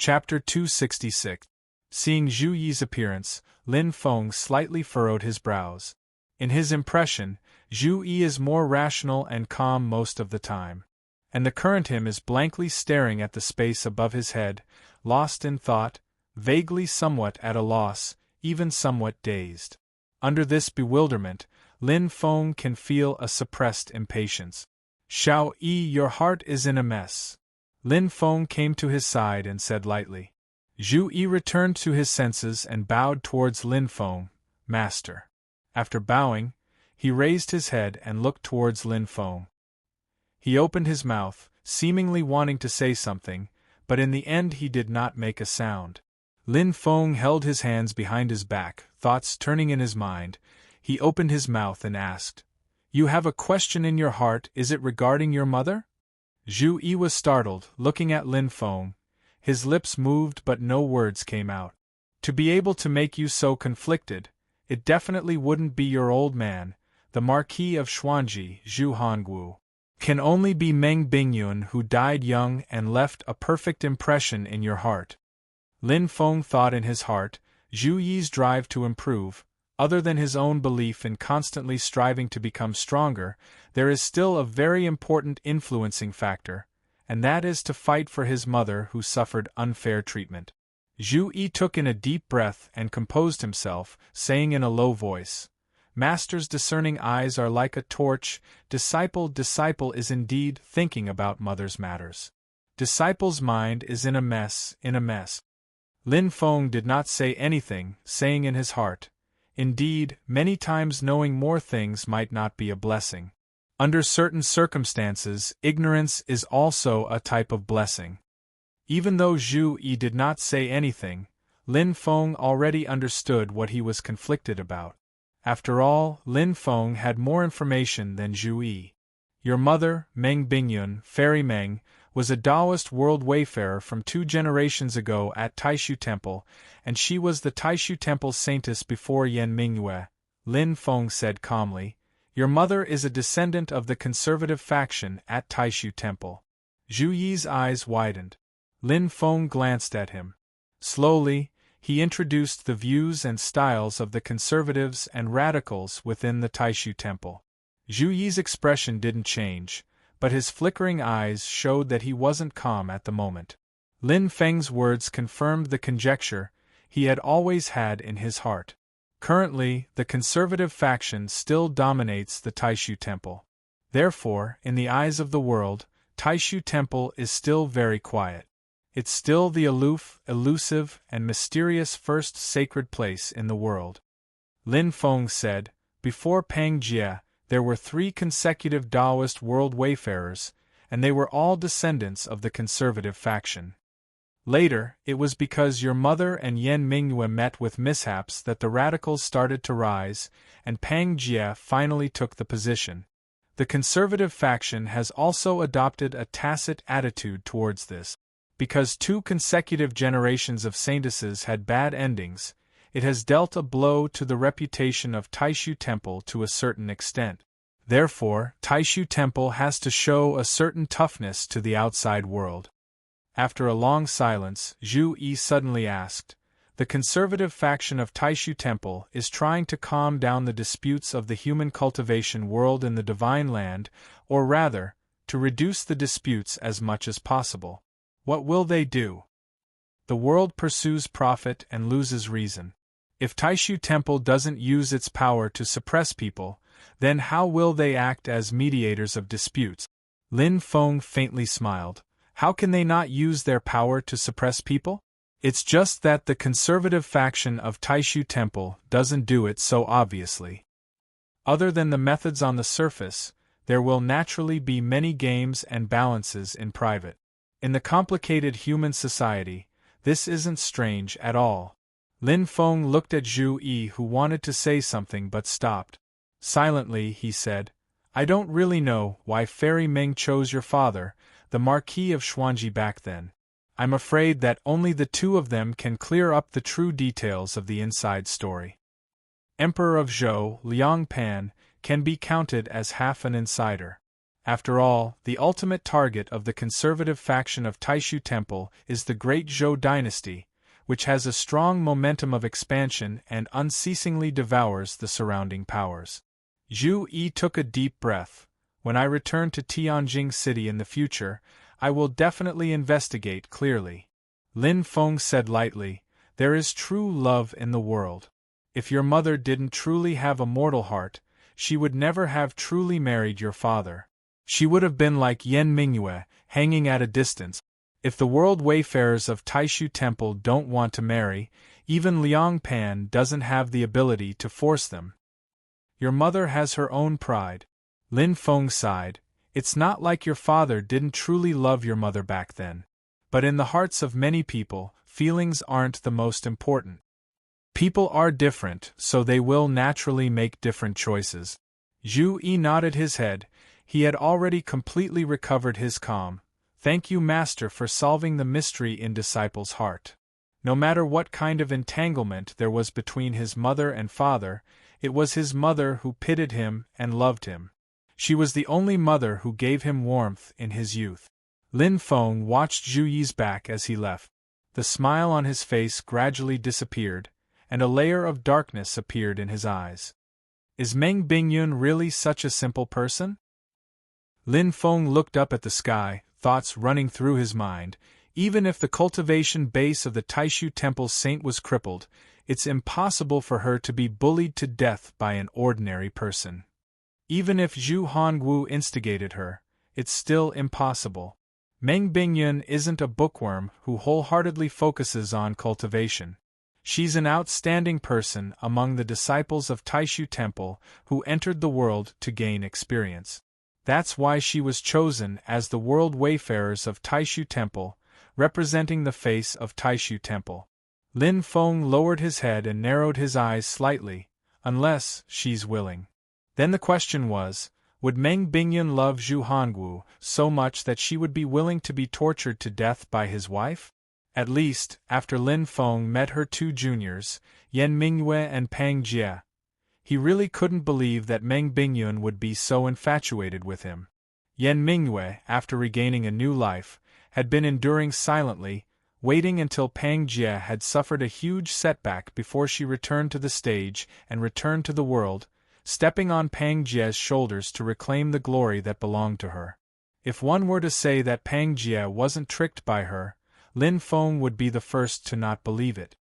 Chapter 266. Seeing Zhu Yi's appearance, Lin Feng slightly furrowed his brows. In his impression, Zhu Yi is more rational and calm most of the time. And the current him is blankly staring at the space above his head, lost in thought, vaguely somewhat at a loss, even somewhat dazed. Under this bewilderment, Lin Feng can feel a suppressed impatience. Xiao Yi, your heart is in a mess. Lin Feng came to his side and said lightly. Zhu Yi returned to his senses and bowed towards Lin Feng, Master. After bowing, he raised his head and looked towards Lin Feng. He opened his mouth, seemingly wanting to say something, but in the end he did not make a sound. Lin Feng held his hands behind his back, thoughts turning in his mind. He opened his mouth and asked, "You have a question in your heart, is it regarding your mother?" Zhu Yi was startled, looking at Lin Feng. His lips moved but no words came out. To be able to make you so conflicted, it definitely wouldn't be your old man, the Marquis of Xuanji, Zhu Hongwu. Can only be Meng Bingyun, who died young and left a perfect impression in your heart. Lin Feng thought in his heart, Zhu Yi's drive to improve, other than his own belief in constantly striving to become stronger, there is still a very important influencing factor, and that is to fight for his mother who suffered unfair treatment. Zhu Yi took in a deep breath and composed himself, saying in a low voice, "Master's discerning eyes are like a torch. Disciple is indeed thinking about mother's matters. Disciple's mind is in a mess. Lin Feng did not say anything, saying in his heart, "Indeed, many times knowing more things might not be a blessing. Under certain circumstances, ignorance is also a type of blessing." Even though Zhu Yi did not say anything, Lin Feng already understood what he was conflicted about. After all, Lin Feng had more information than Zhu Yi. Your mother, Meng Bingyun, Fairy Meng, was a Taoist world wayfarer from 2 generations ago at Taishu Temple, and she was the Taishu Temple's saintess before Yan Mingyue, Lin Feng said calmly. Your mother is a descendant of the conservative faction at Taishu Temple. Zhu Yi's eyes widened. Lin Feng glanced at him. Slowly, he introduced the views and styles of the conservatives and radicals within the Taishu Temple. Zhu Yi's expression didn't change, but his flickering eyes showed that he wasn't calm at the moment. Lin Feng's words confirmed the conjecture he had always had in his heart. Currently, the conservative faction still dominates the Taishu Temple. Therefore, in the eyes of the world, Taishu Temple is still very quiet. It's still the aloof, elusive, and mysterious first sacred place in the world. Lin Feng said, before Pang Jie, there were 3 consecutive Taoist world wayfarers, and they were all descendants of the conservative faction. Later, it was because your mother and Yan Mingyue met with mishaps that the radicals started to rise, and Pang Jie finally took the position. The conservative faction has also adopted a tacit attitude towards this. Because 2 consecutive generations of saintesses had bad endings, it has dealt a blow to the reputation of Taishu Temple to a certain extent. Therefore, Taishu Temple has to show a certain toughness to the outside world. After a long silence, Zhu Yi suddenly asked, "The conservative faction of Taishu Temple is trying to calm down the disputes of the human cultivation world in the Divine Land, or rather, to reduce the disputes as much as possible. What will they do? The world pursues profit and loses reason. If Taishu Temple doesn't use its power to suppress people, then how will they act as mediators of disputes?" Lin Feng faintly smiled. How can they not use their power to suppress people? It's just that the conservative faction of Taishu Temple doesn't do it so obviously. Other than the methods on the surface, there will naturally be many games and balances in private. In the complicated human society, this isn't strange at all. Lin Feng looked at Zhu Yi, who wanted to say something but stopped. Silently, he said, "I don't really know why Fairy Meng chose your father, the Marquis of Xuanji back then. I'm afraid that only the 2 of them can clear up the true details of the inside story. Emperor of Zhou, Liang Pan, can be counted as half an insider. After all, the ultimate target of the conservative faction of Taishu Temple is the Great Zhou dynasty, which has a strong momentum of expansion and unceasingly devours the surrounding powers. Zhu Yi took a deep breath. When I return to Tianjing City in the future, I will definitely investigate clearly. Lin Feng said lightly, there is true love in the world. If your mother didn't truly have a mortal heart, she would never have truly married your father. She would have been like Yan Mingyue, hanging at a distance. If the world wayfarers of Taishu Temple don't want to marry, even Liang Pan doesn't have the ability to force them. Your mother has her own pride. Lin Feng sighed. It's not like your father didn't truly love your mother back then. But in the hearts of many people, feelings aren't the most important. People are different, so they will naturally make different choices. Zhu Yi nodded his head. He had already completely recovered his calm. Thank you, Master, for solving the mystery in Disciple's heart. No matter what kind of entanglement there was between his mother and father, it was his mother who pitied him and loved him. She was the only mother who gave him warmth in his youth. Lin Feng watched Zhu Yi's back as he left. The smile on his face gradually disappeared, and a layer of darkness appeared in his eyes. Is Meng Bingyun really such a simple person? Lin Feng looked up at the sky, thoughts running through his mind. Even if the cultivation base of the Taishu Temple's saint was crippled, it's impossible for her to be bullied to death by an ordinary person. Even if Zhu Hongwu instigated her, it's still impossible. Meng Bingyun isn't a bookworm who wholeheartedly focuses on cultivation. She's an outstanding person among the disciples of Taishu Temple who entered the world to gain experience. That's why she was chosen as the world wayfarers of Taishu Temple, representing the face of Taishu Temple. Lin Feng lowered his head and narrowed his eyes slightly. Unless she's willing. Then the question was, would Meng Bingyun love Zhu Hongwu so much that she would be willing to be tortured to death by his wife? At least, after Lin Feng met her two juniors, Yan Mingyue and Pang Jie, he really couldn't believe that Meng Bingyun would be so infatuated with him. Yan Mingyue, after regaining a new life, had been enduring silently, waiting until Pang Jie had suffered a huge setback before she returned to the stage and returned to the world, stepping on Pang Jie's shoulders to reclaim the glory that belonged to her. If one were to say that Pang Jie wasn't tricked by her, Lin Feng would be the first to not believe it.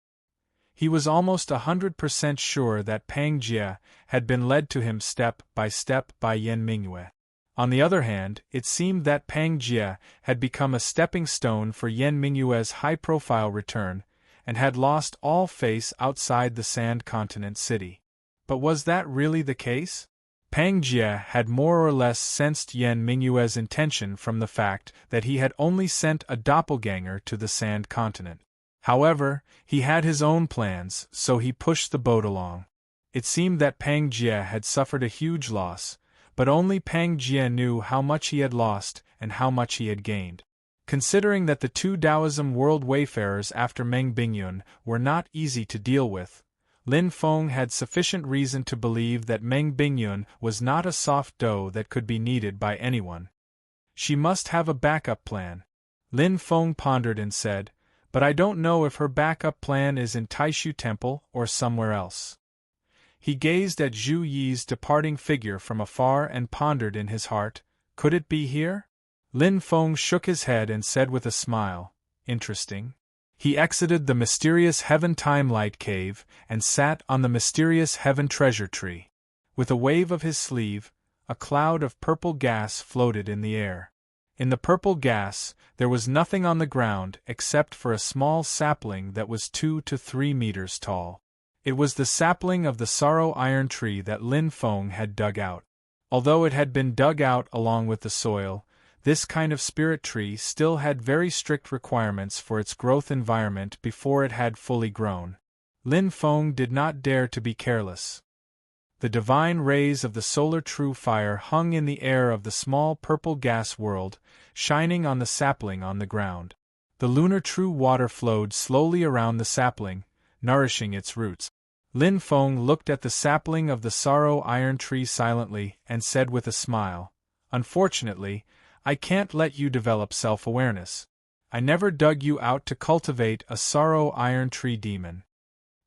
He was almost 100% sure that Pang Jie had been led to him step by Yan Mingyue. On the other hand, it seemed that Pang Jie had become a stepping stone for Yan Mingyue's high-profile return, and had lost all face outside the Sand Continent city. But was that really the case? Pang Jie had more or less sensed Yan Mingyue's intention from the fact that he had only sent a doppelganger to the Sand Continent. However, he had his own plans, so he pushed the boat along. It seemed that Pang Jie had suffered a huge loss, but only Pang Jie knew how much he had lost and how much he had gained. Considering that the two Taoism world wayfarers after Meng Bingyun were not easy to deal with, Lin Feng had sufficient reason to believe that Meng Bingyun was not a soft dough that could be kneaded by anyone. She must have a backup plan. Lin Feng pondered and said, but I don't know if her backup plan is in Taishu Temple or somewhere else. He gazed at Zhu Yi's departing figure from afar and pondered in his heart, could it be here? Lin Feng shook his head and said with a smile, interesting. He exited the mysterious Heaven Time-Light Cave and sat on the mysterious Heaven Treasure Tree. With a wave of his sleeve, a cloud of purple gas floated in the air. In the purple gas, there was nothing on the ground except for a small sapling that was 2 to 3 meters tall. It was the sapling of the sorrow iron tree that Lin Feng had dug out. Although it had been dug out along with the soil, this kind of spirit tree still had very strict requirements for its growth environment before it had fully grown. Lin Feng did not dare to be careless. The divine rays of the solar true fire hung in the air of the small purple gas world, shining on the sapling on the ground. The lunar true water flowed slowly around the sapling, nourishing its roots. Lin Feng looked at the sapling of the sorrow iron tree silently and said with a smile, Unfortunately, I can't let you develop self-awareness. I never dug you out to cultivate a sorrow iron tree demon.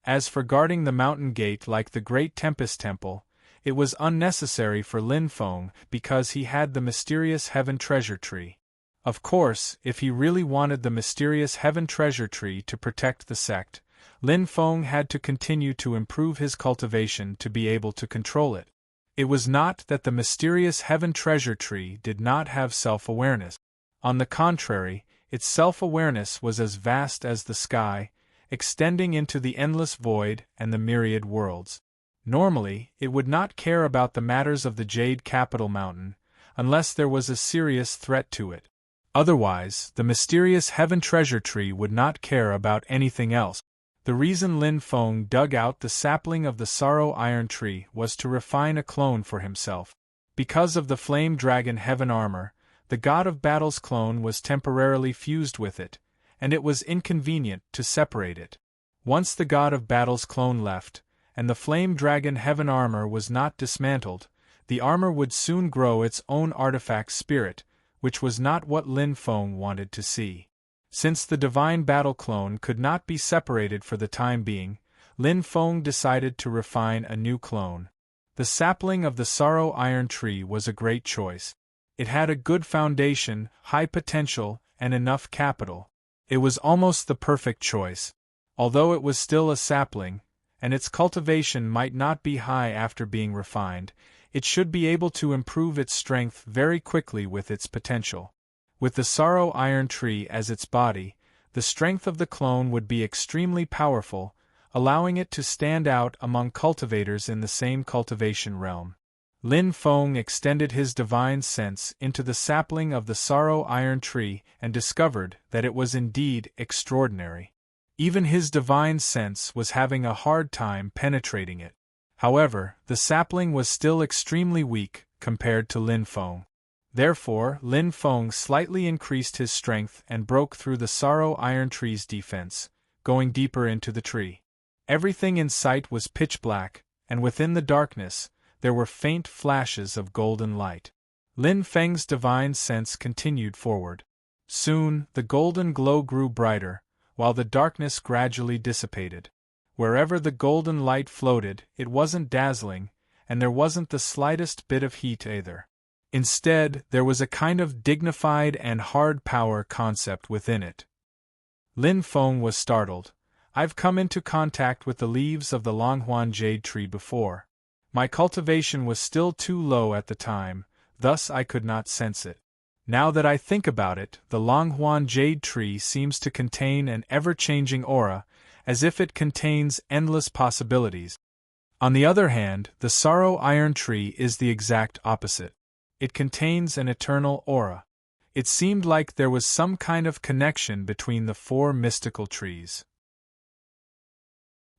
As for guarding the mountain gate like the Great Tempest Temple, it was unnecessary for Lin Feng because he had the mysterious Heaven Treasure Tree. Of course, if he really wanted the mysterious Heaven Treasure Tree to protect the sect, Lin Feng had to continue to improve his cultivation to be able to control it. It was not that the mysterious Heaven Treasure Tree did not have self-awareness. On the contrary, its self-awareness was as vast as the sky, extending into the endless void and the myriad worlds. Normally, it would not care about the matters of the Jade Capital Mountain, unless there was a serious threat to it. Otherwise, the mysterious Heaven Treasure Tree would not care about anything else. The reason Lin Feng dug out the sapling of the Sorrow Iron Tree was to refine a clone for himself. Because of the Flame Dragon Heaven armor, the God of Battle's clone was temporarily fused with it, and it was inconvenient to separate it. Once the God of Battle's clone left, and the Flame Dragon Heaven armor was not dismantled, the armor would soon grow its own artifact spirit, which was not what Lin Feng wanted to see. Since the Divine Battle clone could not be separated for the time being, Lin Feng decided to refine a new clone. The sapling of the Sorrow Iron Tree was a great choice. It had a good foundation, high potential, and enough capital. It was almost the perfect choice. Although it was still a sapling, and its cultivation might not be high after being refined, it should be able to improve its strength very quickly with its potential. With the Sorrow Iron Tree as its body, the strength of the clone would be extremely powerful, allowing it to stand out among cultivators in the same cultivation realm. Lin Feng extended his divine sense into the sapling of the Sorrow Iron Tree and discovered that it was indeed extraordinary. Even his divine sense was having a hard time penetrating it. However, the sapling was still extremely weak compared to Lin Feng. Therefore, Lin Feng slightly increased his strength and broke through the Sorrow Iron Tree's defense, going deeper into the tree. Everything in sight was pitch black, and within the darkness, there were faint flashes of golden light. Lin Feng's divine sense continued forward. Soon, the golden glow grew brighter, while the darkness gradually dissipated. Wherever the golden light floated, it wasn't dazzling, and there wasn't the slightest bit of heat either. Instead, there was a kind of dignified and hard power concept within it. Lin Feng was startled. I've come into contact with the leaves of the Longhuan Jade Tree before. My cultivation was still too low at the time, thus I could not sense it. Now that I think about it, the Longhuan Jade Tree seems to contain an ever-changing aura, as if it contains endless possibilities. On the other hand, the Sorrow Iron Tree is the exact opposite. It contains an eternal aura. It seemed like there was some kind of connection between the four mystical trees.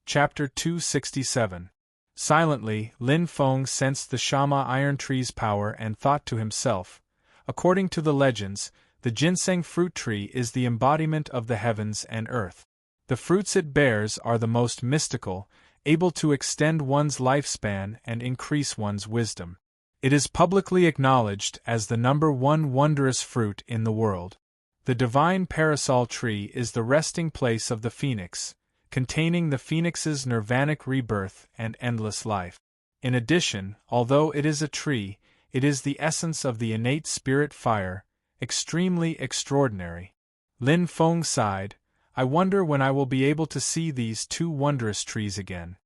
Chapter 267. Silently, Lin Feng sensed the Shama Iron Tree's power and thought to himself, according to the legends, the ginseng fruit tree is the embodiment of the heavens and earth. The fruits it bears are the most mystical, able to extend one's lifespan and increase one's wisdom. It is publicly acknowledged as the #1 wondrous fruit in the world. The divine parasol tree is the resting place of the phoenix, containing the phoenix's nirvanic rebirth and endless life. In addition, although it is a tree, it is the essence of the innate spirit fire, extremely extraordinary. Lin Feng sighed, I wonder when I will be able to see these two wondrous trees again.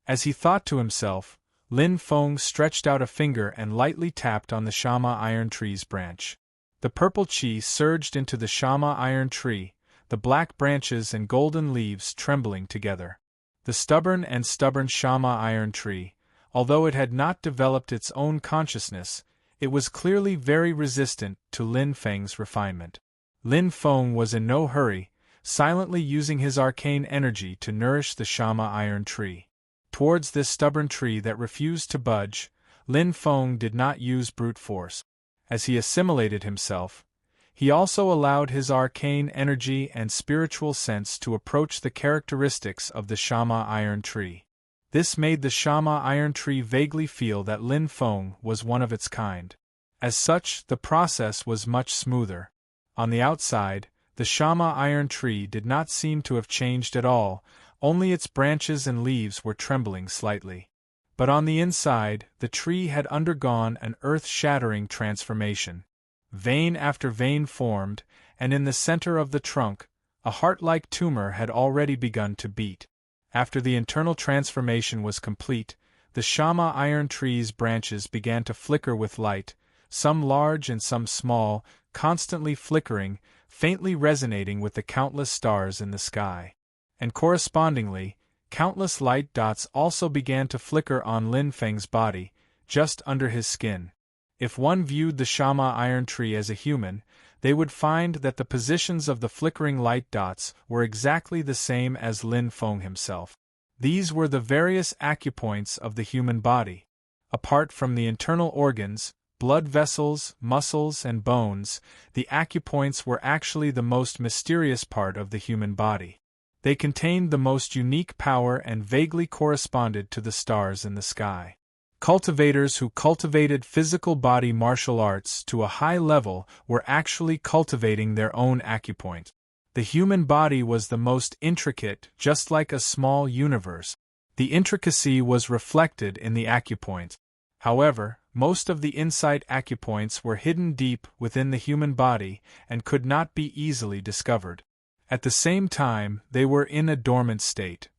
As he thought to himself, Lin Feng stretched out a finger and lightly tapped on the Shama Iron Tree's branch. The purple chi surged into the Shama Iron Tree, the black branches and golden leaves trembling together. The stubborn Shama Iron Tree, although it had not developed its own consciousness, it was clearly very resistant to Lin Feng's refinement. Lin Feng was in no hurry, silently using his arcane energy to nourish the Shama Iron Tree. Towards this stubborn tree that refused to budge, Lin Feng did not use brute force. As he assimilated himself, he also allowed his arcane energy and spiritual sense to approach the characteristics of the Shama Iron Tree. This made the Shama Iron Tree vaguely feel that Lin Feng was one of its kind. As such, the process was much smoother. On the outside, the Shama iron tree did not seem to have changed at all, only its branches and leaves were trembling slightly. But on the inside, the tree had undergone an earth-shattering transformation. Vein after vein formed, and in the center of the trunk, a heart-like tumor had already begun to beat. After the internal transformation was complete, the Shama iron tree's branches began to flicker with light, some large and some small, constantly flickering, faintly resonating with the countless stars in the sky. And correspondingly, countless light dots also began to flicker on Lin Feng's body, just under his skin. If one viewed the Shama iron tree as a human, they would find that the positions of the flickering light dots were exactly the same as Lin Feng himself. These were the various acupoints of the human body. Apart from the internal organs, blood vessels, muscles, and bones, the acupoints were actually the most mysterious part of the human body. They contained the most unique power and vaguely corresponded to the stars in the sky. Cultivators who cultivated physical body martial arts to a high level were actually cultivating their own acupoint. The human body was the most intricate, just like a small universe. The intricacy was reflected in the acupoint. However, most of the insight acupoints were hidden deep within the human body and could not be easily discovered. At the same time, they were in a dormant state.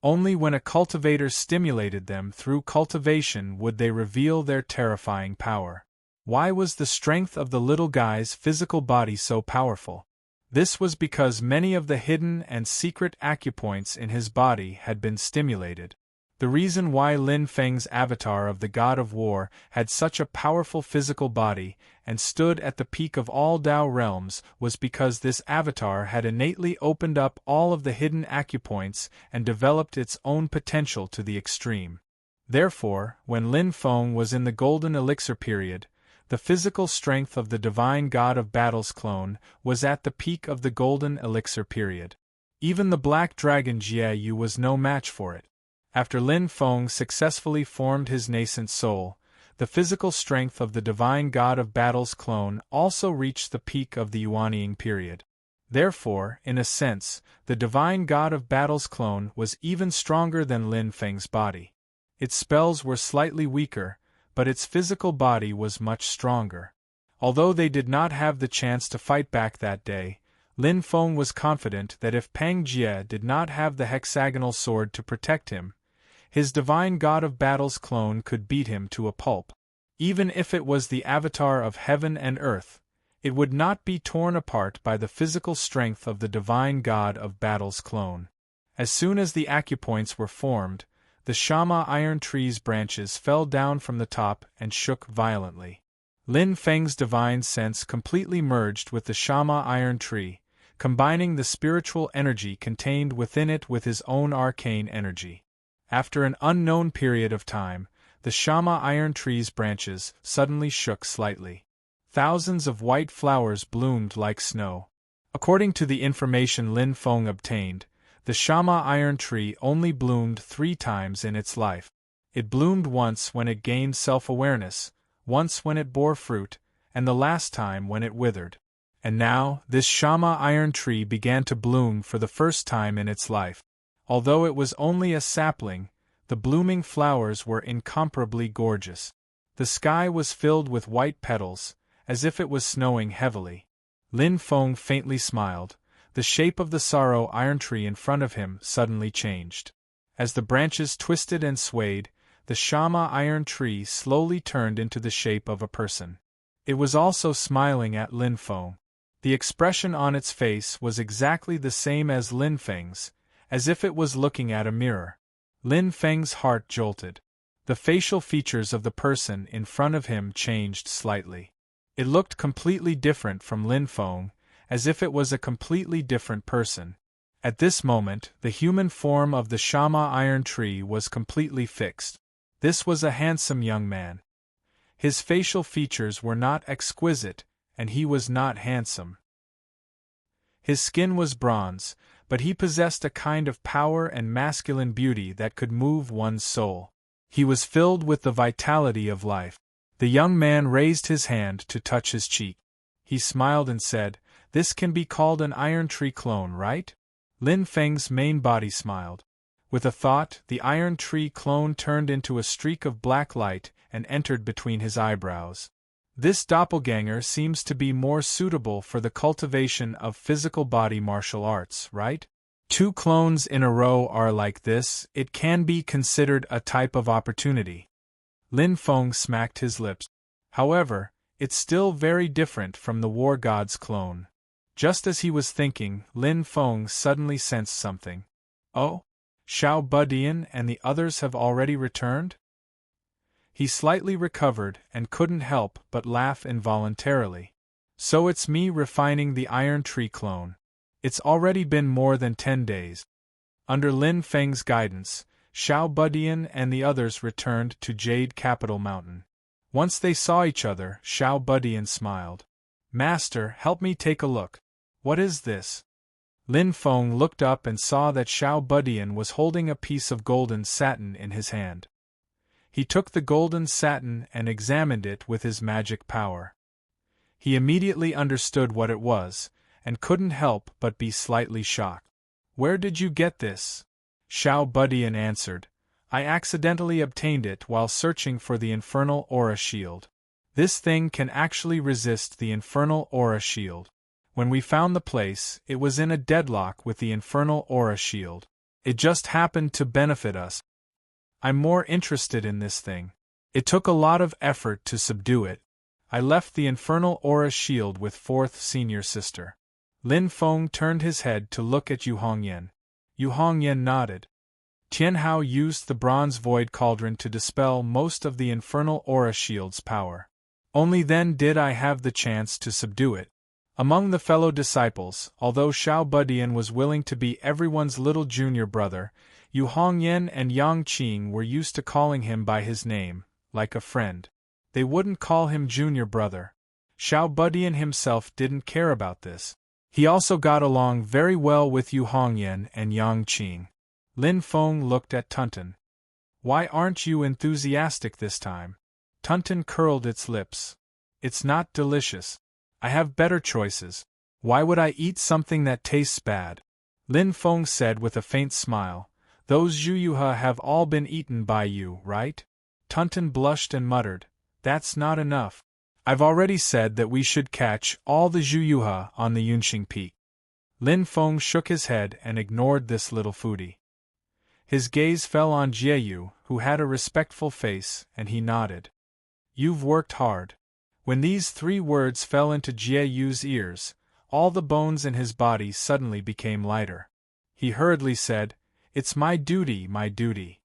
Only when a cultivator stimulated them through cultivation would they reveal their terrifying power. Why was the strength of the little guy's physical body so powerful? This was because many of the hidden and secret acupoints in his body had been stimulated. The reason why Lin Feng's avatar of the god of war had such a powerful physical body and stood at the peak of all Dao realms was because this avatar had innately opened up all of the hidden acupoints and developed its own potential to the extreme. Therefore, when Lin Feng was in the golden elixir period, the physical strength of the divine god of battle's clone was at the peak of the golden elixir period. Even the black dragon Jie Yu was no match for it. After Lin Feng successfully formed his nascent soul, the physical strength of the divine god of battle's clone also reached the peak of the Yuanying period. Therefore, in a sense, the divine god of battle's clone was even stronger than Lin Feng's body. Its spells were slightly weaker, but its physical body was much stronger. Although they did not have the chance to fight back that day, Lin Feng was confident that if Pang Jie did not have the hexagonal sword to protect him, his divine god of battle's clone could beat him to a pulp. Even if it was the avatar of heaven and earth, it would not be torn apart by the physical strength of the divine god of battle's clone. As soon as the acupoints were formed, the Shama iron tree's branches fell down from the top and shook violently. Lin Feng's divine sense completely merged with the Shama iron tree, combining the spiritual energy contained within it with his own arcane energy. After an unknown period of time, the Shama iron tree's branches suddenly shook slightly. Thousands of white flowers bloomed like snow. According to the information Lin Feng obtained, the Shama iron tree only bloomed 3 times in its life. It bloomed once when it gained self-awareness, once when it bore fruit, and the last time when it withered. And now, this Shama iron tree began to bloom for the first time in its life. Although it was only a sapling, the blooming flowers were incomparably gorgeous. The sky was filled with white petals, as if it was snowing heavily. Lin Feng faintly smiled. The shape of the sorrow iron tree in front of him suddenly changed. As the branches twisted and swayed, the Shama iron tree slowly turned into the shape of a person. It was also smiling at Lin Feng. The expression on its face was exactly the same as Lin Feng's, as if it was looking at a mirror. Lin Feng's heart jolted. The facial features of the person in front of him changed slightly. It looked completely different from Lin Feng, as if it was a completely different person. At this moment, the human form of the Shama iron tree was completely fixed. This was a handsome young man. His facial features were not exquisite, and he was not handsome. His skin was bronze, but he possessed a kind of power and masculine beauty that could move one's soul. He was filled with the vitality of life. The young man raised his hand to touch his cheek. He smiled and said, "This can be called an iron tree clone, right?" Lin Feng's main body smiled. With a thought, the iron tree clone turned into a streak of black light and entered between his eyebrows. This doppelganger seems to be more suitable for the cultivation of physical body martial arts, right? 2 clones in a row are like this, it can be considered a type of opportunity. Lin Feng smacked his lips. However, it's still very different from the war god's clone. Just as he was thinking, Lin Feng suddenly sensed something. Oh? Xiao Budian and the others have already returned? He slightly recovered and couldn't help but laugh involuntarily. So it's me refining the iron tree clone. It's already been more than 10 days. Under Lin Feng's guidance, Xiao Budian and the others returned to Jade Capital Mountain. Once they saw each other, Xiao Budian smiled. "Master, help me take a look. What is this?" Lin Feng looked up and saw that Xiao Budian was holding a piece of golden satin in his hand. He took the golden satin and examined it with his magic power. He immediately understood what it was, and couldn't help but be slightly shocked. "Where did you get this?" Xiao Budian answered, "I accidentally obtained it while searching for the infernal aura shield. This thing can actually resist the infernal aura shield. When we found the place, it was in a deadlock with the infernal aura shield. It just happened to benefit us. I'm more interested in this thing. It took a lot of effort to subdue it. I left the infernal aura shield with 4th senior sister." Lin Feng turned his head to look at Yu Hongyan. Yu Hongyan nodded. Tianhao used the bronze void cauldron to dispel most of the infernal aura shield's power. Only then did I have the chance to subdue it. Among the fellow disciples, although Xiao Budian was willing to be everyone's little junior brother, Yu Hongyan and Yang Qing were used to calling him by his name, like a friend. They wouldn't call him junior brother. Xiao Budian himself didn't care about this. He also got along very well with Yu Hongyan and Yang Qing. Lin Feng looked at Tunten. "Why aren't you enthusiastic this time?" Tunten curled its lips. "It's not delicious. I have better choices. Why would I eat something that tastes bad?" Lin Feng said with a faint smile, "Those Zhuyuhe have all been eaten by you, right?" Tunten blushed and muttered, "That's not enough. I've already said that we should catch all the Zhuyuhe on the Yunxing Peak." Lin Feng shook his head and ignored this little foodie. His gaze fell on Jieyu, who had a respectful face, and he nodded. "You've worked hard." When these 3 words fell into Jieyu's ears, all the bones in his body suddenly became lighter. He hurriedly said, "It's my duty, my duty."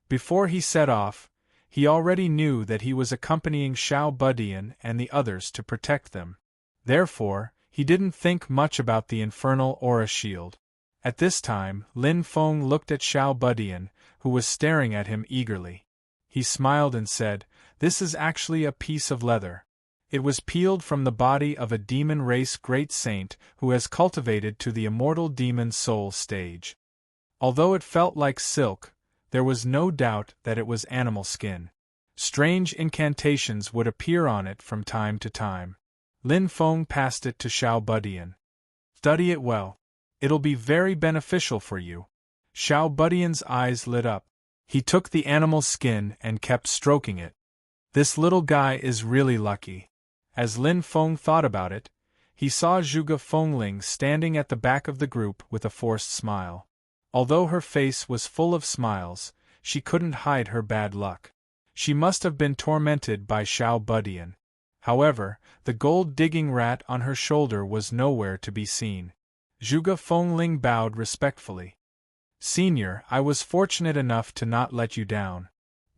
Before he set off, he already knew that he was accompanying Xiao Budian and the others to protect them. Therefore, he didn't think much about the infernal aura shield. At this time, Lin Feng looked at Xiao Budian, who was staring at him eagerly. He smiled and said, "This is actually a piece of leather. It was peeled from the body of a demon race great saint who has cultivated to the immortal demon soul stage. Although it felt like silk, there was no doubt that it was animal skin. Strange incantations would appear on it from time to time." Lin Feng passed it to Xiao Budian. "Study it well. It'll be very beneficial for you." Xiao Budian's eyes lit up. He took the animal skin and kept stroking it. This little guy is really lucky. As Lin Feng thought about it, he saw Zhuge Fengling standing at the back of the group with a forced smile. Although her face was full of smiles, she couldn't hide her bad luck. She must have been tormented by Xiao Budian. However, the gold-digging rat on her shoulder was nowhere to be seen. Zhuge Fengling bowed respectfully. "Senior, I was fortunate enough to not let you down."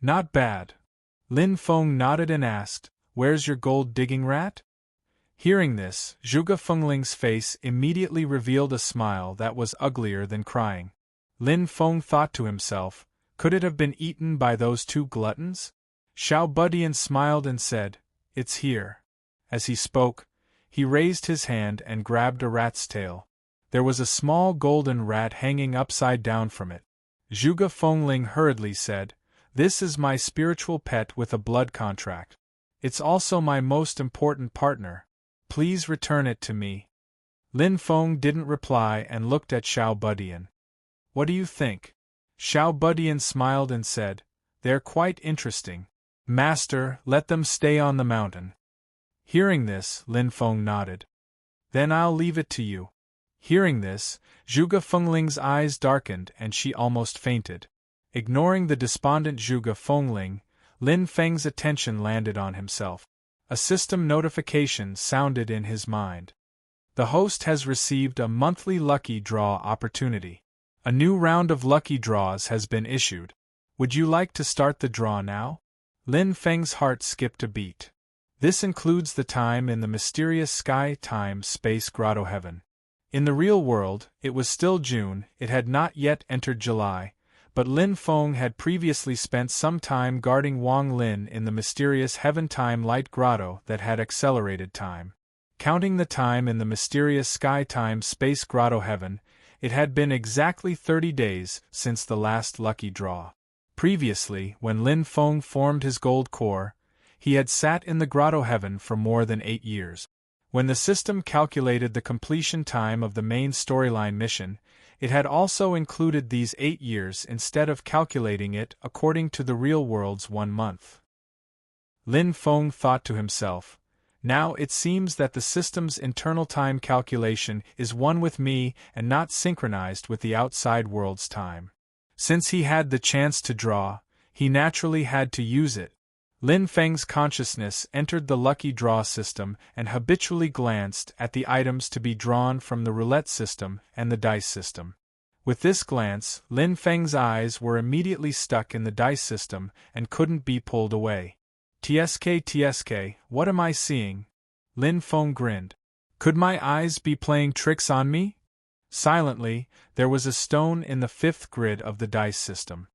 "Not bad." Lin Feng nodded and asked, "Where's your gold-digging rat?" Hearing this, Zhuge Fengling's face immediately revealed a smile that was uglier than crying. Lin Feng thought to himself, could it have been eaten by those 2 gluttons? Xiao Budian smiled and said, "It's here." As he spoke, he raised his hand and grabbed a rat's tail. There was a small golden rat hanging upside down from it. Zhuge Fengling hurriedly said, This is my spiritual pet with a blood contract. It's also my most important partner. Please return it to me." Lin Feng didn't reply and looked at Xiao Budian. "What do you think?" Xiao Budian smiled and said, "They're quite interesting. Master, let them stay on the mountain." Hearing this, Lin Feng nodded. "Then I'll leave it to you." Hearing this, Zhuge Fengling's eyes darkened and she almost fainted. Ignoring the despondent Zhuge Fengling, Lin Feng's attention landed on himself. A system notification sounded in his mind. The host has received a monthly lucky draw opportunity. A new round of lucky draws has been issued. Would you like to start the draw now? Lin Feng's heart skipped a beat. This includes the time in the mysterious sky-time-space grotto heaven. In the real world, it was still June, it had not yet entered July, but Lin Feng had previously spent some time guarding Wang Lin in the mysterious heaven-time light grotto that had accelerated time. Counting the time in the mysterious sky-time-space grotto heaven, it had been exactly 30 days since the last lucky draw. Previously, when Lin Feng formed his gold core, he had sat in the grotto heaven for more than 8 years. When the system calculated the completion time of the main storyline mission, it had also included these 8 years instead of calculating it according to the real world's 1 month. Lin Feng thought to himself, "Now it seems that the system's internal time calculation is one with me and not synchronized with the outside world's time." Since he had the chance to draw, he naturally had to use it. Lin Feng's consciousness entered the lucky draw system and habitually glanced at the items to be drawn from the roulette system and the dice system. With this glance, Lin Feng's eyes were immediately stuck in the dice system and couldn't be pulled away. TSK, what am I seeing?" Lin Feng grinned. "Could my eyes be playing tricks on me?" Silently, there was a stone in the 5th grid of the dice system.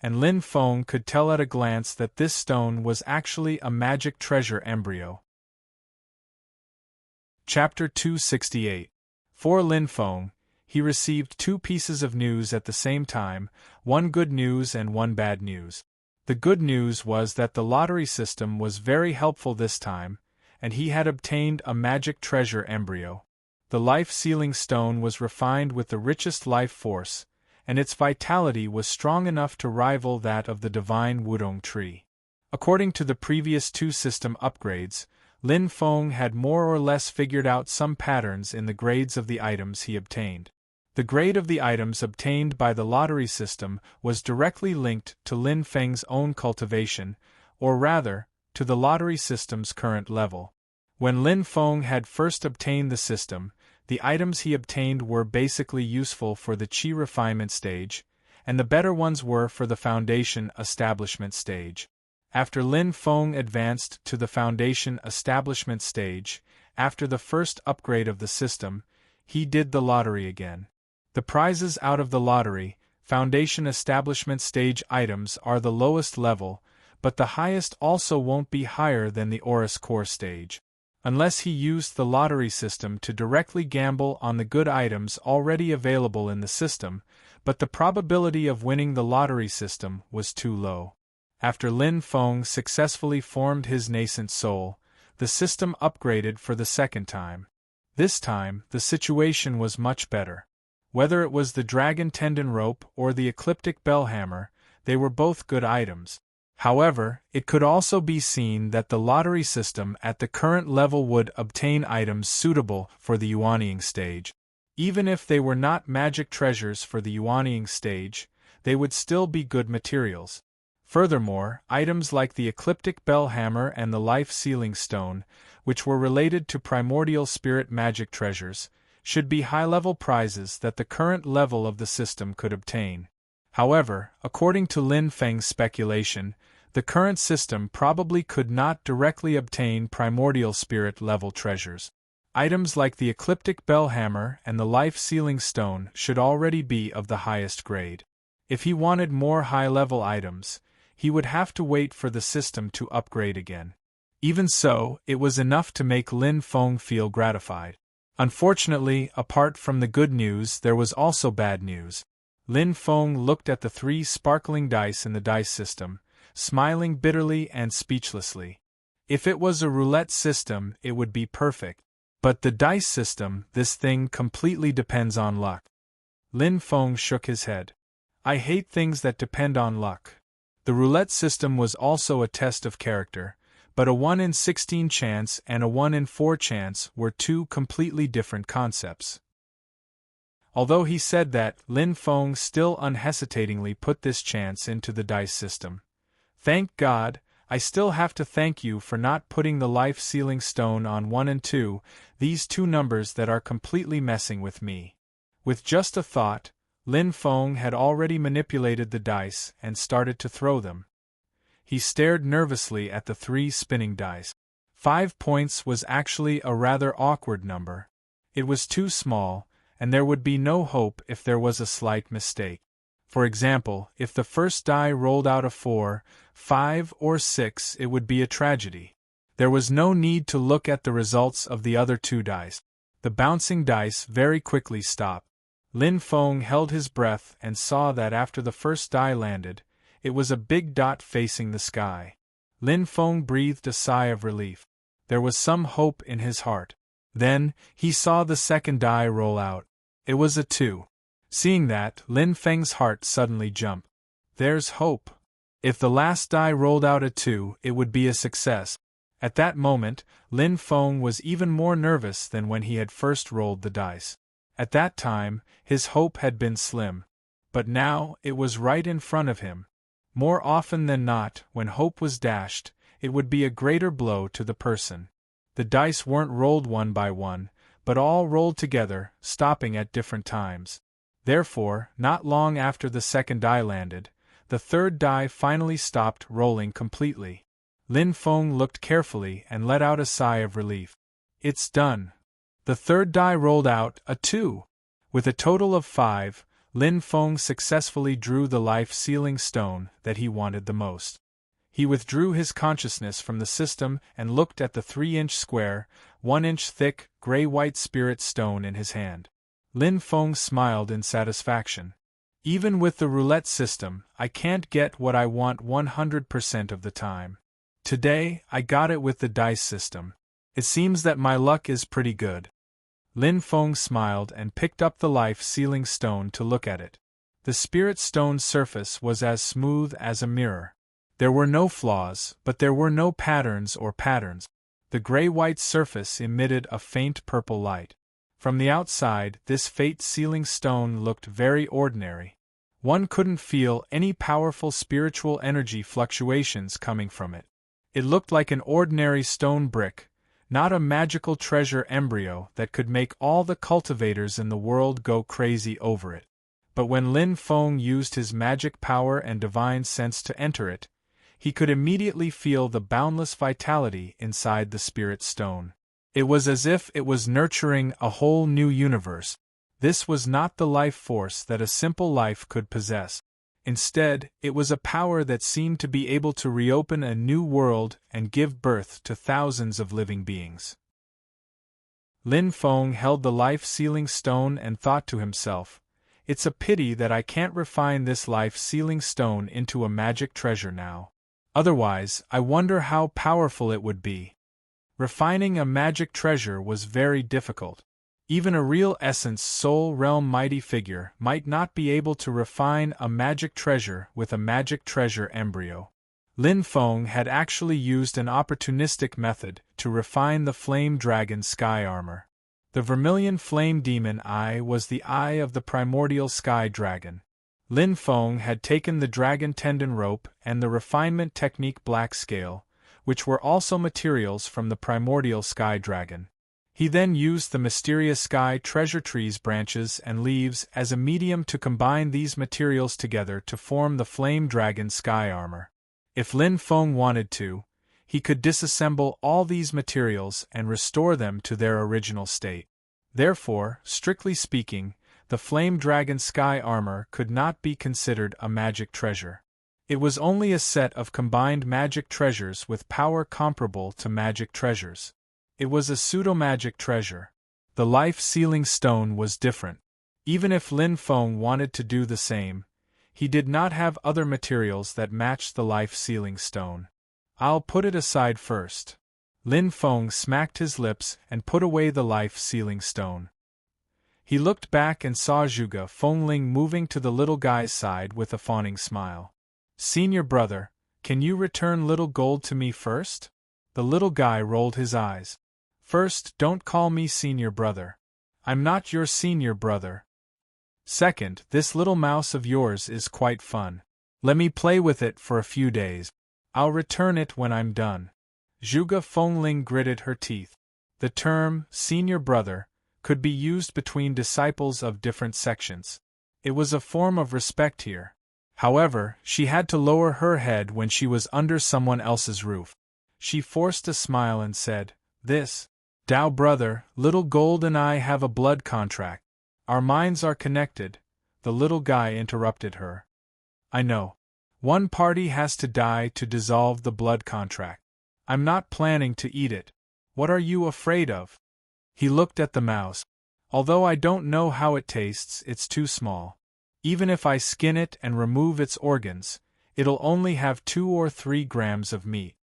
And Lin Feng could tell at a glance that this stone was actually a magic treasure embryo. Chapter 268. For Lin Feng, he received 2 pieces of news at the same time, one good news and one bad news. The good news was that the lottery system was very helpful this time, and he had obtained a magic treasure embryo. The life-sealing stone was refined with the richest life force, and its vitality was strong enough to rival that of the divine Wudong tree. According to the previous 2 system upgrades, Lin Feng had more or less figured out some patterns in the grades of the items he obtained. The grade of the items obtained by the lottery system was directly linked to Lin Feng's own cultivation, or rather, to the lottery system's current level. When Lin Feng had first obtained the system, the items he obtained were basically useful for the Qi refinement stage, and the better ones were for the foundation establishment stage. After Lin Feng advanced to the foundation establishment stage, after the first upgrade of the system, he did the lottery again. The prizes out of the lottery, foundation establishment stage items are the lowest level, but the highest also won't be higher than the Oris core stage. Unless he used the lottery system to directly gamble on the good items already available in the system, but the probability of winning the lottery system was too low. After Lin Feng successfully formed his nascent soul, the system upgraded for the second time. This time, the situation was much better. Whether it was the dragon tendon rope or the ecliptic bell hammer, they were both good items. However, it could also be seen that the lottery system at the current level would obtain items suitable for the Yuanying stage. Even if they were not magic treasures for the Yuanying stage, they would still be good materials. Furthermore, items like the ecliptic bell hammer and the life-sealing stone, which were related to primordial spirit magic treasures, should be high-level prizes that the current level of the system could obtain. However, according to Lin Feng's speculation, the current system probably could not directly obtain primordial spirit-level treasures. Items like the ecliptic bell hammer and the life-sealing stone should already be of the highest grade. If he wanted more high-level items, he would have to wait for the system to upgrade again. Even so, it was enough to make Lin Feng feel gratified. Unfortunately, apart from the good news, there was also bad news. Lin Feng looked at the 3 sparkling dice in the dice system, smiling bitterly and speechlessly. If it was a roulette system, it would be perfect. But the dice system, this thing completely depends on luck. Lin Feng shook his head. I hate things that depend on luck. The roulette system was also a test of character, but a 1 in 16 chance and a 1 in 4 chance were two completely different concepts. Although he said that, Lin Feng still unhesitatingly put this chance into the dice system. Thank God, I still have to thank you for not putting the life-sealing stone on 1 and 2, these two numbers that are completely messing with me. With just a thought, Lin Feng had already manipulated the dice and started to throw them. He stared nervously at the 3 spinning dice. 5 points was actually a rather awkward number. It was too small, and there would be no hope if there was a slight mistake. For example, if the first die rolled out a 4, 5, or 6, it would be a tragedy. There was no need to look at the results of the other 2 dice. The bouncing dice very quickly stopped. Lin Feng held his breath and saw that after the first die landed, it was a big dot facing the sky. Lin Feng breathed a sigh of relief. There was some hope in his heart. Then, he saw the second die roll out. It was a 2. Seeing that, Lin Feng's heart suddenly jumped. There's hope. If the last die rolled out a 2, it would be a success. At that moment, Lin Feng was even more nervous than when he had first rolled the dice. At that time, his hope had been slim. But now, it was right in front of him. More often than not, when hope was dashed, it would be a greater blow to the person. The dice weren't rolled one by one, but all rolled together, stopping at different times. Therefore, not long after the second die landed, the third die finally stopped rolling completely. Lin Feng looked carefully and let out a sigh of relief. It's done. The third die rolled out a 2. With a total of 5, Lin Feng successfully drew the life-sealing stone that he wanted the most. He withdrew his consciousness from the system and looked at the 3-inch square, 1-inch thick, gray-white spirit stone in his hand. Lin Feng smiled in satisfaction. Even with the roulette system, I can't get what I want 100% of the time. Today, I got it with the dice system. It seems that my luck is pretty good. Lin Feng smiled and picked up the life-sealing stone to look at it. The spirit stone's surface was as smooth as a mirror. There were no flaws, but there were no patterns or patterns. The gray-white surface emitted a faint purple light. From the outside, this fate-sealing stone looked very ordinary. One couldn't feel any powerful spiritual energy fluctuations coming from it. It looked like an ordinary stone brick, not a magical treasure embryo that could make all the cultivators in the world go crazy over it. But when Lin Feng used his magic power and divine sense to enter it, he could immediately feel the boundless vitality inside the spirit stone. It was as if it was nurturing a whole new universe. This was not the life force that a simple life could possess. Instead, it was a power that seemed to be able to reopen a new world and give birth to thousands of living beings. Lin Feng held the life-sealing stone and thought to himself, "It's a pity that I can't refine this life-sealing stone into a magic treasure now. Otherwise, I wonder how powerful it would be." Refining a magic treasure was very difficult. Even a real essence soul realm mighty figure might not be able to refine a magic treasure with a magic treasure embryo. Lin Feng had actually used an opportunistic method to refine the flame dragon sky armor. The vermilion flame demon eye was the eye of the primordial sky dragon. Lin Feng had taken the dragon tendon rope and the refinement technique black scale, which were also materials from the primordial sky dragon. He then used the mysterious sky treasure tree's branches and leaves as a medium to combine these materials together to form the flame dragon sky armor. If Lin Feng wanted to, he could disassemble all these materials and restore them to their original state. Therefore, strictly speaking, the flame dragon sky armor could not be considered a magic treasure. It was only a set of combined magic treasures with power comparable to magic treasures. It was a pseudo-magic treasure. The life-sealing stone was different. Even if Lin Feng wanted to do the same, He did not have other materials that matched the life-sealing stone. I'll put it aside first. Lin Feng smacked his lips and put away the life-sealing stone. He looked back and saw Zhuge Fengling moving to the little guy's side with a fawning smile. Senior brother, can you return little gold to me first? The little guy rolled his eyes. First, don't call me senior brother. I'm not your senior brother. Second, this little mouse of yours is quite fun. Let me play with it for a few days. I'll return it when I'm done. Zhuge Fengling gritted her teeth. The term, senior brother, could be used between disciples of different sections. It was a form of respect here. However, she had to lower her head when she was under someone else's roof. She forced a smile and said, "This, Dao brother, little gold and I have a blood contract. Our minds are connected," the little guy interrupted her. "I know. One party has to die to dissolve the blood contract. I'm not planning to eat it. What are you afraid of?" He looked at the mouse. "Although I don't know how it tastes, it's too small. Even if I skin it and remove its organs, it'll only have 2 or 3 grams of meat."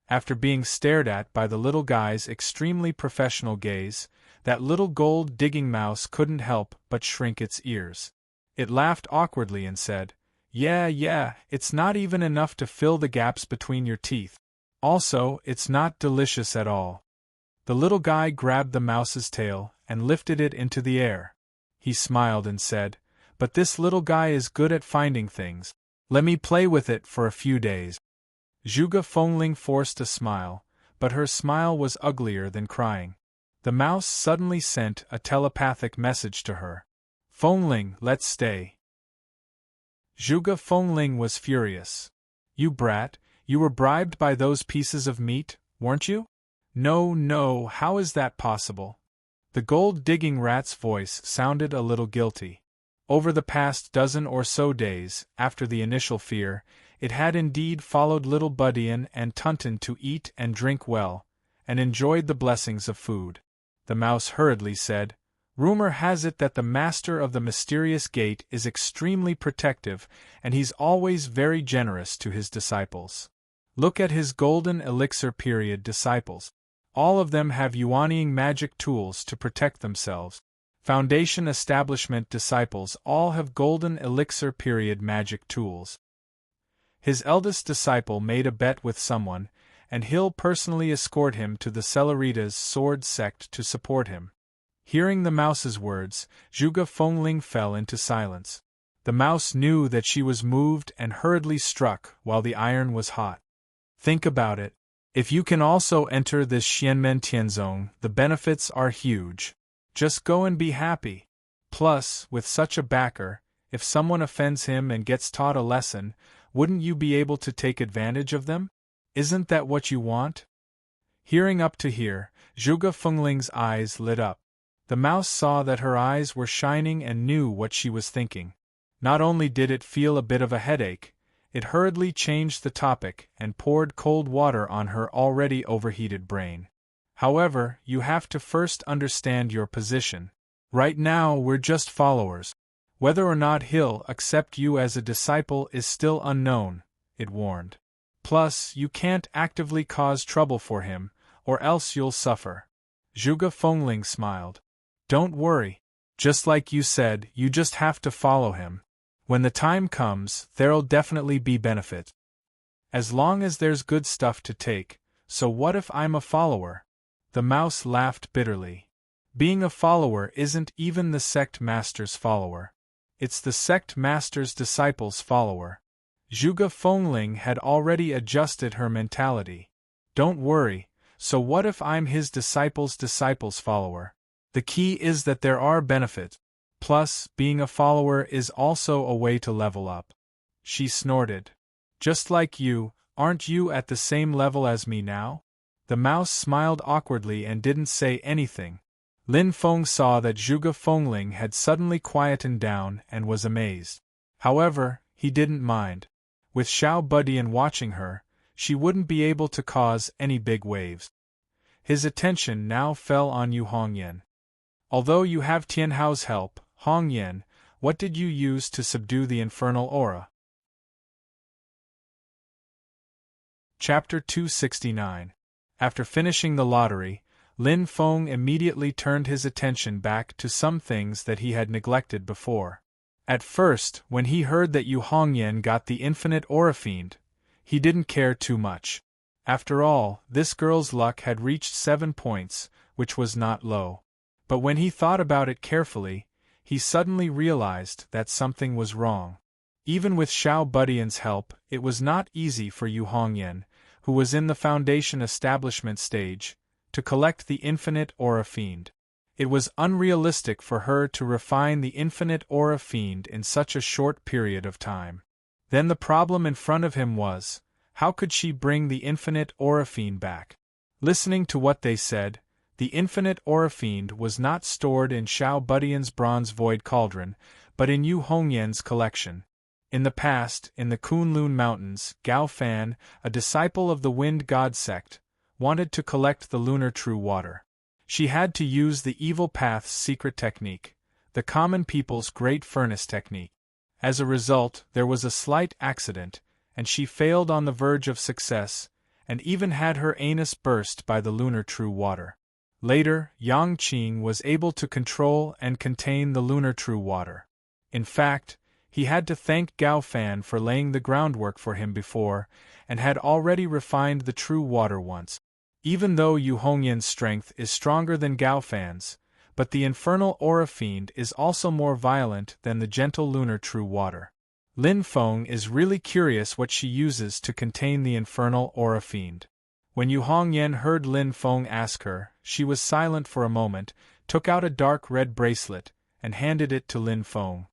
After being stared at by the little guy's extremely professional gaze, that little gold-digging mouse couldn't help but shrink its ears. It laughed awkwardly and said, Yeah, it's not even enough to fill the gaps between your teeth. Also, it's not delicious at all." The little guy grabbed the mouse's tail and lifted it into the air. He smiled and said, "But this little guy is good at finding things. Let me play with it for a few days." Zhuge Fengling forced a smile, but her smile was uglier than crying. The mouse suddenly sent a telepathic message to her. "Fengling, let's stay." Zhuge Fengling was furious. "You brat, you were bribed by those pieces of meat, weren't you?" No, how is that possible?" The gold-digging rat's voice sounded a little guilty. Over the past dozen or so days, after the initial fear, it had indeed followed little Budian and Tunton to eat and drink well, and enjoyed the blessings of food. The mouse hurriedly said, "Rumor has it that the master of the mysterious gate is extremely protective, and he's always very generous to his disciples. Look at his golden elixir period disciples. All of them have yuanying magic tools to protect themselves. Foundation establishment disciples all have golden elixir period magic tools. His eldest disciple made a bet with someone, and he'll personally escort him to the Celeritas sword sect to support him." Hearing the mouse's words, Zhuge Fengling fell into silence. The mouse knew that she was moved and hurriedly struck while the iron was hot. "Think about it. If you can also enter this Xianmen Tianzong, the benefits are huge. Just go and be happy. Plus, with such a backer, if someone offends him and gets taught a lesson, wouldn't you be able to take advantage of them? Isn't that what you want?" Hearing up to here, Zhuge Fengling's eyes lit up. The mouse saw that her eyes were shining and knew what she was thinking. Not only did it feel a bit of a headache, it hurriedly changed the topic and poured cold water on her already overheated brain. "However, you have to first understand your position. Right now we're just followers. Whether or not he'll accept you as a disciple is still unknown," it warned. "Plus, you can't actively cause trouble for him, or else you'll suffer." Zhuge Fengling smiled. "Don't worry. Just like you said, you just have to follow him. When the time comes, there'll definitely be benefit. As long as there's good stuff to take, so what if I'm a follower?" The mouse laughed bitterly. "Being a follower isn't even the sect master's follower. It's the sect master's disciple's follower." Zhuge Fengling had already adjusted her mentality. "Don't worry, so what if I'm his disciple's follower? The key is that there are benefits. Plus, being a follower is also a way to level up." She snorted. "Just like you, aren't you at the same level as me now?" The mouse smiled awkwardly and didn't say anything. Lin Feng saw that Zhuge Fengling had suddenly quietened down and was amazed. However, he didn't mind. With Xiao Budian watching her, she wouldn't be able to cause any big waves. His attention now fell on Yu Hongyan. "Although you have Tianhao's help, Hongyan, What did you use to subdue the infernal aura? Chapter 269. After finishing the lottery, Lin Feng immediately turned his attention back to some things that he had neglected before. At first, when he heard that Yu Hongyan got the infinite aura fiend, he didn't care too much. After all, this girl's luck had reached 7 points, which was not low. But when he thought about it carefully, he suddenly realized that something was wrong. Even with Xiao Budian's help, it was not easy for Yu Hongyan, who was in the foundation establishment stage, to collect the infinite aura fiend. It was unrealistic for her to refine the infinite aura fiend in such a short period of time. Then the problem in front of him was, how could she bring the infinite aura fiend back? Listening to what they said, the infinite aura fiend was not stored in Xiao Budian's bronze void cauldron, but in Yu Hongyan's collection. In the past, in the Kunlun Mountains, Gao Fan, a disciple of the Wind God sect, wanted to collect the lunar true water. She had to use the Evil Path's secret technique, the common people's great furnace technique. As a result, there was a slight accident, and she failed on the verge of success, and even had her anus burst by the lunar true water. Later, Yang Qing was able to control and contain the lunar true water. In fact, he had to thank Gao Fan for laying the groundwork for him before, and had already refined the true water once. Even though Yu Hongyan's strength is stronger than Gao Fan's, but the infernal aura fiend is also more violent than the gentle lunar true water. Lin Feng is really curious what she uses to contain the infernal aura fiend. When Yu Hongyan heard Lin Feng ask her, she was silent for a moment, took out a dark red bracelet, and handed it to Lin Feng.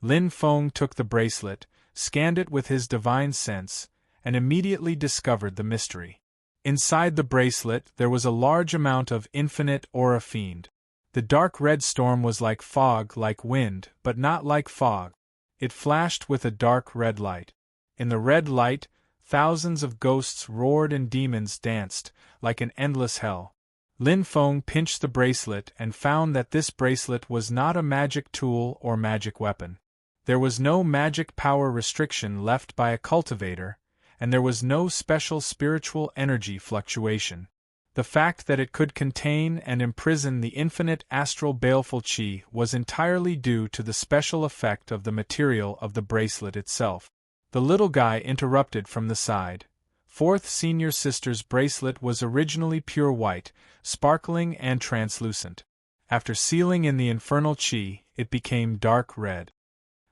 Lin Feng took the bracelet, scanned it with his divine sense, and immediately discovered the mystery. Inside the bracelet there was a large amount of infinite aura fiend. The dark red storm was like fog, like wind, but not like fog. It flashed with a dark red light. In the red light, thousands of ghosts roared and demons danced, like an endless hell. Lin Feng pinched the bracelet and found that this bracelet was not a magic tool or magic weapon. There was no magic power restriction left by a cultivator, and there was no special spiritual energy fluctuation. The fact that it could contain and imprison the infinite astral baleful qi was entirely due to the special effect of the material of the bracelet itself. The little guy interrupted from the side. Fourth senior sister's bracelet was originally pure white, sparkling and translucent. After sealing in the infernal qi, it became dark red.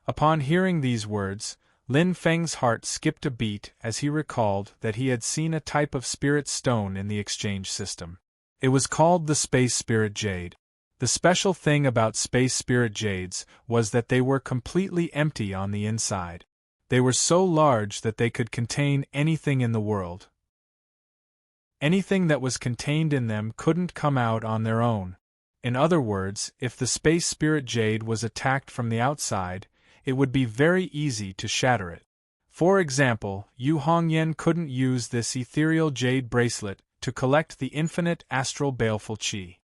Upon hearing these words, Lin Feng's heart skipped a beat as he recalled that he had seen a type of spirit stone in the exchange system. It was called the Space Spirit Jade. The special thing about Space Spirit Jades was that they were completely empty on the inside. They were so large that they could contain anything in the world. Anything that was contained in them couldn't come out on their own. In other words, if the Space Spirit Jade was attacked from the outside, it would be very easy to shatter it. For example, Yu Hongyan couldn't use this ethereal jade bracelet to collect the infinite astral baleful qi.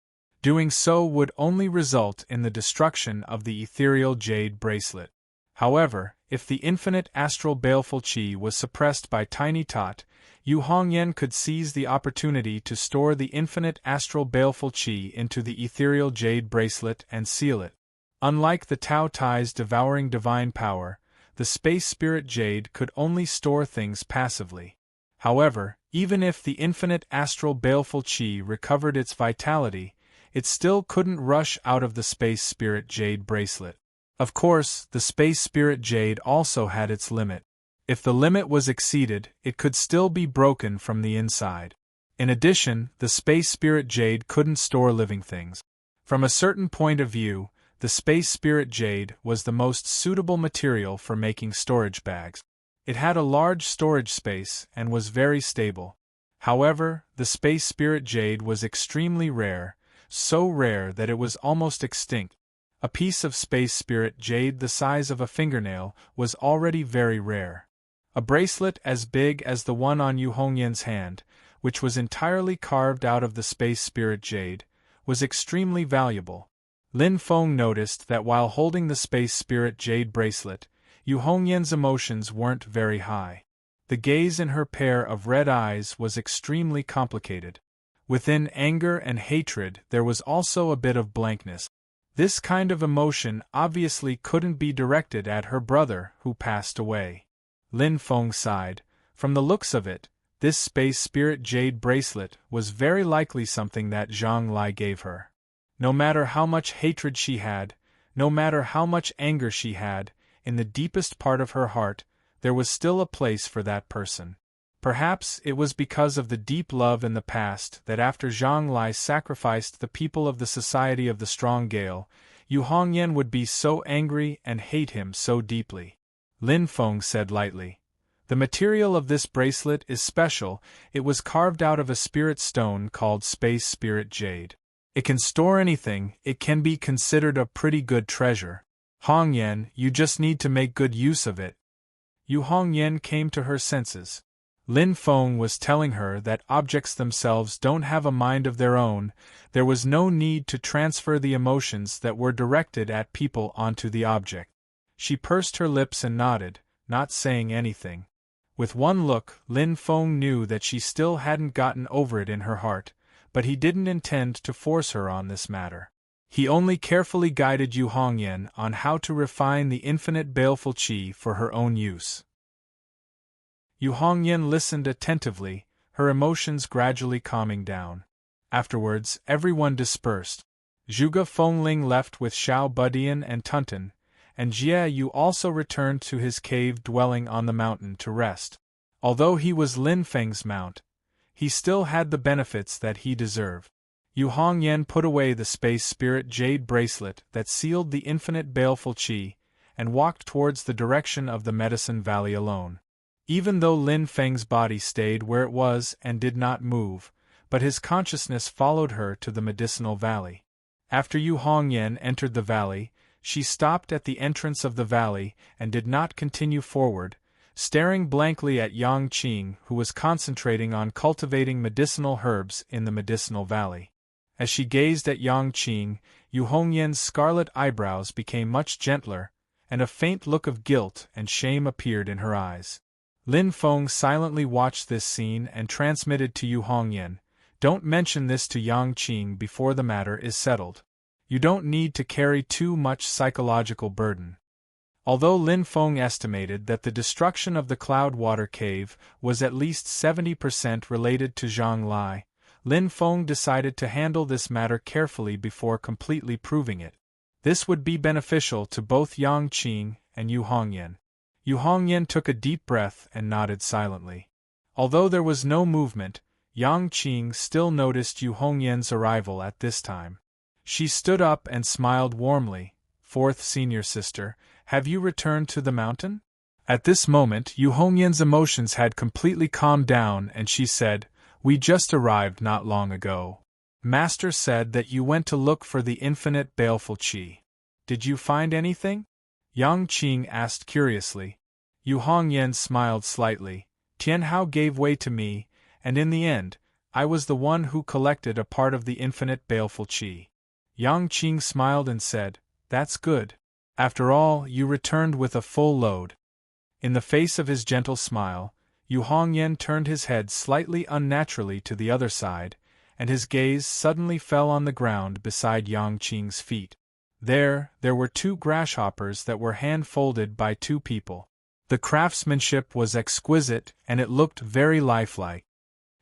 Doing so would only result in the destruction of the ethereal jade bracelet. However, if the infinite astral baleful qi was suppressed by Tiny Tot, Yu Hongyan could seize the opportunity to store the infinite astral baleful qi into the ethereal jade bracelet and seal it. Unlike the Tao Tai's devouring divine power, the Space Spirit Jade could only store things passively. However, even if the infinite astral baleful qi recovered its vitality, it still couldn't rush out of the Space Spirit Jade bracelet. Of course, the Space Spirit Jade also had its limit. If the limit was exceeded, it could still be broken from the inside. In addition, the Space Spirit Jade couldn't store living things. From a certain point of view, the Space Spirit Jade was the most suitable material for making storage bags. It had a large storage space and was very stable. However, the Space Spirit Jade was extremely rare, so rare that it was almost extinct. A piece of Space Spirit Jade the size of a fingernail was already very rare. A bracelet as big as the one on Yu Hongyan's hand, which was entirely carved out of the Space Spirit Jade, was extremely valuable. Lin Feng noticed that while holding the Space Spirit Jade bracelet, Yu Hongyan's emotions weren't very high. The gaze in her pair of red eyes was extremely complicated. Within anger and hatred there was also a bit of blankness. This kind of emotion obviously couldn't be directed at her brother who passed away. Lin Feng sighed. From the looks of it, this Space Spirit Jade bracelet was very likely something that Zhang Lai gave her. No matter how much hatred she had, no matter how much anger she had, in the deepest part of her heart, there was still a place for that person. Perhaps it was because of the deep love in the past that after Zhang Lai sacrificed the people of the Society of the Strong Gale, Yu Hongyan would be so angry and hate him so deeply. Lin Feng said lightly. The material of this bracelet is special. It was carved out of a spirit stone called Space Spirit Jade. It can store anything. It can be considered a pretty good treasure. Hongyan, you just need to make good use of it. Yu Hongyan came to her senses. Lin Feng was telling her that objects themselves don't have a mind of their own. There was no need to transfer the emotions that were directed at people onto the object. She pursed her lips and nodded, not saying anything. With one look, Lin Feng knew that she still hadn't gotten over it in her heart, but he didn't intend to force her on this matter. He only carefully guided Yu Hongyan on how to refine the infinite baleful qi for her own use. Yu Hongyan listened attentively, her emotions gradually calming down. Afterwards, everyone dispersed. Zhuge Fengling left with Xiao Budian and Tunten, and Jie Yu also returned to his cave dwelling on the mountain to rest. Although he was Lin Feng's mount, he still had the benefits that he deserved. Yu Hongyan put away the Space Spirit Jade bracelet that sealed the infinite baleful qi, and walked towards the direction of the Medicine Valley alone. Even though Lin Feng's body stayed where it was and did not move, but his consciousness followed her to the Medicinal Valley. After Yu Hongyan entered the valley, she stopped at the entrance of the valley and did not continue forward, staring blankly at Yang Qing, who was concentrating on cultivating medicinal herbs in the Medicinal Valley. As she gazed at Yang Qing, Yu Hongyan's scarlet eyebrows became much gentler, and a faint look of guilt and shame appeared in her eyes. Lin Feng silently watched this scene and transmitted to Yu Hongyan, "Don't mention this to Yang Qing before the matter is settled. You don't need to carry too much psychological burden." Although Lin Feng estimated that the destruction of the Cloudwater Cave was at least 70% related to Zhang Lai, Lin Feng decided to handle this matter carefully before completely proving it. This would be beneficial to both Yang Qing and Yu Hongyan. Yu Hongyan took a deep breath and nodded silently. Although there was no movement, Yang Qing still noticed Yu Hongyan's arrival at this time. She stood up and smiled warmly. "Fourth senior sister, have you returned to the mountain?" At this moment Yu Hongyan's emotions had completely calmed down and she said, "We just arrived not long ago. Master said that you went to look for the infinite baleful qi. Did you find anything?" Yang Qing asked curiously. Yu Hongyan smiled slightly. "Tianhao gave way to me, and in the end, I was the one who collected a part of the infinite baleful qi." Yang Qing smiled and said, "That's good. After all, you returned with a full load." In the face of his gentle smile, Yu Hongyan turned his head slightly unnaturally to the other side, and his gaze suddenly fell on the ground beside Yang Qing's feet. There were two grasshoppers that were hand-folded by two people. The craftsmanship was exquisite and it looked very lifelike.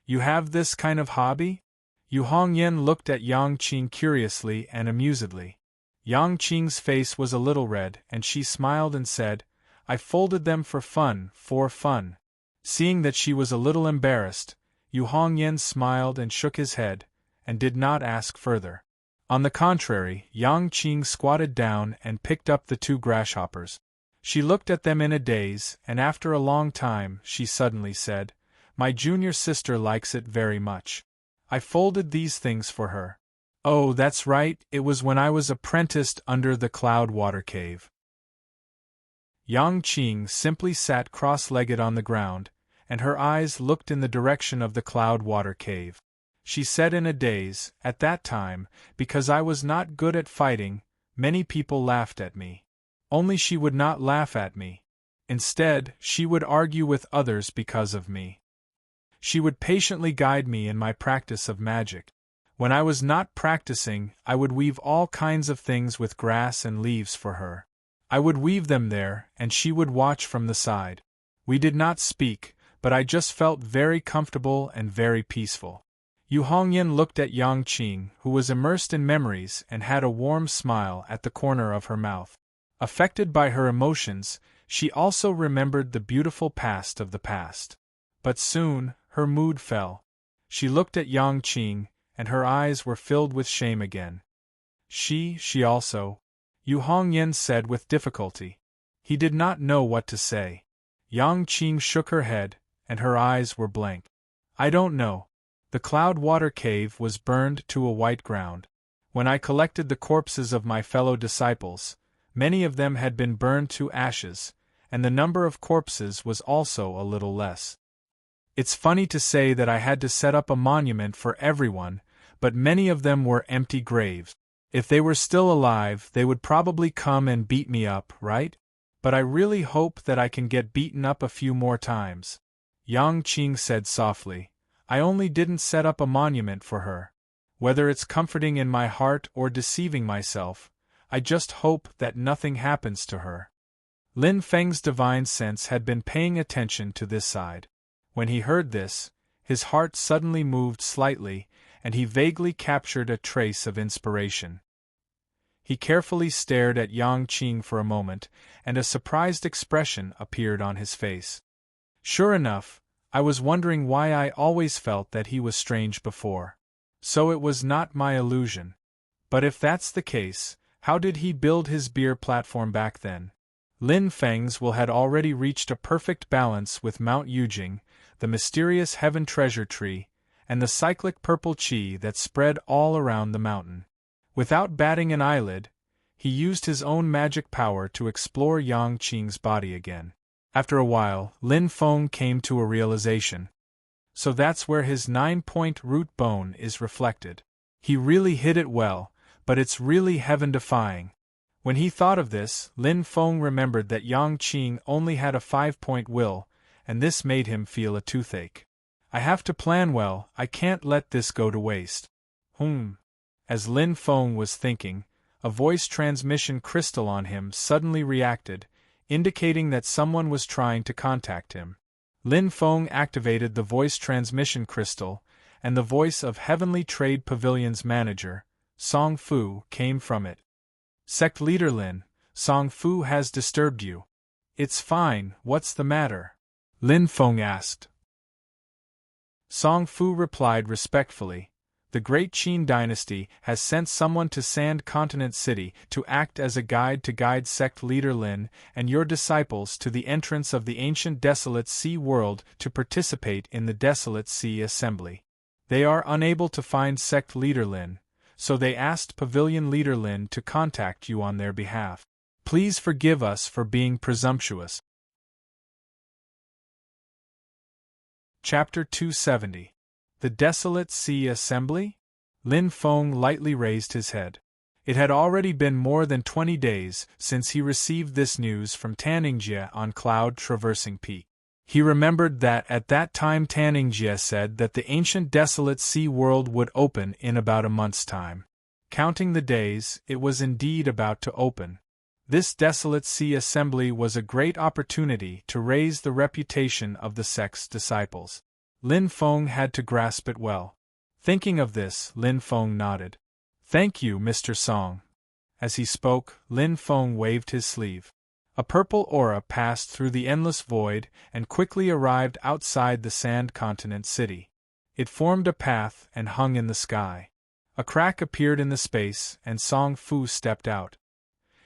"You have this kind of hobby?" Yu Hongyan looked at Yang Qing curiously and amusedly. Yang Qing's face was a little red and she smiled and said, "I folded them for fun, for fun." Seeing that she was a little embarrassed, Yu Hongyan smiled and shook his head, and did not ask further. On the contrary, Yang Qing squatted down and picked up the two grasshoppers. She looked at them in a daze, and after a long time, she suddenly said, "My junior sister likes it very much. I folded these things for her." "Oh, that's right, it was when I was apprenticed under the Cloudwater Cave." Yang Qing simply sat cross-legged on the ground, and her eyes looked in the direction of the Cloudwater Cave. she said in a daze. At that time, because I was not good at fighting, many people laughed at me. Only she would not laugh at me. Instead, she would argue with others because of me. She would patiently guide me in my practice of magic. When I was not practicing, I would weave all kinds of things with grass and leaves for her. I would weave them there, and she would watch from the side. We did not speak, but I just felt very comfortable and very peaceful. Yu Hongyan looked at Yang Qing, who was immersed in memories and had a warm smile at the corner of her mouth. Affected by her emotions, she also remembered the beautiful past of the past. But soon, her mood fell. She looked at Yang Qing, and her eyes were filled with shame again. She also, Yu Hongyan said with difficulty. He did not know what to say. Yang Qing shook her head, and her eyes were blank. I don't know. The cloud water cave was burned to a white ground. When I collected the corpses of my fellow disciples, many of them had been burned to ashes, and the number of corpses was also a little less. It's funny to say that I had to set up a monument for everyone, but many of them were empty graves. If they were still alive, they would probably come and beat me up, right? But I really hope that I can get beaten up a few more times. Yang Qing said softly. I only didn't set up a monument for her. Whether it's comforting in my heart or deceiving myself, I just hope that nothing happens to her. Lin Feng's divine sense had been paying attention to this side. When he heard this, his heart suddenly moved slightly, and he vaguely captured a trace of inspiration. He carefully stared at Yang Qing for a moment, and a surprised expression appeared on his face. Sure enough, I was wondering why I always felt that he was strange before. So it was not my illusion. But if that's the case, how did he build his beer platform back then? Lin Feng's will had already reached a perfect balance with Mount Yujing, the mysterious heaven treasure tree, and the cyclic purple qi that spread all around the mountain. Without batting an eyelid, he used his own magic power to explore Yang Qing's body again. After a while, Lin Feng came to a realization. So that's where his 9-point root bone is reflected. He really hit it well, but it's really heaven-defying. When he thought of this, Lin Feng remembered that Yang Qing only had a 5-point will, and this made him feel a toothache. I have to plan well, I can't let this go to waste. As Lin Feng was thinking, a voice transmission crystal on him suddenly reacted, indicating that someone was trying to contact him. Lin Feng activated the voice transmission crystal, and the voice of Heavenly Trade Pavilion's manager, Song Fu, came from it. Sect Leader Lin, Song Fu has disturbed you. It's fine, what's the matter? Lin Feng asked. Song Fu replied respectfully. The Great Qin Dynasty has sent someone to Sand Continent City to act as a guide to guide Sect Leader Lin and your disciples to the entrance of the ancient Desolate Sea world to participate in the Desolate Sea Assembly. They are unable to find Sect Leader Lin, so they asked Pavilion Leader Lin to contact you on their behalf. Please forgive us for being presumptuous. Chapter 270. The Desolate Sea Assembly? Lin Feng lightly raised his head. It had already been more than 20 days since he received this news from Taningjie on Cloud Traversing Peak. He remembered that at that time Taningjie said that the ancient Desolate Sea world would open in about a month's time. Counting the days, it was indeed about to open. This Desolate Sea Assembly was a great opportunity to raise the reputation of the sect's disciples. Lin Feng had to grasp it well. Thinking of this, Lin Feng nodded. Thank you, Mr. Song. As he spoke, Lin Feng waved his sleeve. A purple aura passed through the endless void and quickly arrived outside the Sand Continent City. It formed a path and hung in the sky. A crack appeared in the space, and Song Fu stepped out.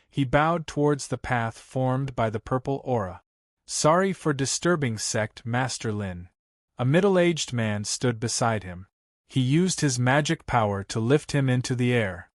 He bowed towards the path formed by the purple aura. Sorry for disturbing Sect Master Lin. A middle-aged man stood beside him. He used his magic power to lift him into the air.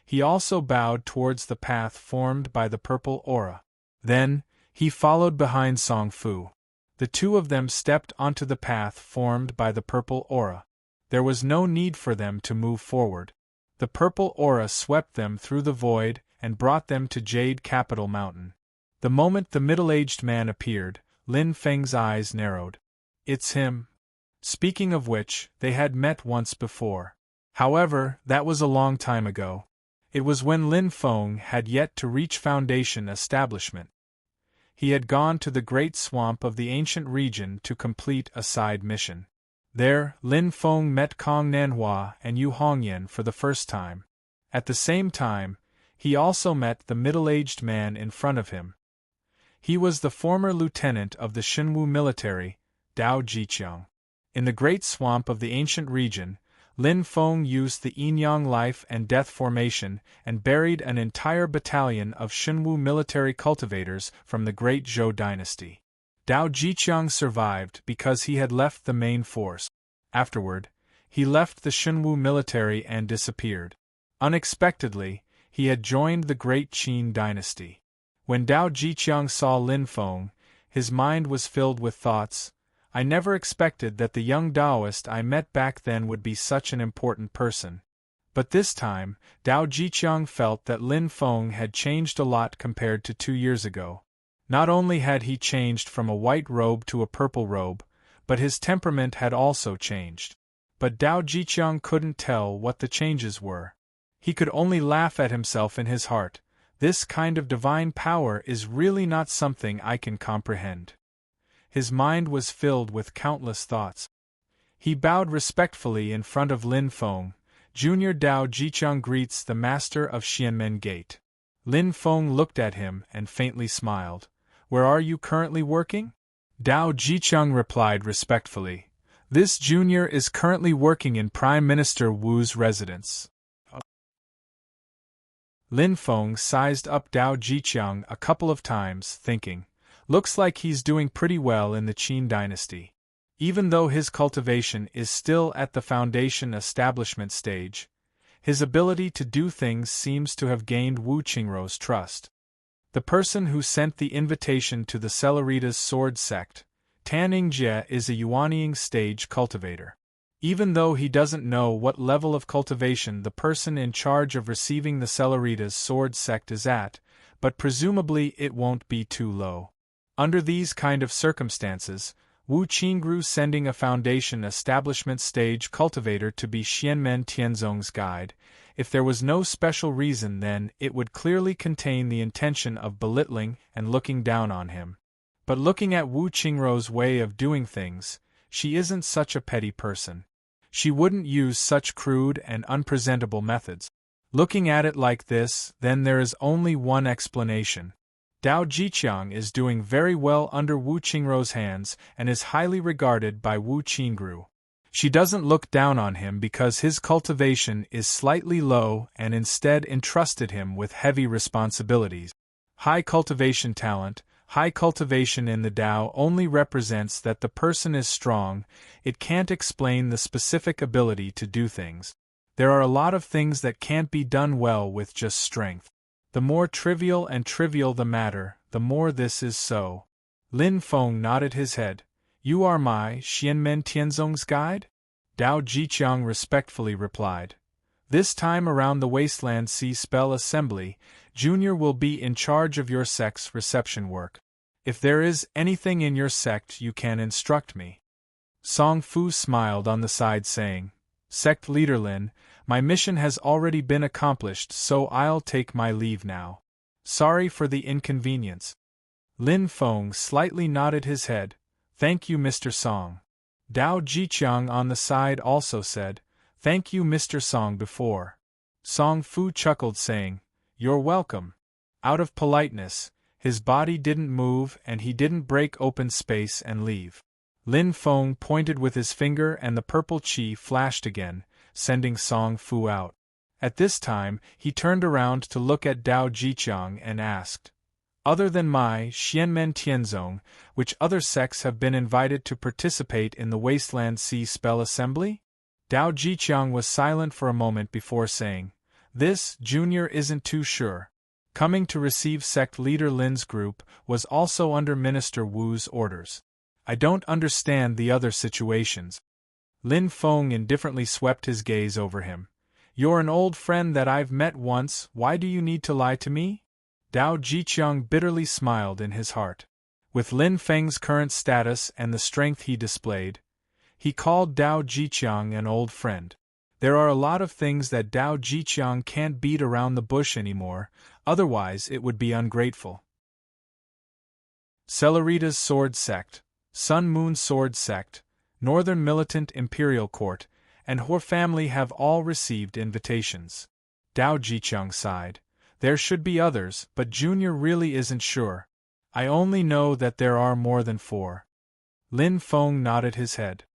He also bowed towards the path formed by the purple aura. Then, he followed behind Song Fu. The two of them stepped onto the path formed by the purple aura. There was no need for them to move forward. The purple aura swept them through the void and brought them to Jade Capital Mountain. The moment the middle-aged man appeared, Lin Feng's eyes narrowed. It's him. Speaking of which, they had met once before. However, that was a long time ago. It was when Lin Feng had yet to reach Foundation establishment. He had gone to the great swamp of the ancient region to complete a side mission. There, Lin Feng met Kong Nanhua and Yu Hongyan for the first time. At the same time, he also met the middle-aged man in front of him. He was the former lieutenant of the Shenwu military, Dao Jiqiang. In the great swamp of the ancient region, Lin Feng used the yin-yang life and death formation and buried an entire battalion of Shenwu military cultivators from the great Zhou dynasty. Dao Jiqiang survived because he had left the main force. Afterward, he left the Shenwu military and disappeared. Unexpectedly, he had joined the great Qin dynasty. When Dao Jiqiang saw Lin Feng, his mind was filled with thoughts. I never expected that the young Taoist I met back then would be such an important person. But this time, Dao Jiqiang felt that Lin Feng had changed a lot compared to 2 years ago. Not only had he changed from a white robe to a purple robe, but his temperament had also changed. But Dao Jiqiang couldn't tell what the changes were. He could only laugh at himself in his heart. This kind of divine power is really not something I can comprehend. His mind was filled with countless thoughts. He bowed respectfully in front of Lin Feng. Junior Dao Jiqiang greets the master of Xianmen Gate. Lin Feng looked at him and faintly smiled. Where are you currently working? Dao Jiqiang replied respectfully. This junior is currently working in Prime Minister Wu's residence. Lin Feng sized up Dao Jiqiang a couple of times, thinking, looks like he's doing pretty well in the Qin dynasty. Even though his cultivation is still at the Foundation establishment stage, his ability to do things seems to have gained Wu Qingrou's trust. The person who sent the invitation to the Celeritas sword sect, Tan Yingjie, is a Yuanying stage cultivator. Even though he doesn't know what level of cultivation the person in charge of receiving the Celeritas sword sect is at, but presumably it won't be too low. Under these kind of circumstances, Wu Qingru sending a Foundation establishment stage cultivator to be Xianmen Tianzong's guide, if there was no special reason, then it would clearly contain the intention of belittling and looking down on him. But looking at Wu Qingrou's way of doing things, she isn't such a petty person. She wouldn't use such crude and unpresentable methods. Looking at it like this, then there is only one explanation. Dao Jiqiang is doing very well under Wu Qingrou's hands and is highly regarded by Wu Qingru. She doesn't look down on him because his cultivation is slightly low and instead entrusted him with heavy responsibilities. High cultivation talent, high cultivation in the Dao only represents that the person is strong, it can't explain the specific ability to do things. There are a lot of things that can't be done well with just strength. The more trivial the matter, the more this is so. Lin Feng nodded his head. You are my Xianmen Tianzong's guide? Dao Jiqiang respectfully replied. This time around the Wasteland Sea Spell Assembly, Junior will be in charge of your sect's reception work. If there is anything in your sect you can instruct me. Song Fu smiled on the side saying, Sect Leader Lin, my mission has already been accomplished, so I'll take my leave now. Sorry for the inconvenience. Lin Feng slightly nodded his head. Thank you, Mr. Song. Dao Jiqiang on the side also said, Thank you, Mr. Song before. Song Fu chuckled saying, You're welcome. Out of politeness, his body didn't move and he didn't break open space and leave. Lin Feng pointed with his finger and the purple qi flashed again, sending Song Fu out. At this time, he turned around to look at Dao Jiqiang and asked, Other than my Xianmen Tianzong, which other sects have been invited to participate in the Wasteland Sea Spell Assembly? Dao Jiqiang was silent for a moment before saying, This, Junior isn't too sure. Coming to receive sect leader Lin's group was also under Minister Wu's orders. I don't understand the other situations. Lin Feng indifferently swept his gaze over him. You're an old friend that I've met once, why do you need to lie to me? Dao Jiqiang bitterly smiled in his heart. With Lin Feng's current status and the strength he displayed, he called Dao Jiqiang an old friend. There are a lot of things that Dao Jiqiang can't beat around the bush anymore, otherwise it would be ungrateful. Celerita's Sword Sect, Sun Moon Sword Sect, Northern Militant Imperial Court, and Hor family have all received invitations. Dao Jiqiang sighed. There should be others, but Junior really isn't sure. I only know that there are more than 4. Lin Feng nodded his head.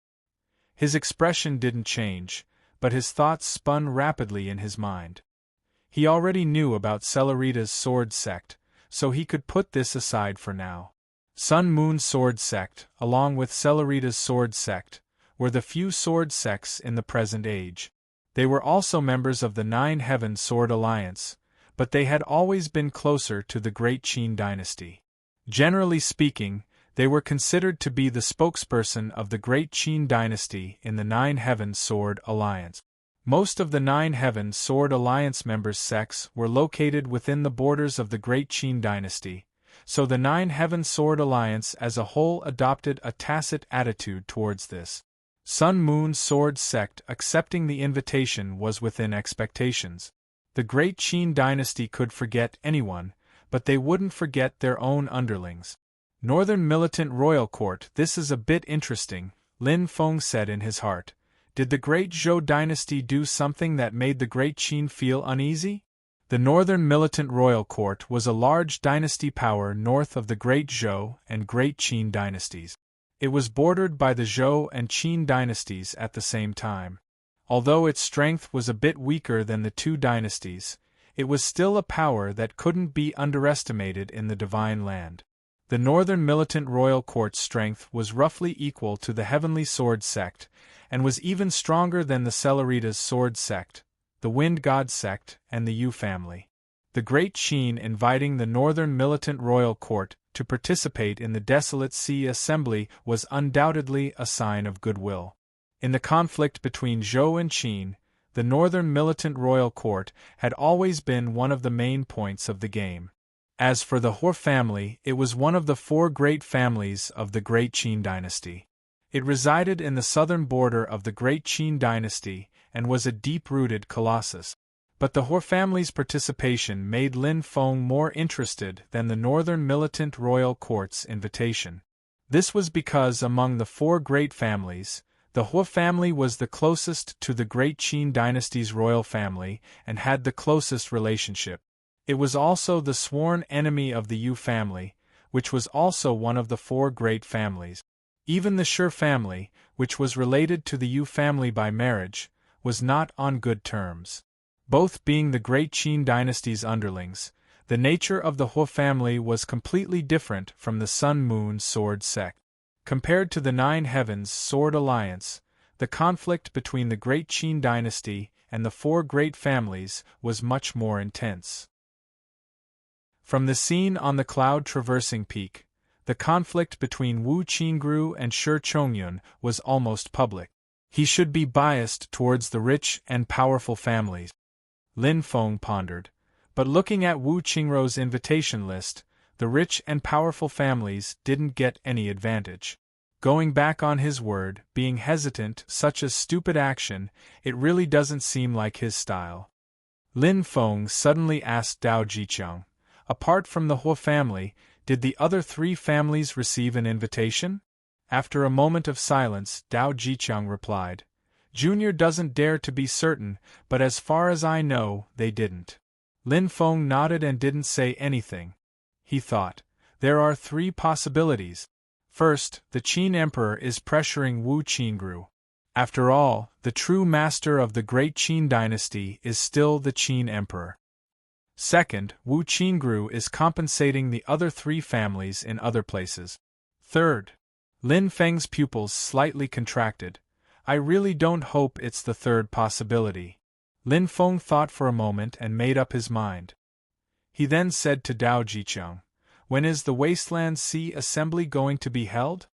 His expression didn't change, but his thoughts spun rapidly in his mind. He already knew about Celerita's Sword Sect, so he could put this aside for now. Sun Moon Sword Sect, along with Celerita's Sword Sect, were the few sword sects in the present age. They were also members of the Nine Heaven Sword Alliance, but they had always been closer to the Great Qin dynasty. Generally speaking, they were considered to be the spokesperson of the Great Qin dynasty in the Nine Heaven Sword Alliance. Most of the Nine Heaven Sword Alliance members' sects were located within the borders of the Great Qin dynasty, so the Nine Heaven Sword Alliance as a whole adopted a tacit attitude towards this. Sun Moon Sword Sect accepting the invitation was within expectations. The Great Qin dynasty could forget anyone, but they wouldn't forget their own underlings. Northern Militant Royal Court, this is a bit interesting, Lin Feng said in his heart. Did the Great Zhou dynasty do something that made the Great Qin feel uneasy? The Northern Militant Royal Court was a large dynasty power north of the Great Zhou and Great Qin dynasties. It was bordered by the Zhou and Qin dynasties at the same time. Although its strength was a bit weaker than the two dynasties, it was still a power that couldn't be underestimated in the Divine Land. The Northern Militant Royal Court's strength was roughly equal to the Heavenly Sword Sect, and was even stronger than the Celerita's Sword Sect, the Wind God Sect, and the Yu family. The Great Qin inviting the Northern Militant Royal Court to participate in the Desolate Sea Assembly was undoubtedly a sign of goodwill. In the conflict between Zhou and Qin, the Northern Militant Royal Court had always been one of the main points of the game. As for the Hor family, it was one of the 4 great families of the Great Qin dynasty. It resided in the southern border of the Great Qin dynasty and was a deep-rooted colossus. But the Hor family's participation made Lin Feng more interested than the Northern Militant Royal Court's invitation. This was because among the 4 great families, the Hor family was the closest to the Great Qin dynasty's royal family and had the closest relationship. It was also the sworn enemy of the Yu family, which was also one of the 4 great families. Even the Shi family, which was related to the Yu family by marriage, was not on good terms. Both being the Great Qin dynasty's underlings, the nature of the Hor family was completely different from the Sun Moon Sword Sect. Compared to the Nine Heavens Sword Alliance, the conflict between the Great Qin dynasty and the 4 great families was much more intense. From the scene on the cloud-traversing peak, the conflict between Wu Qingru and Shi Chongyun was almost public. He should be biased towards the rich and powerful families, Lin Feng pondered, but looking at Wu Qingru's invitation list, the rich and powerful families didn't get any advantage. Going back on his word, being hesitant, such a stupid action, it really doesn't seem like his style. Lin Feng suddenly asked Dao Jiqiang, apart from the Hor family, did the other 3 families receive an invitation? After a moment of silence, Dao Jiqiang replied, Junior doesn't dare to be certain, but as far as I know, they didn't. Lin Feng nodded and didn't say anything. He thought, there are 3 possibilities. First, the Qin Emperor is pressuring Wu Qingru. After all, the true master of the Great Qin dynasty is still the Qin Emperor. Second, Wu Qingru is compensating the other 3 families in other places. Third, Lin Feng's pupils slightly contracted. I really don't hope it's the third possibility. Lin Feng thought for a moment and made up his mind. He then said to Dao Jiqiang, when is the Wasteland Sea Assembly going to be held?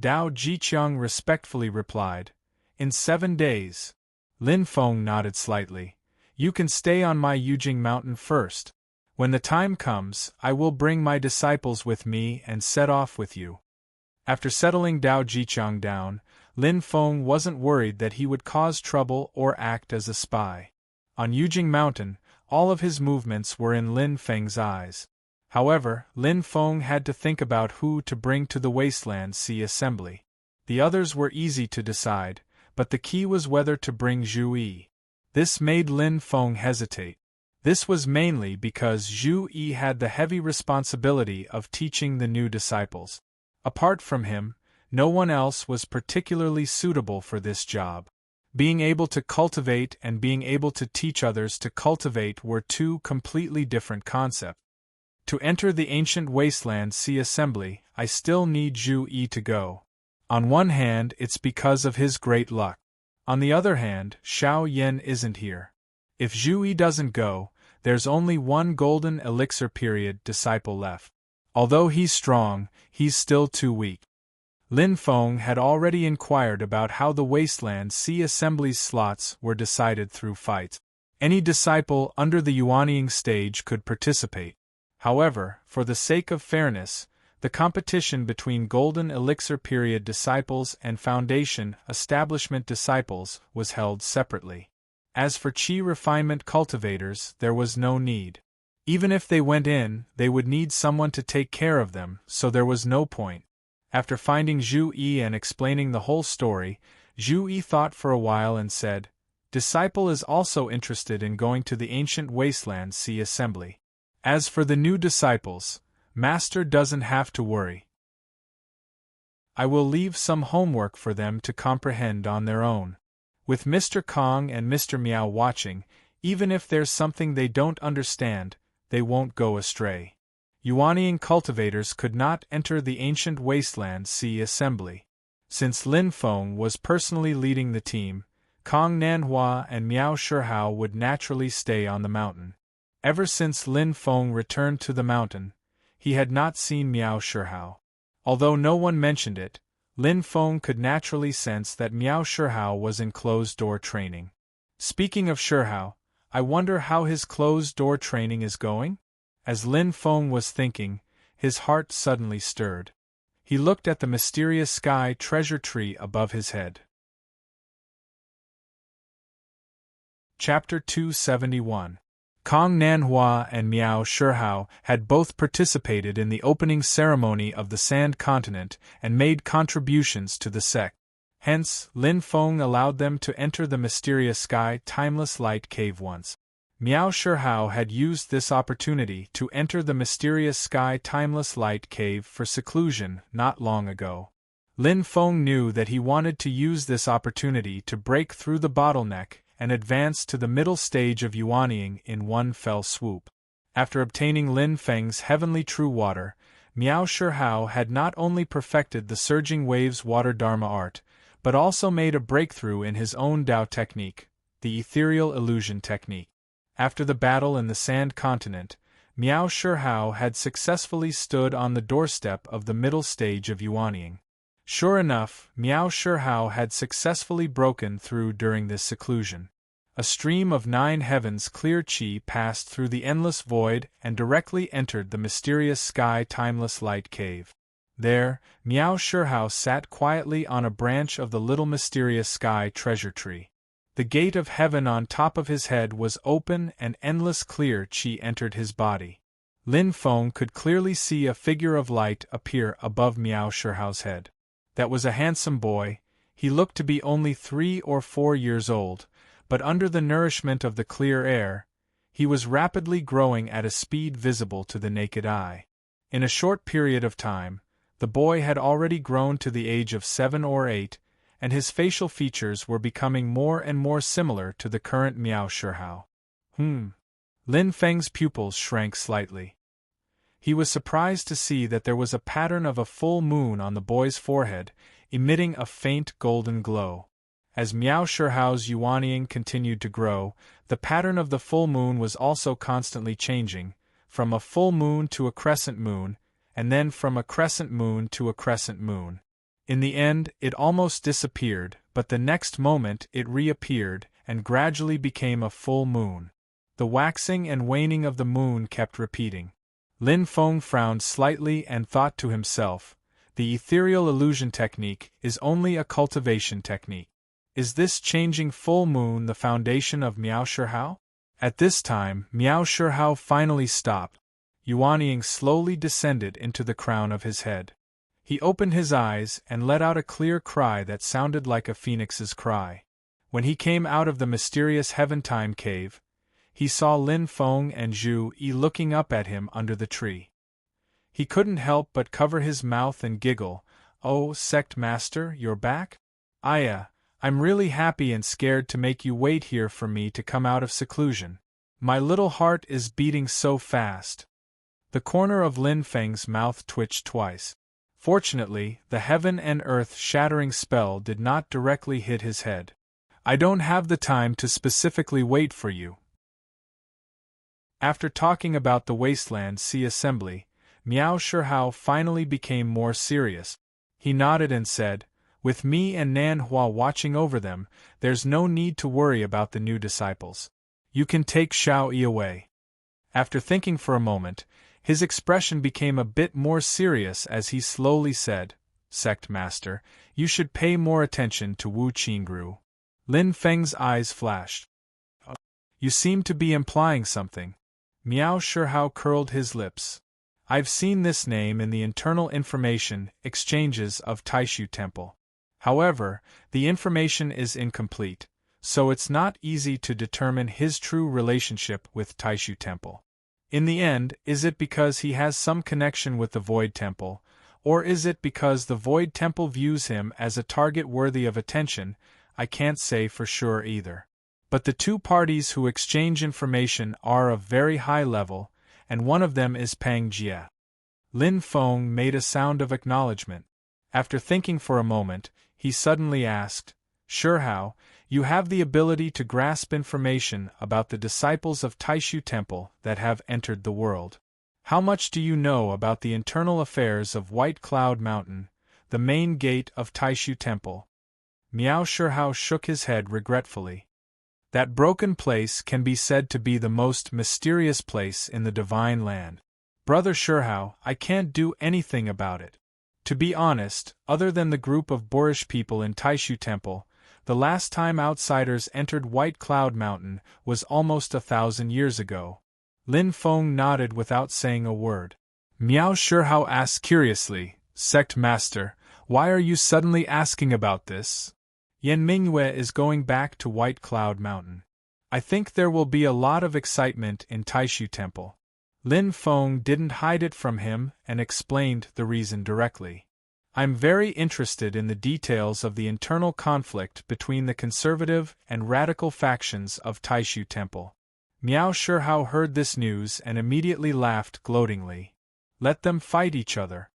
Dao Jiqiang respectfully replied, In 7 days. Lin Feng nodded slightly. You can stay on my Yujing mountain first. When the time comes, I will bring my disciples with me and set off with you. After settling Dao Jiqiang down, Lin Feng wasn't worried that he would cause trouble or act as a spy. On Yujing Mountain, all of his movements were in Lin Feng's eyes. However, Lin Feng had to think about who to bring to the Wasteland Sea Assembly. The others were easy to decide, but the key was whether to bring Zhu Yi. This made Lin Feng hesitate. This was mainly because Zhu Yi had the heavy responsibility of teaching the new disciples. Apart from him, no one else was particularly suitable for this job. Being able to cultivate and being able to teach others to cultivate were two completely different concepts. To enter the ancient Wasteland Sea Assembly, I still need Zhu Yi to go. On one hand, it's because of his great luck. On the other hand, Xiao Yan isn't here. If Zhu Yi doesn't go, there's only one golden elixir period disciple left. Although he's strong, he's still too weak. Lin Feng had already inquired about how the Wasteland Sea Assembly's slots were decided through fights. Any disciple under the Yuanying stage could participate. However, for the sake of fairness, the competition between Golden Elixir Period disciples and Foundation Establishment disciples was held separately. As for Qi refinement cultivators, there was no need. Even if they went in, they would need someone to take care of them, so there was no point. After finding Zhu Yi and explaining the whole story, Zhu Yi thought for a while and said, "Disciple is also interested in going to the ancient Wasteland Sea Assembly. As for the new disciples, Master doesn't have to worry. I will leave some homework for them to comprehend on their own. With Mr. Kong and Mr. Miao watching, even if there's something they don't understand, they won't go astray." Yuanying cultivators could not enter the ancient Wasteland Sea Assembly. Since Lin Feng was personally leading the team, Kong Nanhua and Miao Shihao would naturally stay on the mountain. Ever since Lin Feng returned to the mountain, he had not seen Miao Shihao. Although no one mentioned it, Lin Feng could naturally sense that Miao Shihao was in closed-door training. Speaking of Shihao, I wonder how his closed-door training is going? As Lin Feng was thinking, his heart suddenly stirred. He looked at the mysterious sky treasure tree above his head. Chapter 271. Kong Nanhua and Miao Shihao had both participated in the opening ceremony of the Sand Continent and made contributions to the sect. Hence, Lin Feng allowed them to enter the mysterious sky timeless light cave once. Miao Shihao had used this opportunity to enter the mysterious sky timeless light cave for seclusion not long ago. Lin Feng knew that he wanted to use this opportunity to break through the bottleneck and advance to the middle stage of Yuanying in one fell swoop. After obtaining Lin Feng's heavenly true water, Miao Shihao had not only perfected the surging waves water dharma art, but also made a breakthrough in his own Dao technique, the ethereal illusion technique. After the battle in the Sand Continent, Miao Shihao had successfully stood on the doorstep of the middle stage of Yuanying. Sure enough, Miao Shihao had successfully broken through during this seclusion. A stream of 9 heavens clear qi passed through the endless void and directly entered the mysterious sky timeless light cave. There, Miao Shihao sat quietly on a branch of the little mysterious sky treasure tree. The gate of heaven on top of his head was open and endless clear qi entered his body. Lin Feng could clearly see a figure of light appear above Miao Shihao's head. That was a handsome boy. He looked to be only 3 or 4 years old, but under the nourishment of the clear air, he was rapidly growing at a speed visible to the naked eye. In a short period of time, the boy had already grown to the age of 7 or 8, and his facial features were becoming more and more similar to the current Miao Shihao. Lin Feng's pupils shrank slightly. He was surprised to see that there was a pattern of a full moon on the boy's forehead, emitting a faint golden glow. As Miao Shihao's Yuanying continued to grow, the pattern of the full moon was also constantly changing, from a full moon to a crescent moon, and then from a crescent moon to a crescent moon. In the end, it almost disappeared, but the next moment it reappeared and gradually became a full moon. The waxing and waning of the moon kept repeating. Lin Feng frowned slightly and thought to himself, the ethereal illusion technique is only a cultivation technique. Is this changing full moon the foundation of Miao Shihao? At this time, Miao Shihao finally stopped. Yuanying slowly descended into the crown of his head. He opened his eyes and let out a clear cry that sounded like a phoenix's cry. When he came out of the mysterious Heaven-Time cave, he saw Lin Feng and Zhu Yi looking up at him under the tree. He couldn't help but cover his mouth and giggle. "Oh, Sect Master, you're back? I'm really happy and scared to make you wait here for me to come out of seclusion. My little heart is beating so fast." The corner of Lin Feng's mouth twitched twice. Fortunately, the heaven and earth shattering spell did not directly hit his head. "I don't have the time to specifically wait for you." After talking about the Wasteland Sea Assembly, Miao Shihao finally became more serious. He nodded and said, "With me and Nan Hua watching over them, there's no need to worry about the new disciples. You can take Xiao Yi away." After thinking for a moment, his expression became a bit more serious as he slowly said, "Sect Master, you should pay more attention to Wu Qingru." Lin Feng's eyes flashed. "You seem to be implying something." Miao Shihao curled his lips. "I've seen this name in the internal information exchanges of Taishu Temple. However, the information is incomplete, so it's not easy to determine his true relationship with Taishu Temple. In the end, is it because he has some connection with the Void Temple, or is it because the Void Temple views him as a target worthy of attention? I can't say for sure either. But the two parties who exchange information are of very high level, and one of them is Pang Jie." Lin Feng made a sound of acknowledgement. After thinking for a moment, he suddenly asked, "Shihao, you have the ability to grasp information about the disciples of Taishu Temple that have entered the world. How much do you know about the internal affairs of White Cloud Mountain, the main gate of Taishu Temple?" Miao Shihao shook his head regretfully. "That broken place can be said to be the most mysterious place in the Divine Land. Brother Shihao, I can't do anything about it. To be honest, other than the group of boorish people in Taishu Temple, the last time outsiders entered White Cloud Mountain was almost 1,000 years ago." Lin Feng nodded without saying a word. Miao Shihao asked curiously, "Sect Master, why are you suddenly asking about this?" "Yan Mingyue is going back to White Cloud Mountain. I think there will be a lot of excitement in Taishu Temple." Lin Feng didn't hide it from him and explained the reason directly. "I'm very interested in the details of the internal conflict between the conservative and radical factions of Taishu Temple." Miao Shihao heard this news and immediately laughed gloatingly. "Let them fight each other."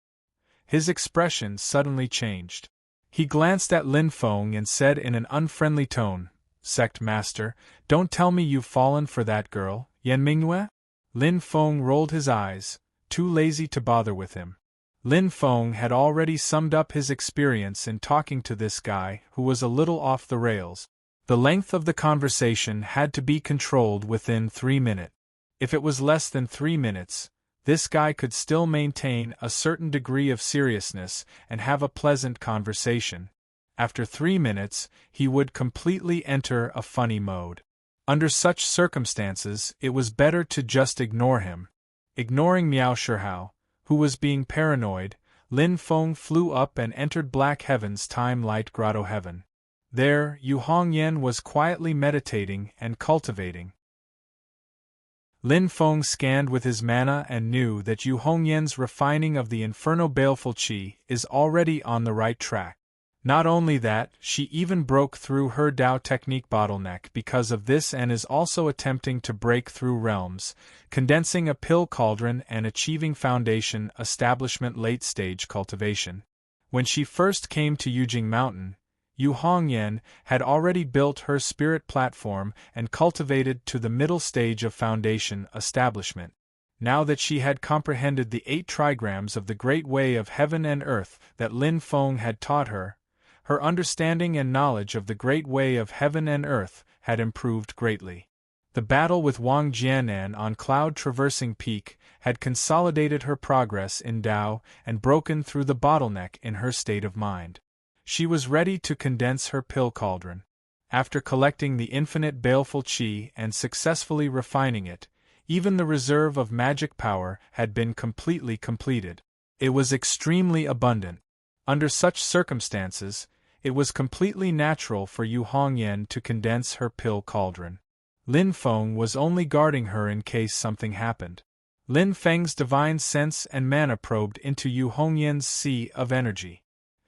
His expression suddenly changed. He glanced at Lin Feng and said in an unfriendly tone, "Sect Master, don't tell me you've fallen for that girl, Yan Mingyue?" Lin Feng rolled his eyes, too lazy to bother with him. Lin Feng had already summed up his experience in talking to this guy who was a little off the rails. The length of the conversation had to be controlled within 3 minutes. If it was less than 3 minutes, this guy could still maintain a certain degree of seriousness and have a pleasant conversation. After 3 minutes, he would completely enter a funny mode. Under such circumstances, it was better to just ignore him. Ignoring Miao Shihao, who was being paranoid, Lin Feng flew up and entered Black Heaven's time-light grotto heaven. There, Yu Hongyan was quietly meditating and cultivating. Lin Feng scanned with his mana and knew that Yu Hongyan's refining of the Inferno Baleful Qi is already on the right track. Not only that, she even broke through her Dao technique bottleneck because of this and is also attempting to break through realms, condensing a pill cauldron and achieving foundation establishment late-stage cultivation. When she first came to Yujing Mountain, Yu Hongyan had already built her spirit platform and cultivated to the middle stage of foundation establishment. Now that she had comprehended the 8 trigrams of the great way of heaven and earth that Lin Feng had taught her, her understanding and knowledge of the great way of heaven and earth had improved greatly. The battle with Wang Jianan on Cloud Traversing Peak had consolidated her progress in Tao and broken through the bottleneck in her state of mind. She was ready to condense her pill cauldron. After collecting the infinite baleful qi and successfully refining it, even the reserve of magic power had been completely completed. It was extremely abundant. Under such circumstances, it was completely natural for Yu Hongyan to condense her pill cauldron. Lin Feng was only guarding her in case something happened. Lin Feng's divine sense and mana probed into Yu Hongyan's sea of energy.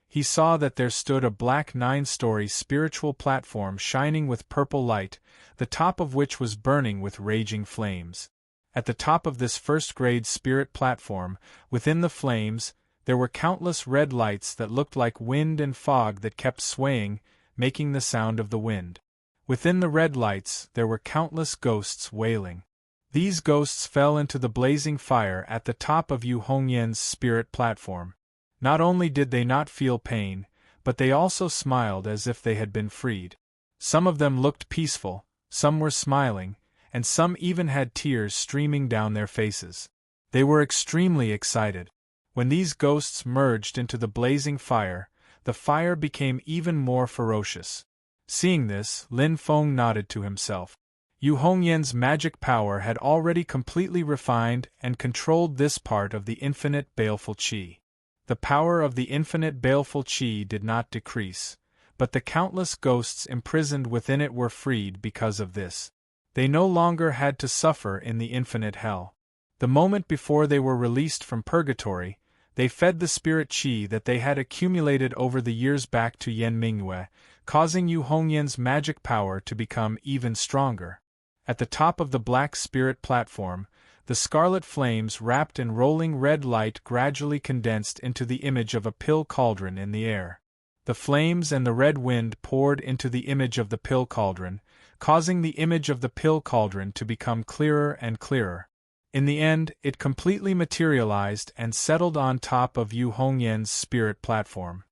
He saw that there stood a black 9-story spiritual platform shining with purple light, the top of which was burning with raging flames. At the top of this first-grade spirit platform, within the flames, there were countless red lights that looked like wind and fog that kept swaying, making the sound of the wind. Within the red lights, there were countless ghosts wailing. These ghosts fell into the blazing fire at the top of Yu Hongyan's spirit platform. Not only did they not feel pain, but they also smiled as if they had been freed. Some of them looked peaceful, some were smiling, and some even had tears streaming down their faces. They were extremely excited. When these ghosts merged into the blazing fire, the fire became even more ferocious. Seeing this, Lin Feng nodded to himself. Yu Hongyan's magic power had already completely refined and controlled this part of the infinite baleful qi. The power of the infinite baleful qi did not decrease, but the countless ghosts imprisoned within it were freed because of this. They no longer had to suffer in the infinite hell. The moment before they were released from purgatory, they fed the spirit qi that they had accumulated over the years back to Yan Mingyue, causing Yu Hongyan's magic power to become even stronger. At the top of the black spirit platform, the scarlet flames wrapped in rolling red light gradually condensed into the image of a pill cauldron in the air. The flames and the red wind poured into the image of the pill cauldron, causing the image of the pill cauldron to become clearer and clearer. In the end, it completely materialized and settled on top of Yu Hongyan's spirit platform.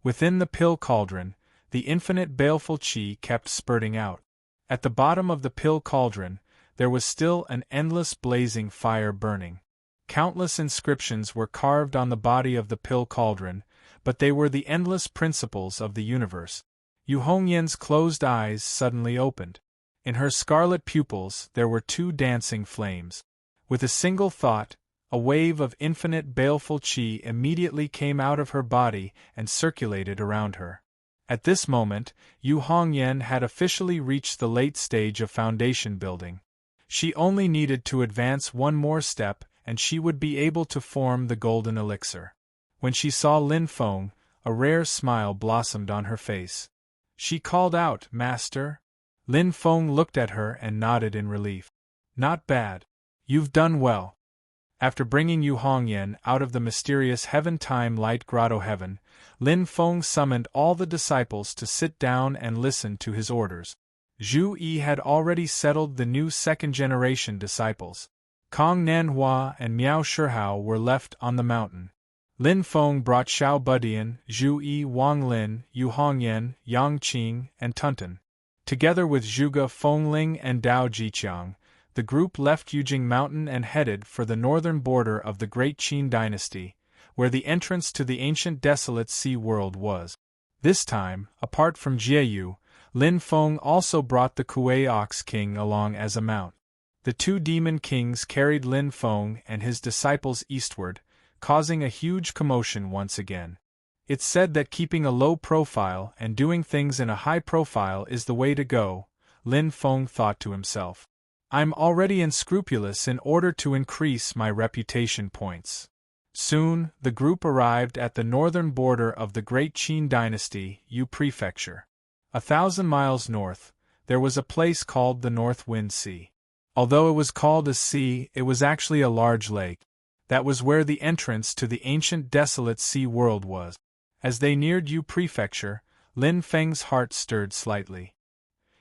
Within the pill cauldron, the infinite baleful qi kept spurting out. At the bottom of the pill cauldron, there was still an endless blazing fire burning. Countless inscriptions were carved on the body of the pill cauldron, but they were the endless principles of the universe. Yu Hongyan's closed eyes suddenly opened. In her scarlet pupils there were 2 dancing flames. With a single thought, a wave of infinite baleful qi immediately came out of her body and circulated around her. At this moment, Yu Hongyan had officially reached the late stage of foundation building. She only needed to advance one more step and she would be able to form the golden elixir. When she saw Lin Feng, a rare smile blossomed on her face. She called out, "Master?" Lin Feng looked at her and nodded in relief. "Not bad. You've done well." After bringing Yu Hongyan out of the mysterious Heaven-Time Light Grotto Heaven, Lin Feng summoned all the disciples to sit down and listen to his orders. Zhu Yi had already settled the new second-generation disciples. Kong Nanhua and Miao Shihao were left on the mountain. Lin Feng brought Xiao Budian, Zhu Yi, Wang Lin, Yu Hongyan, Yang Qing, and Tunten. Together with Zhuge Fengling and Dao Jiqiang, the group left Yujing Mountain and headed for the northern border of the Great Qin dynasty, where the entrance to the ancient desolate sea world was. This time, apart from Jieyu, Lin Feng also brought the Kuei Ox King along as a mount. The 2 demon kings carried Lin Feng and his disciples eastward, causing a huge commotion once again. It's said that keeping a low profile and doing things in a high profile is the way to go, Lin Feng thought to himself. I'm already unscrupulous in order to increase my reputation points. Soon, the group arrived at the northern border of the Great Qin dynasty, Yu Prefecture. 1,000 miles north, there was a place called the North Wind Sea. Although it was called a sea, it was actually a large lake. That was where the entrance to the ancient desolate sea world was. As they neared Yu Prefecture, Lin Feng's heart stirred slightly.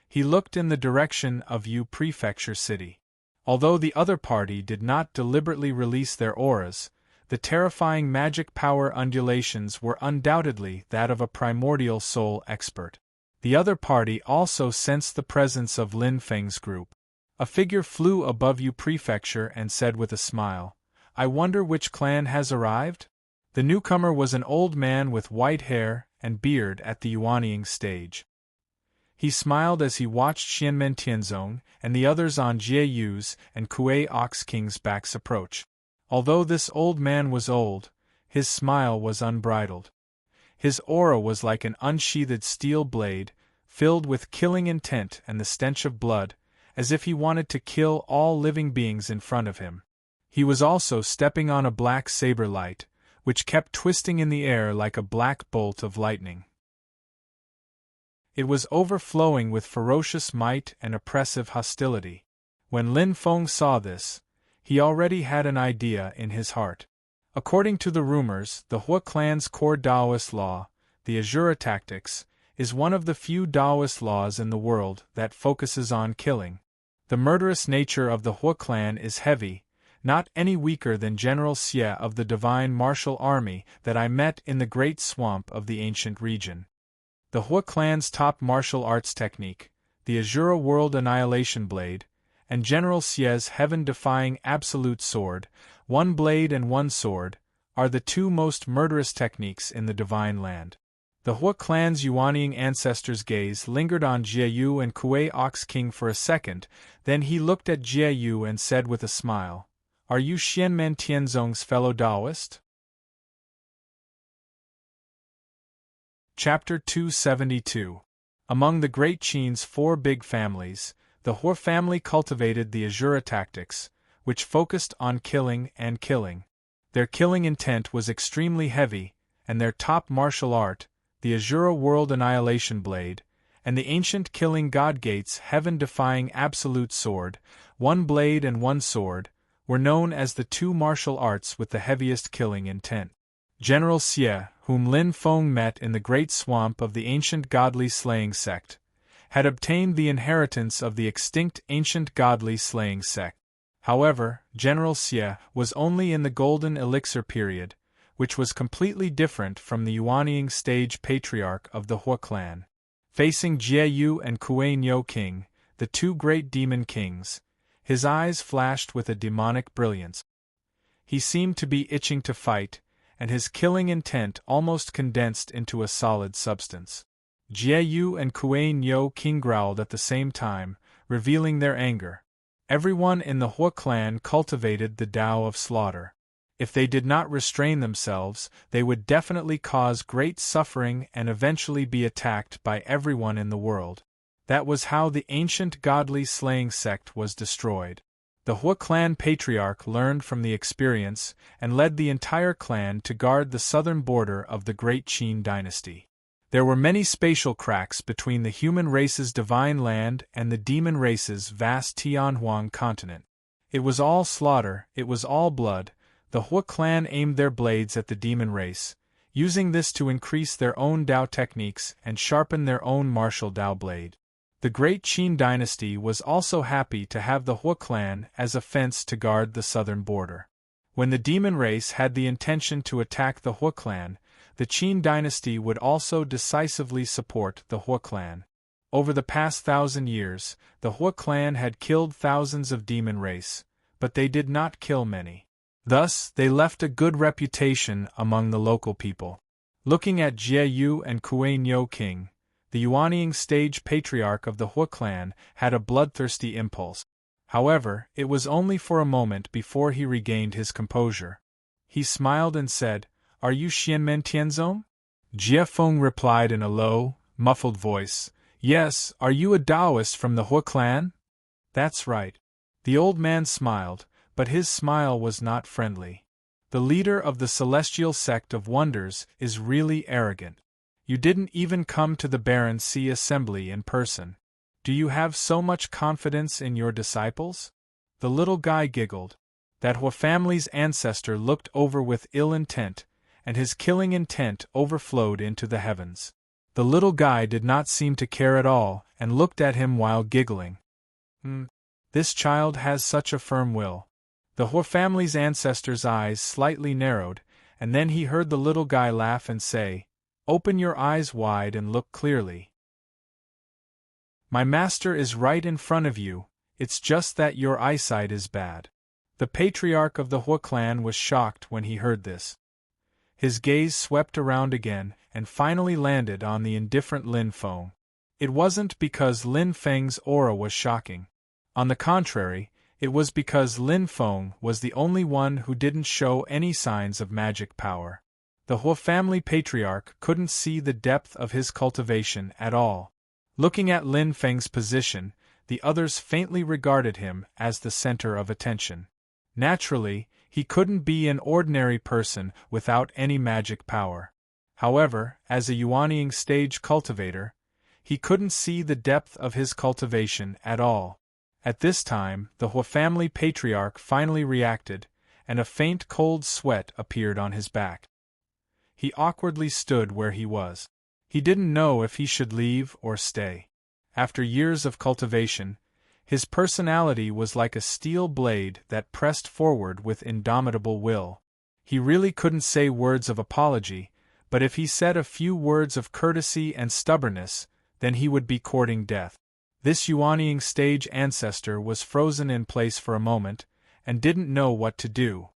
He looked in the direction of Yu Prefecture City. Although the other party did not deliberately release their auras, the terrifying magic power undulations were undoubtedly that of a primordial soul expert. The other party also sensed the presence of Lin Feng's group. A figure flew above Yu Prefecture and said with a smile, "I wonder which clan has arrived?" The newcomer was an old man with white hair and beard at the Yuanying stage. He smiled as he watched Xianmen Tianzong and the others on Jie Yu's and Kuei Ox King's backs approach. Although this old man was old, his smile was unbridled. His aura was like an unsheathed steel blade, filled with killing intent and the stench of blood, as if he wanted to kill all living beings in front of him. He was also stepping on a black saber light, which kept twisting in the air like a black bolt of lightning. It was overflowing with ferocious might and oppressive hostility. When Lin Feng saw this, he already had an idea in his heart. According to the rumors, the Hua clan's core Taoist law, the Azura tactics, is one of the few Taoist laws in the world that focuses on killing. The murderous nature of the Hua clan is heavy, not any weaker than General Xie of the Divine Martial Army that I met in the Great Swamp of the ancient region. The Hua clan's top martial arts technique, the Azura World Annihilation Blade, and General Xie's heaven-defying absolute sword, one blade and one sword, are the two most murderous techniques in the Divine Land. The Hua clan's Yuanying ancestors' gaze lingered on Jie Yu and Kuei Ox King for a second, then he looked at Jie Yu and said with a smile, "Are you Xianmen Tianzong's fellow Taoist?" Chapter 272. Among the Great Qin's four big families, the Hua family cultivated the Azura tactics, which focused on killing and killing. Their killing intent was extremely heavy, and their top martial art, the Azura World Annihilation Blade, and the ancient killing God Gates heaven-defying absolute sword, one blade and one sword, were known as the two martial arts with the heaviest killing intent. General Xie, whom Lin Feng met in the Great Swamp of the ancient godly slaying sect, had obtained the inheritance of the extinct ancient godly slaying sect. However, General Xie was only in the Golden Elixir period, which was completely different from the Yuanying stage patriarch of the Hua clan. Facing Jie Yu and Kuei Nyo King, the two great demon kings, his eyes flashed with a demonic brilliance. He seemed to be itching to fight, and his killing intent almost condensed into a solid substance. Jie Yu and Kuei Nyo King growled at the same time, revealing their anger. Everyone in the Hua clan cultivated the Tao of slaughter. If they did not restrain themselves, they would definitely cause great suffering and eventually be attacked by everyone in the world. That was how the ancient godly slaying sect was destroyed. The Hua clan patriarch learned from the experience and led the entire clan to guard the southern border of the Great Qin dynasty. There were many spatial cracks between the human race's divine land and the demon race's vast Tianhuang continent. It was all slaughter, it was all blood. The Hua clan aimed their blades at the demon race, using this to increase their own Tao techniques and sharpen their own martial Tao blade. The Great Qin dynasty was also happy to have the Hua clan as a fence to guard the southern border. When the demon race had the intention to attack the Hua clan, the Qin dynasty would also decisively support the Hua clan. Over the past 1,000 years, the Hua clan had killed thousands of demon race, but they did not kill many. Thus, they left a good reputation among the local people. Looking at Jie Yu and Kuei Nyo King, the Yuanying stage patriarch of the Hua clan had a bloodthirsty impulse. However, it was only for a moment before he regained his composure. He smiled and said, "Are you Xianmen Tianzong?" Jie Feng replied in a low, muffled voice, "Yes, are you a Taoist from the Hua clan?" "That's right." The old man smiled, but his smile was not friendly. The leader of the celestial sect of wonders is really arrogant. You didn't even come to the Baron Sea assembly in person. Do you have so much confidence in your disciples? The little guy giggled. That Hua family's ancestor looked over with ill intent, and his killing intent overflowed into the heavens. The little guy did not seem to care at all, and looked at him while giggling. The This child has such a firm will. The Hua family's ancestor's eyes slightly narrowed, and then he heard the little guy laugh and say, "Open your eyes wide and look clearly. My master is right in front of you, it's just that your eyesight is bad." The patriarch of the Hua clan was shocked when he heard this. His gaze swept around again and finally landed on the indifferent Lin Feng. It wasn't because Lin Feng's aura was shocking. On the contrary, it was because Lin Feng was the only one who didn't show any signs of magic power. The Hua family patriarch couldn't see the depth of his cultivation at all. Looking at Lin Feng's position, the others faintly regarded him as the center of attention. Naturally, he couldn't be an ordinary person without any magic power. However, as a Yuanying stage cultivator, he couldn't see the depth of his cultivation at all. At this time, the Hua family patriarch finally reacted, and a faint cold sweat appeared on his back. He awkwardly stood where he was. He didn't know if he should leave or stay. After years of cultivation, his personality was like a steel blade that pressed forward with indomitable will. He really couldn't say words of apology, but if he said a few words of courtesy and stubbornness, then he would be courting death. This Yuanying stage ancestor was frozen in place for a moment, and didn't know what to do.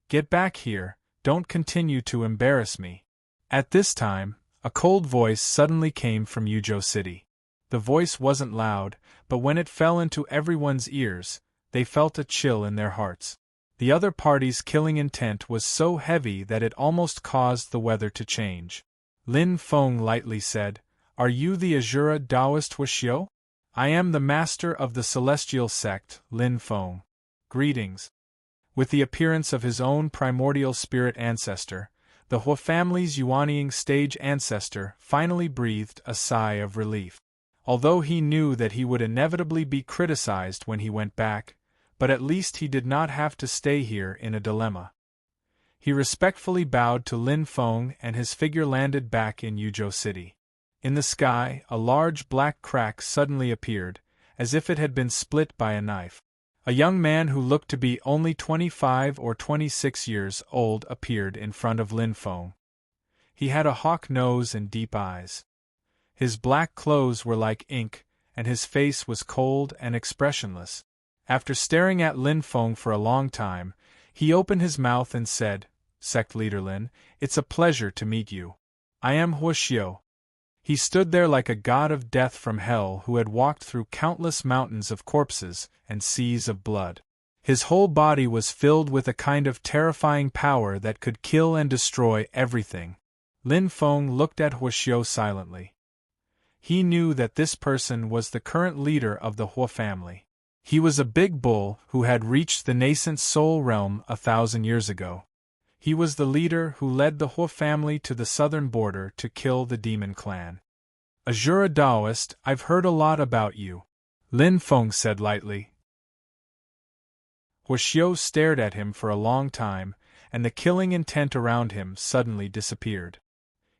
"Get back here, don't continue to embarrass me." At this time, a cold voice suddenly came from Yuzhou City. The voice wasn't loud, but when it fell into everyone's ears, they felt a chill in their hearts. The other party's killing intent was so heavy that it almost caused the weather to change. Lin Feng lightly said, "Are you the Azura Taoist Huaxiu?" "I am the master of the celestial sect, Lin Feng. Greetings." With the appearance of his own primordial spirit ancestor, the Hua family's Yuanying stage ancestor finally breathed a sigh of relief. Although he knew that he would inevitably be criticized when he went back, but at least he did not have to stay here in a dilemma. He respectfully bowed to Lin Feng and his figure landed back in Yuzhou City. In the sky, a large black crack suddenly appeared, as if it had been split by a knife. A young man who looked to be only 25 or 26 years old appeared in front of Lin Feng. He had a hawk nose and deep eyes. His black clothes were like ink, and his face was cold and expressionless. After staring at Lin Feng for a long time, he opened his mouth and said, "Sect Leader Lin, it's a pleasure to meet you. I am Huaxiu." He stood there like a god of death from hell who had walked through countless mountains of corpses and seas of blood. His whole body was filled with a kind of terrifying power that could kill and destroy everything. Lin Feng looked at Huaxiu silently. He knew that this person was the current leader of the Hua family. He was a big bull who had reached the nascent soul realm 1,000 years ago. He was the leader who led the Hua family to the southern border to kill the demon clan. "Azura Taoist, I've heard a lot about you," Lin Feng said lightly. Huaxiu stared at him for a long time, and the killing intent around him suddenly disappeared.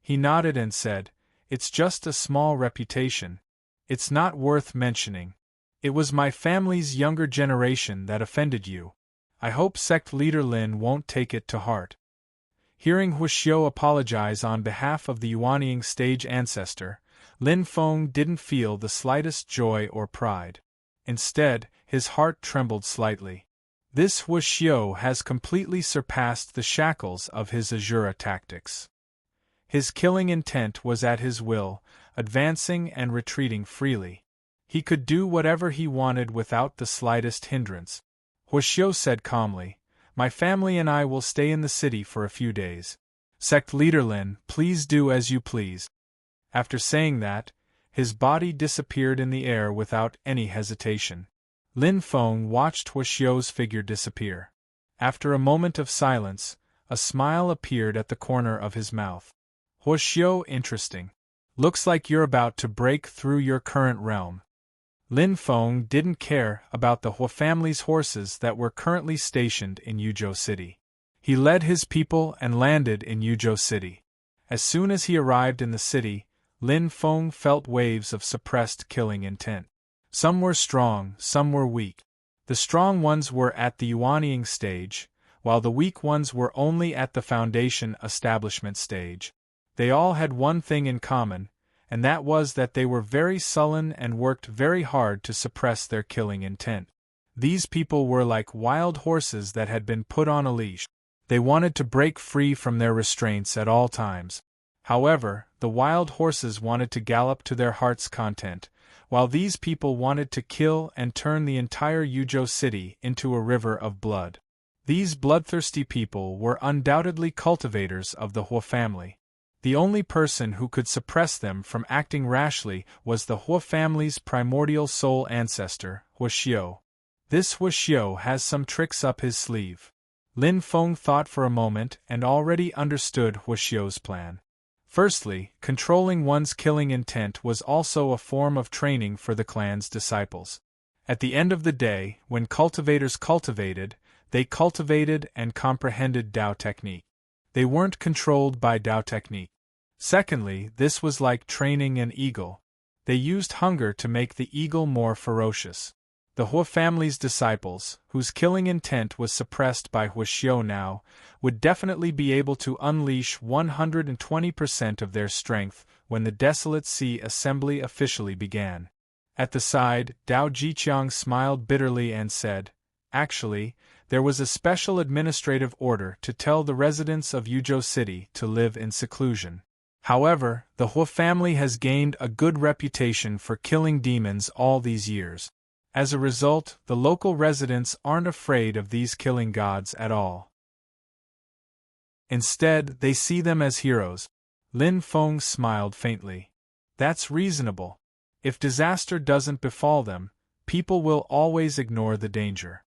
He nodded and said, "It's just a small reputation. It's not worth mentioning. It was my family's younger generation that offended you. I hope Sect Leader Lin won't take it to heart." Hearing Huaxiu apologize on behalf of the Yuanying stage ancestor, Lin Feng didn't feel the slightest joy or pride. Instead, his heart trembled slightly. This Huaxiu has completely surpassed the shackles of his Azura tactics. His killing intent was at his will, advancing and retreating freely. He could do whatever he wanted without the slightest hindrance. Huaxiu said calmly, "My family and I will stay in the city for a few days. Sect Leader Lin, please do as you please." After saying that, his body disappeared in the air without any hesitation. Lin Feng watched Huaxiu's figure disappear. After a moment of silence, a smile appeared at the corner of his mouth. "Huaxiu, interesting. Looks like you're about to break through your current realm." Lin Feng didn't care about the Hua family's horses that were currently stationed in Yuzhou City. He led his people and landed in Yuzhou City. As soon as he arrived in the city, Lin Feng felt waves of suppressed killing intent. Some were strong, some were weak. The strong ones were at the yuanying stage, while the weak ones were only at the foundation establishment stage. They all had one thing in common, and that was that they were very sullen and worked very hard to suppress their killing intent. These people were like wild horses that had been put on a leash. They wanted to break free from their restraints at all times. However, the wild horses wanted to gallop to their heart's content, while these people wanted to kill and turn the entire Yuzhou city into a river of blood. These bloodthirsty people were undoubtedly cultivators of the Hua family. The only person who could suppress them from acting rashly was the Hua family's primordial soul ancestor, Hua Xiu. This Hua Xiu has some tricks up his sleeve. Lin Feng thought for a moment and already understood Hua Xiu's plan. Firstly, controlling one's killing intent was also a form of training for the clan's disciples. At the end of the day, when cultivators cultivated, they cultivated and comprehended Dao technique. They weren't controlled by Dao technique. Secondly, this was like training an eagle. They used hunger to make the eagle more ferocious. The Hua family's disciples, whose killing intent was suppressed by Hua Xiu now, would definitely be able to unleash 120% of their strength when the Desolate Sea Assembly officially began. At the side, Dao Jiqiang smiled bitterly and said, "Actually, there was a special administrative order to tell the residents of Yuzhou City to live in seclusion. However, the Hua family has gained a good reputation for killing demons all these years. As a result, the local residents aren't afraid of these killing gods at all. Instead, they see them as heroes." Lin Feng smiled faintly. "That's reasonable. If disaster doesn't befall them, people will always ignore the danger."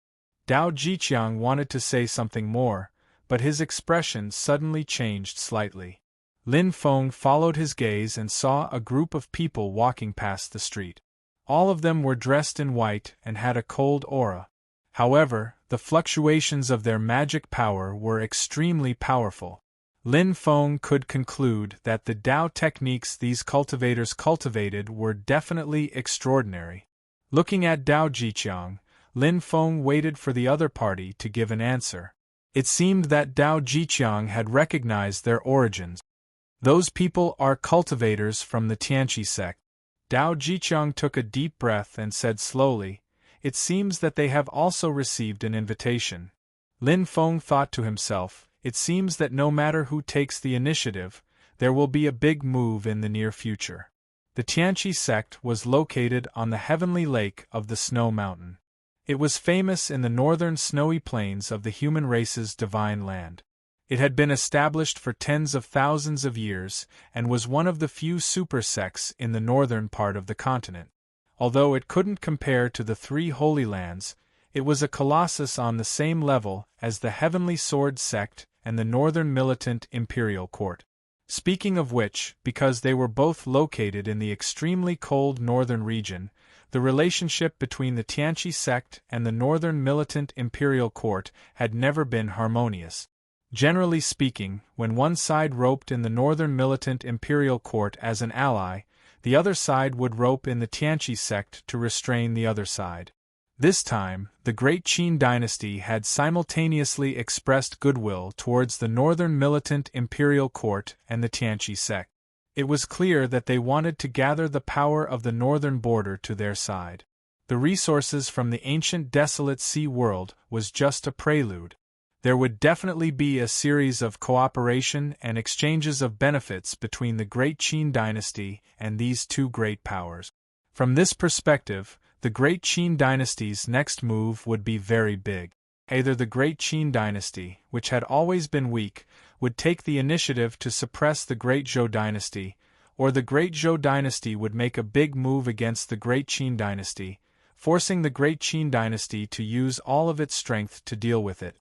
Dao Jiqiang wanted to say something more, but his expression suddenly changed slightly. Lin Feng followed his gaze and saw a group of people walking past the street. All of them were dressed in white and had a cold aura. However, the fluctuations of their magic power were extremely powerful. Lin Feng could conclude that the Dao techniques these cultivators cultivated were definitely extraordinary. Looking at Dao Jiqiang, Lin Feng waited for the other party to give an answer. It seemed that Dao Jiqiang had recognized their origins. "Those people are cultivators from the Tianqi sect." Dao Jiqiang took a deep breath and said slowly, "It seems that they have also received an invitation." Lin Feng thought to himself, it seems that no matter who takes the initiative, there will be a big move in the near future. The Tianqi sect was located on the heavenly lake of the Snow Mountain. It was famous in the northern snowy plains of the human race's divine land. It had been established for tens of thousands of years and was one of the few super sects in the northern part of the continent. Although it couldn't compare to the three Holy Lands, it was a colossus on the same level as the Heavenly Sword sect and the Northern Militant Imperial Court. Speaking of which, because they were both located in the extremely cold northern region, the relationship between the Tianqi sect and the Northern Militant Imperial Court had never been harmonious. Generally speaking, when one side roped in the Northern Militant Imperial Court as an ally, the other side would rope in the Tianqi sect to restrain the other side. This time, the Great Qin dynasty had simultaneously expressed goodwill towards the Northern Militant Imperial Court and the Tianqi sect. It was clear that they wanted to gather the power of the northern border to their side. The resources from the ancient desolate sea world was just a prelude. There would definitely be a series of cooperation and exchanges of benefits between the Great Qin dynasty and these two great powers. From this perspective, the Great Qin dynasty's next move would be very big. Either the Great Qin dynasty, which had always been weak, would take the initiative to suppress the Great Zhou dynasty, or the Great Zhou dynasty would make a big move against the Great Qin dynasty, forcing the Great Qin dynasty to use all of its strength to deal with it.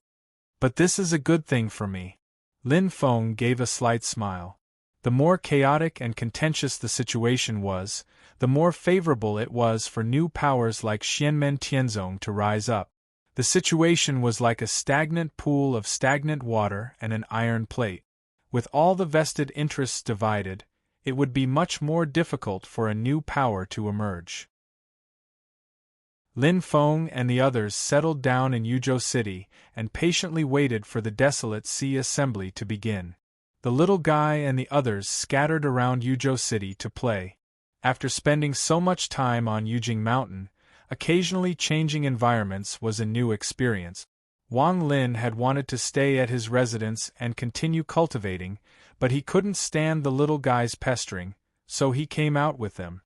But this is a good thing for me. Lin Feng gave a slight smile. The more chaotic and contentious the situation was, the more favorable it was for new powers like Xianmen Tianzong to rise up. The situation was like a stagnant pool of stagnant water and an iron plate. With all the vested interests divided, it would be much more difficult for a new power to emerge. Lin Feng and the others settled down in Yuzhou City and patiently waited for the desolate sea assembly to begin. The little guy and the others scattered around Yuzhou City to play. After spending so much time on Yujing Mountain, occasionally changing environments was a new experience. Wang Lin had wanted to stay at his residence and continue cultivating, but he couldn't stand the little guy's pestering, so he came out with them.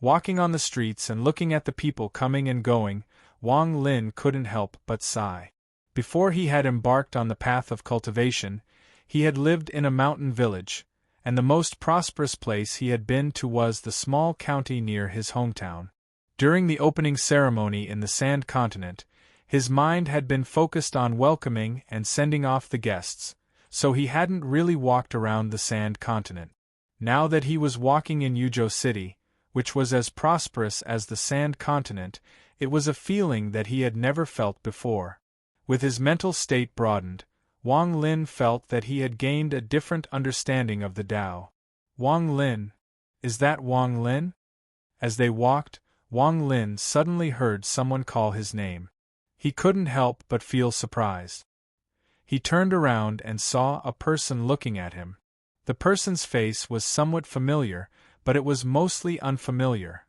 Walking on the streets and looking at the people coming and going, Wang Lin couldn't help but sigh. Before he had embarked on the path of cultivation, he had lived in a mountain village, and the most prosperous place he had been to was the small county near his hometown. During the opening ceremony in the Sand Continent, his mind had been focused on welcoming and sending off the guests, so he hadn't really walked around the Sand Continent. Now that he was walking in Yuzhou City, which was as prosperous as the Sand Continent, it was a feeling that he had never felt before. With his mental state broadened, Wang Lin felt that he had gained a different understanding of the Tao. Wang Lin? Is that Wang Lin? As they walked, Wang Lin suddenly heard someone call his name. He couldn't help but feel surprised. He turned around and saw a person looking at him. The person's face was somewhat familiar, but it was mostly unfamiliar.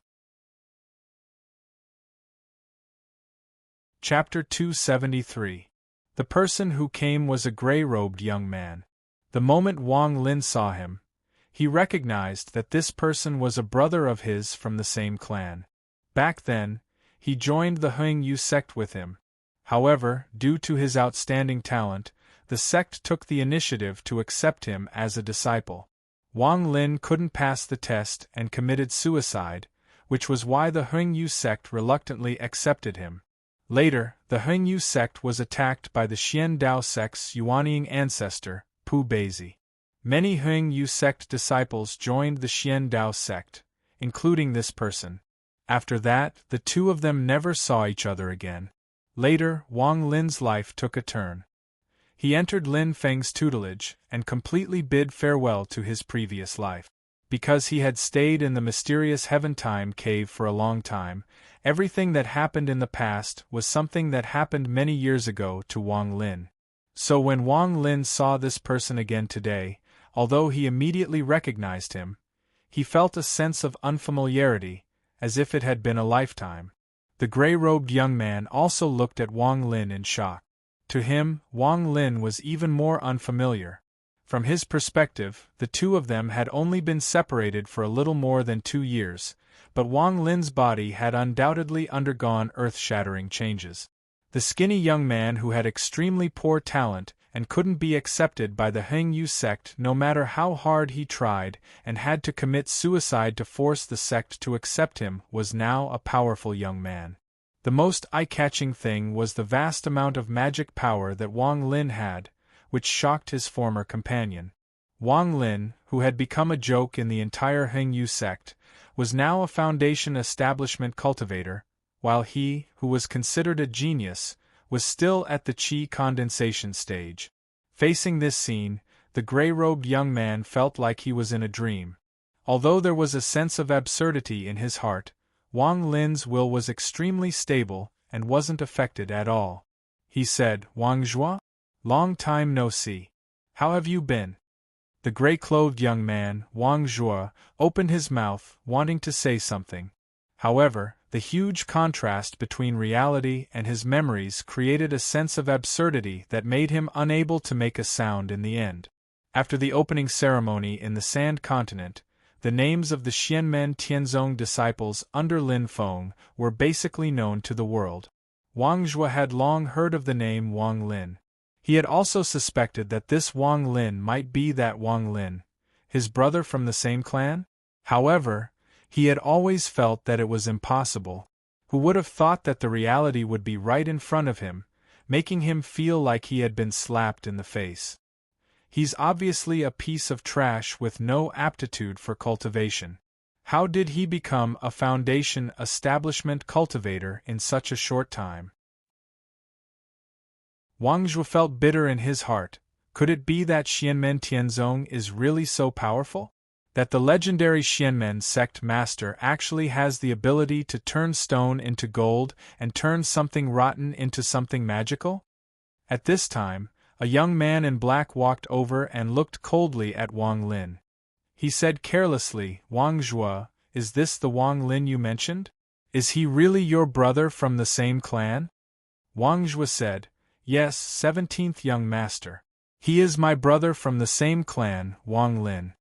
Chapter 273. The person who came was a gray-robed young man. The moment Wang Lin saw him, he recognized that this person was a brother of his from the same clan. Back then, he joined the Hengyu sect with him. However, due to his outstanding talent, the sect took the initiative to accept him as a disciple. Wang Lin couldn't pass the test and committed suicide, which was why the Hengyu sect reluctantly accepted him. Later, the Hengyu sect was attacked by the Xian Dao sect's Yuanying ancestor, Pu Beizi. Many Hengyu sect disciples joined the Xian Dao sect, including this person. After that, the two of them never saw each other again. Later, Wang Lin's life took a turn. He entered Lin Feng's tutelage and completely bid farewell to his previous life. Because he had stayed in the mysterious Heaven-Time cave for a long time, everything that happened in the past was something that happened many years ago to Wang Lin. So when Wang Lin saw this person again today, although he immediately recognized him, he felt a sense of unfamiliarity, as if it had been a lifetime. The gray-robed young man also looked at Wang Lin in shock. To him, Wang Lin was even more unfamiliar. From his perspective, the two of them had only been separated for a little more than 2 years, but Wang Lin's body had undoubtedly undergone earth-shattering changes. The skinny young man who had extremely poor talent and couldn't be accepted by the Hengyu sect no matter how hard he tried and had to commit suicide to force the sect to accept him was now a powerful young man. The most eye-catching thing was the vast amount of magic power that Wang Lin had, which shocked his former companion. Wang Lin, who had become a joke in the entire Hengyu sect, was now a foundation establishment cultivator, while he, who was considered a genius, was still at the qi condensation stage. Facing this scene, the gray-robed young man felt like he was in a dream. Although there was a sense of absurdity in his heart, Wang Lin's will was extremely stable and wasn't affected at all. He said, "Wang Zhua? Long time no see. How have you been?" The gray-clothed young man, Wang Zhua, opened his mouth, wanting to say something. However, the huge contrast between reality and his memories created a sense of absurdity that made him unable to make a sound in the end. After the opening ceremony in the Sand Continent, the names of the Xianmen Tianzong disciples under Lin Feng were basically known to the world. Wang Zhua had long heard of the name Wang Lin. He had also suspected that this Wang Lin might be that Wang Lin, his brother from the same clan. However, he had always felt that it was impossible. Who would have thought that the reality would be right in front of him, making him feel like he had been slapped in the face? He's obviously a piece of trash with no aptitude for cultivation. How did he become a foundation establishment cultivator in such a short time? Wang Zhou felt bitter in his heart. Could it be that Xianmen Tianzong is really so powerful? That the legendary Xianmen sect master actually has the ability to turn stone into gold and turn something rotten into something magical? At this time, a young man in black walked over and looked coldly at Wang Lin. He said carelessly, "Wang Zhua, is this the Wang Lin you mentioned? Is he really your brother from the same clan?" Wang Zhua said, "Yes, 17th young master. He is my brother from the same clan, Wang Lin."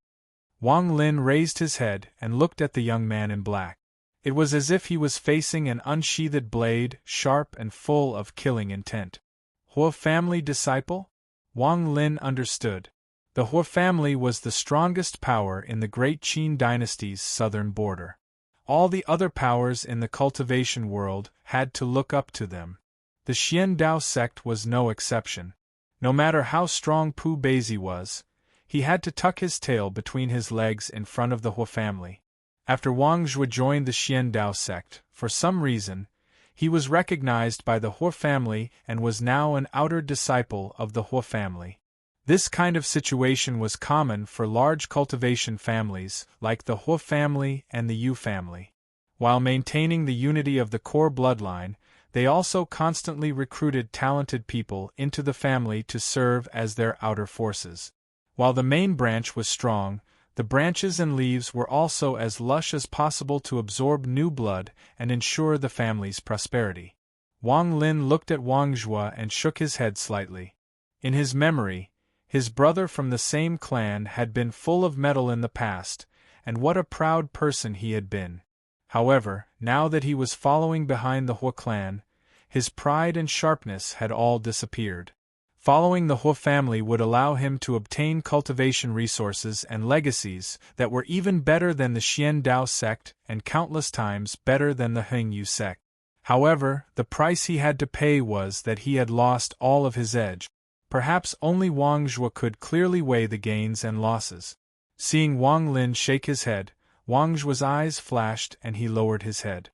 Wang Lin raised his head and looked at the young man in black. It was as if he was facing an unsheathed blade, sharp and full of killing intent. Hua family disciple? Wang Lin understood. The Hua family was the strongest power in the Great Qin dynasty's southern border. All the other powers in the cultivation world had to look up to them. The Xian Dao sect was no exception. No matter how strong Pu Beizi was, he had to tuck his tail between his legs in front of the Hua family. After Wang Zhua joined the Xian Dao sect, for some reason, he was recognized by the Hua family and was now an outer disciple of the Hua family. This kind of situation was common for large cultivation families like the Hua family and the Yu family. While maintaining the unity of the core bloodline, they also constantly recruited talented people into the family to serve as their outer forces. While the main branch was strong, the branches and leaves were also as lush as possible to absorb new blood and ensure the family's prosperity. Wang Lin looked at Wang Zhua and shook his head slightly. In his memory, his brother from the same clan had been full of mettle in the past, and what a proud person he had been. However, now that he was following behind the Hua clan, his pride and sharpness had all disappeared. Following the Hua family would allow him to obtain cultivation resources and legacies that were even better than the Xian Dao sect and countless times better than the Hengyu sect. However, the price he had to pay was that he had lost all of his edge. Perhaps only Wang Zhua could clearly weigh the gains and losses. Seeing Wang Lin shake his head, Wang Zhua's eyes flashed and he lowered his head.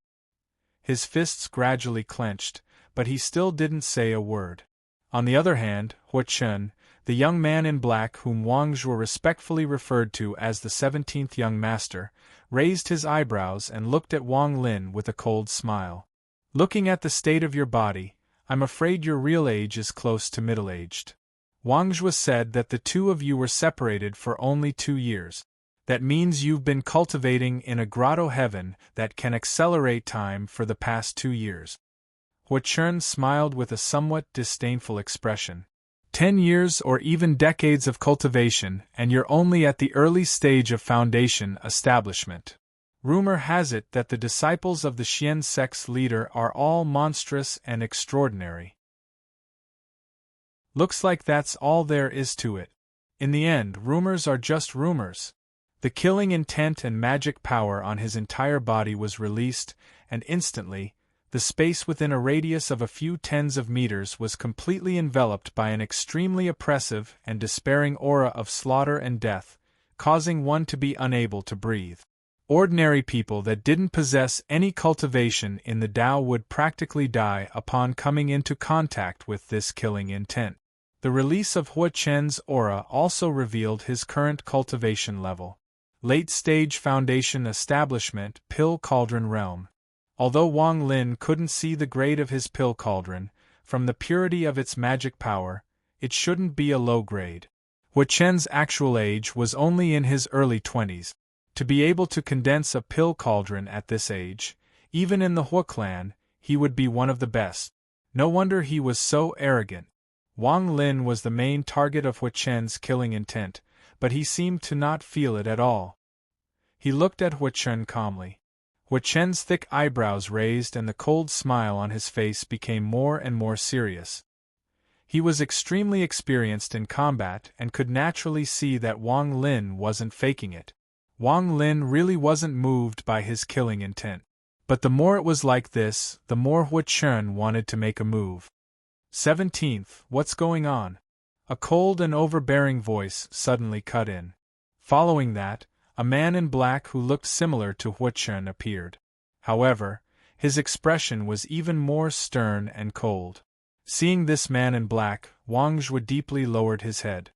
His fists gradually clenched, but he still didn't say a word. On the other hand, Hua Chen, the young man in black whom Wang Zhua respectfully referred to as the 17th young master, raised his eyebrows and looked at Wang Lin with a cold smile. "Looking at the state of your body, I'm afraid your real age is close to middle-aged." Wang Zhua said that the two of you were separated for only 2 years. That means you've been cultivating in a grotto heaven that can accelerate time for the past 2 years. Hua Chen smiled with a somewhat disdainful expression. 10 years or even decades of cultivation, and you're only at the early stage of foundation establishment. Rumor has it that the disciples of the Xian sect's leader are all monstrous and extraordinary. Looks like that's all there is to it. In the end, rumors are just rumors. The killing intent and magic power on his entire body was released, and instantly, the space within a radius of a few tens of meters was completely enveloped by an extremely oppressive and despairing aura of slaughter and death, causing one to be unable to breathe. Ordinary people that didn't possess any cultivation in the Tao would practically die upon coming into contact with this killing intent. The release of Hua Chen's aura also revealed his current cultivation level. Late-stage foundation establishment, Pill Cauldron Realm. Although Wang Lin couldn't see the grade of his pill cauldron, from the purity of its magic power, it shouldn't be a low grade. Hua Chen's actual age was only in his early 20s. To be able to condense a pill cauldron at this age, even in the Hua clan, he would be one of the best. No wonder he was so arrogant. Wang Lin was the main target of Hua Chen's killing intent, but he seemed to not feel it at all. He looked at Hua Chen calmly. Hua Chen's thick eyebrows raised and the cold smile on his face became more and more serious. He was extremely experienced in combat and could naturally see that Wang Lin wasn't faking it. Wang Lin really wasn't moved by his killing intent. But the more it was like this, the more Hua Chen wanted to make a move. 17th, what's going on? A cold and overbearing voice suddenly cut in. Following that, a man in black who looked similar to Hua Chen appeared. However, his expression was even more stern and cold. Seeing this man in black, Wang Zhua deeply lowered his head.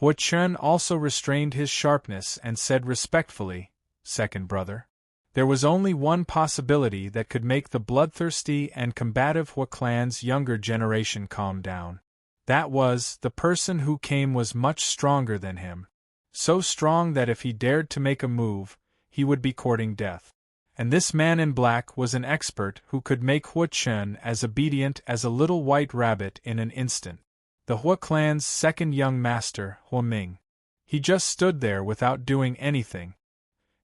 Hua Chen also restrained his sharpness and said respectfully, "Second brother." There was only one possibility that could make the bloodthirsty and combative Hua clan's younger generation calm down. That was, the person who came was much stronger than him. So strong that if he dared to make a move, he would be courting death. And this man in black was an expert who could make Hua Chen as obedient as a little white rabbit in an instant. The Hua clan's second young master, Hua Ming. He just stood there without doing anything.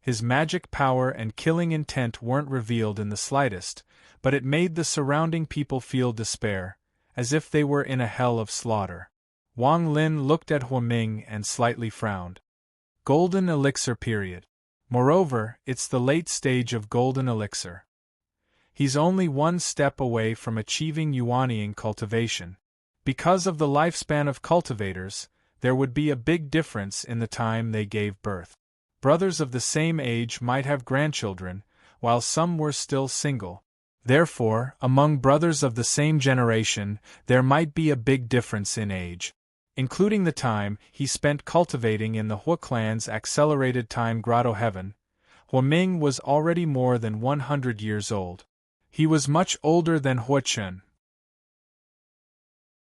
His magic power and killing intent weren't revealed in the slightest, but it made the surrounding people feel despair, as if they were in a hell of slaughter. Wang Lin looked at Hua Ming and slightly frowned. Golden elixir period. Moreover, it's the late stage of golden elixir. He's only one step away from achieving Yuanying cultivation. Because of the lifespan of cultivators, there would be a big difference in the time they gave birth. Brothers of the same age might have grandchildren, while some were still single. Therefore, among brothers of the same generation, there might be a big difference in age. Including the time he spent cultivating in the Hua clan's accelerated time grotto heaven, Hua Ming was already more than 100 years old. He was much older than Hua Chen.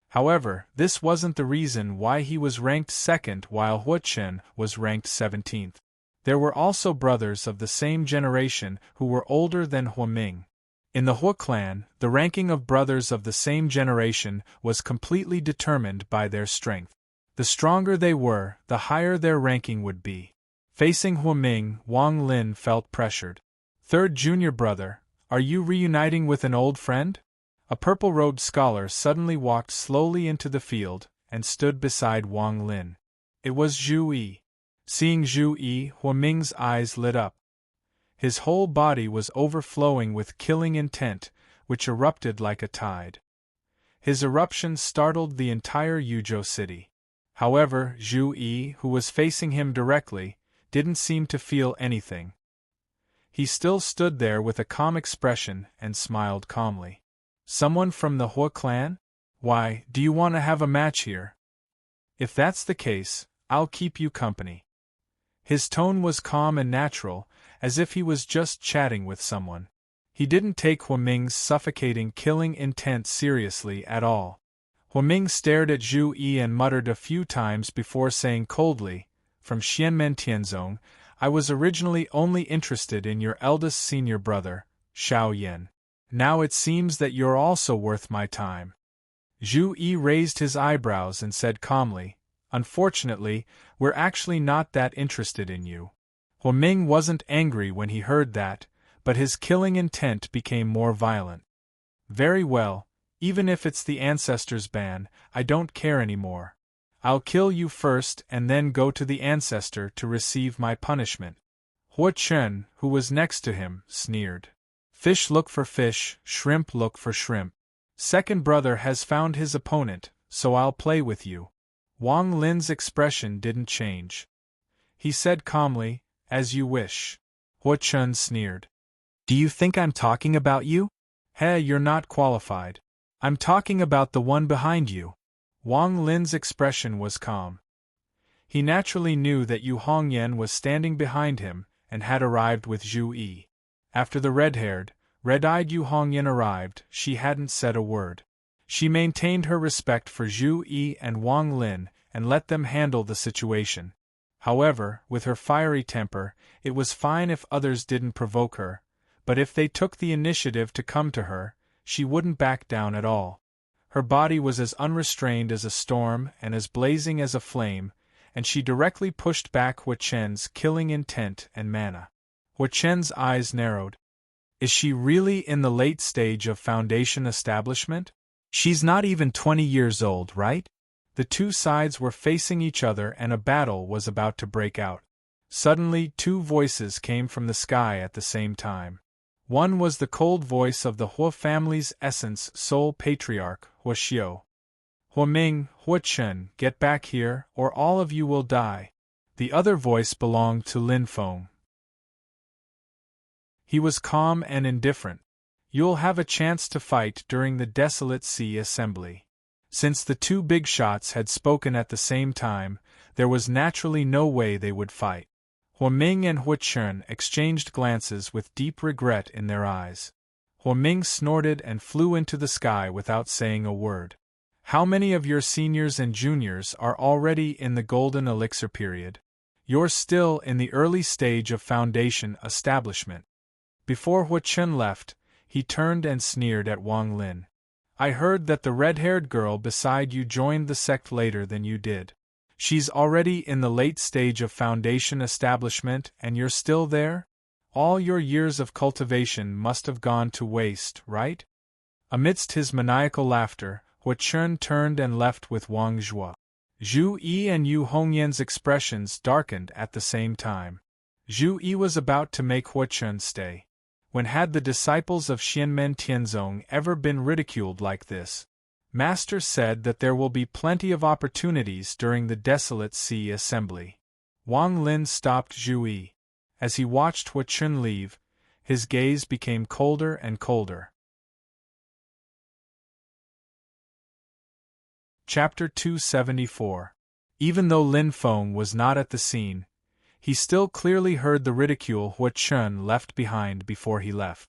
However, this wasn't the reason why he was ranked second while Hua Chen was ranked 17th. There were also brothers of the same generation who were older than Hua Ming. In the Hua clan, the ranking of brothers of the same generation was completely determined by their strength. The stronger they were, the higher their ranking would be. Facing Hua Ming, Wang Lin felt pressured. "Third junior brother, are you reuniting with an old friend?" A purple-robed scholar suddenly walked slowly into the field and stood beside Wang Lin. It was Zhu Yi. Seeing Zhu Yi, Hua Ming's eyes lit up. His whole body was overflowing with killing intent, which erupted like a tide. His eruption startled the entire Yuzhou city. However, Zhu Yi, who was facing him directly, didn't seem to feel anything. He still stood there with a calm expression and smiled calmly. "Someone from the Hua clan? Why, do you want to have a match here? If that's the case, I'll keep you company." His tone was calm and natural, as if he was just chatting with someone. He didn't take Hua Ming's suffocating killing intent seriously at all. Hua Ming stared at Zhu Yi and muttered a few times before saying coldly, "From Xianmen Tianzong, I was originally only interested in your eldest senior brother, Xiao Yan. Now it seems that you're also worth my time." Zhu Yi raised his eyebrows and said calmly, "Unfortunately, we're actually not that interested in you." Hua Ming wasn't angry when he heard that, but his killing intent became more violent. "Very well, even if it's the ancestors' ban, I don't care anymore. I'll kill you first and then go to the ancestor to receive my punishment." Hua Chen, who was next to him, sneered. "Fish look for fish, shrimp look for shrimp. Second brother has found his opponent, so I'll play with you." Wang Lin's expression didn't change. He said calmly, "As you wish." Hua Chen sneered. "Do you think I'm talking about you?" "Hey, you're not qualified. I'm talking about the one behind you." Wang Lin's expression was calm. He naturally knew that Yu Hongyan was standing behind him and had arrived with Zhu Yi. After the red-haired, red-eyed Yu Hongyan arrived, she hadn't said a word. She maintained her respect for Zhu Yi and Wang Lin and let them handle the situation. However, with her fiery temper, it was fine if others didn't provoke her, but if they took the initiative to come to her, she wouldn't back down at all. Her body was as unrestrained as a storm and as blazing as a flame, and she directly pushed back Hua Chen's killing intent and mana. Hua Chen's eyes narrowed. Is she really in the late stage of foundation establishment? She's not even 20 years old, right? The two sides were facing each other and a battle was about to break out. Suddenly, two voices came from the sky at the same time. One was the cold voice of the Hua family's essence sole patriarch, Hua Xiu. "Hua Ming, Hua Chen, get back here, or all of you will die." The other voice belonged to Lin Feng. He was calm and indifferent. "You'll have a chance to fight during the Desolate Sea Assembly." Since the two big shots had spoken at the same time, there was naturally no way they would fight. Hua Ming and Hua Chen exchanged glances with deep regret in their eyes. Hua Ming snorted and flew into the sky without saying a word. How many of your seniors and juniors are already in the golden elixir period? You're still in the early stage of foundation establishment. Before Hua Chen left, he turned and sneered at Wang Lin. I heard that the red-haired girl beside you joined the sect later than you did. She's already in the late stage of foundation establishment and you're still there? All your years of cultivation must have gone to waste, right? Amidst his maniacal laughter, Hua Chen turned and left with Wang Zhuo. Zhu Yi and Yu Hongyan's expressions darkened at the same time. Zhu Yi was about to make Hua Chen stay. When had the disciples of Xianmen Tianzong ever been ridiculed like this? Master said that there will be plenty of opportunities during the Desolate Sea Assembly. Wang Lin stopped Zhu Yi. As he watched Hua Chen leave, his gaze became colder and colder. Chapter 274. Even though Lin Feng was not at the scene, he still clearly heard the ridicule Hua Chen left behind before he left.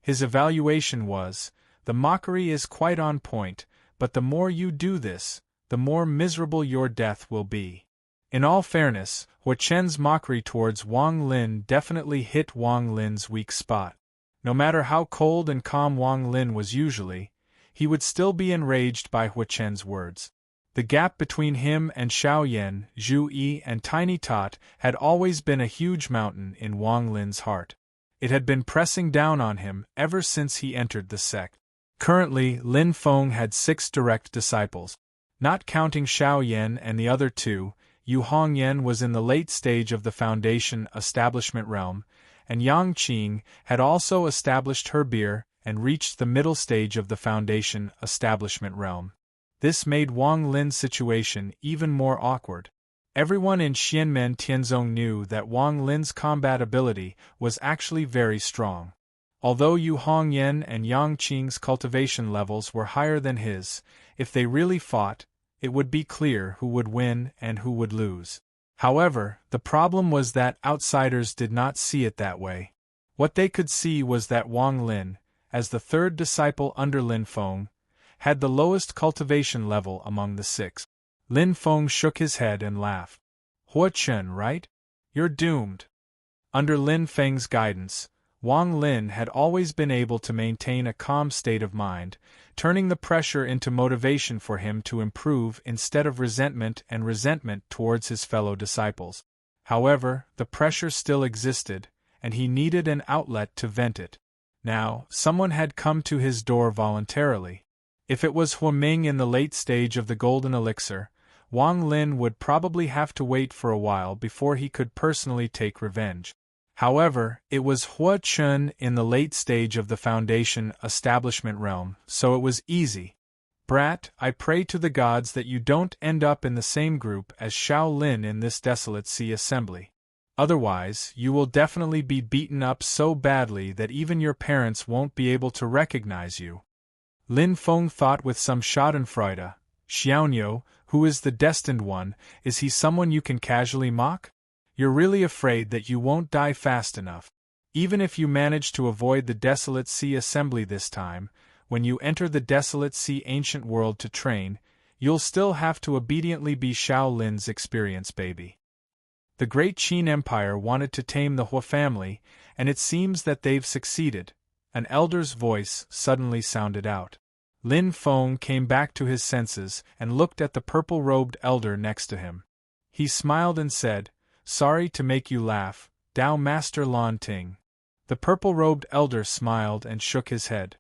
His evaluation was, the mockery is quite on point, but the more you do this, the more miserable your death will be. In all fairness, Hua Chen's mockery towards Wang Lin definitely hit Wang Lin's weak spot. No matter how cold and calm Wang Lin was usually, he would still be enraged by Hua Chen's words. The gap between him and Xiao Yan, Zhu Yi and Tiny Tot had always been a huge mountain in Wang Lin's heart. It had been pressing down on him ever since he entered the sect. Currently, Lin Feng had 6 direct disciples. Not counting Xiao Yan and the other 2, Yu Hongyan was in the late stage of the foundation establishment realm, and Yang Qing had also established her beer and reached the middle stage of the foundation establishment realm. This made Wang Lin's situation even more awkward. Everyone in Xianmen Tianzong knew that Wang Lin's combat ability was actually very strong. Although Yu Hongyan and Yang Qing's cultivation levels were higher than his, if they really fought, it would be clear who would win and who would lose. However, the problem was that outsiders did not see it that way. What they could see was that Wang Lin, as the 3rd disciple under Lin Feng, had the lowest cultivation level among the 6. Lin Feng shook his head and laughed. Hua Chen, right? You're doomed. Under Lin Feng's guidance, Wang Lin had always been able to maintain a calm state of mind, turning the pressure into motivation for him to improve instead of resentment towards his fellow disciples. However, the pressure still existed, and he needed an outlet to vent it. Now, someone had come to his door voluntarily. If it was Hua Ming in the late stage of the golden elixir, Wang Lin would probably have to wait for a while before he could personally take revenge. However, it was Hua Chen in the late stage of the foundation establishment realm, so it was easy. Brat, I pray to the gods that you don't end up in the same group as Xiao Lin in this Desolate Sea Assembly. Otherwise, you will definitely be beaten up so badly that even your parents won't be able to recognize you. Lin Feng thought with some schadenfreude. Xiaoniu, who is the destined one, is he someone you can casually mock? You're really afraid that you won't die fast enough. Even if you manage to avoid the Desolate Sea Assembly this time, when you enter the Desolate Sea Ancient World to train, you'll still have to obediently be Xiao Lin's experience baby. The Great Qin Empire wanted to tame the Hua family, and it seems that they've succeeded. An elder's voice suddenly sounded out. Lin Feng came back to his senses and looked at the purple-robed elder next to him. He smiled and said, "Sorry to make you laugh, Dao Master Lan Ting." The purple-robed elder smiled and shook his head.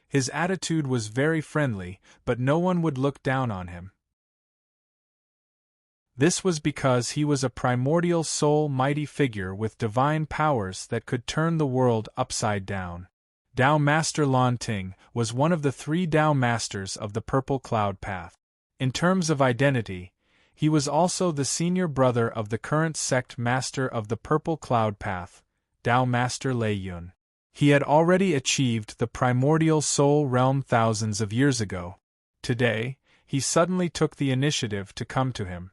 His attitude was very friendly, but no one would look down on him. This was because he was a primordial soul mighty figure with divine powers that could turn the world upside down. Dao Master Lan Ting was one of the 3 Dao Masters of the Purple Cloud Path. In terms of identity, he was also the senior brother of the current sect master of the Purple Cloud Path, Dao Master Lei Yun. He had already achieved the primordial soul realm thousands of years ago. Today, he suddenly took the initiative to come to him.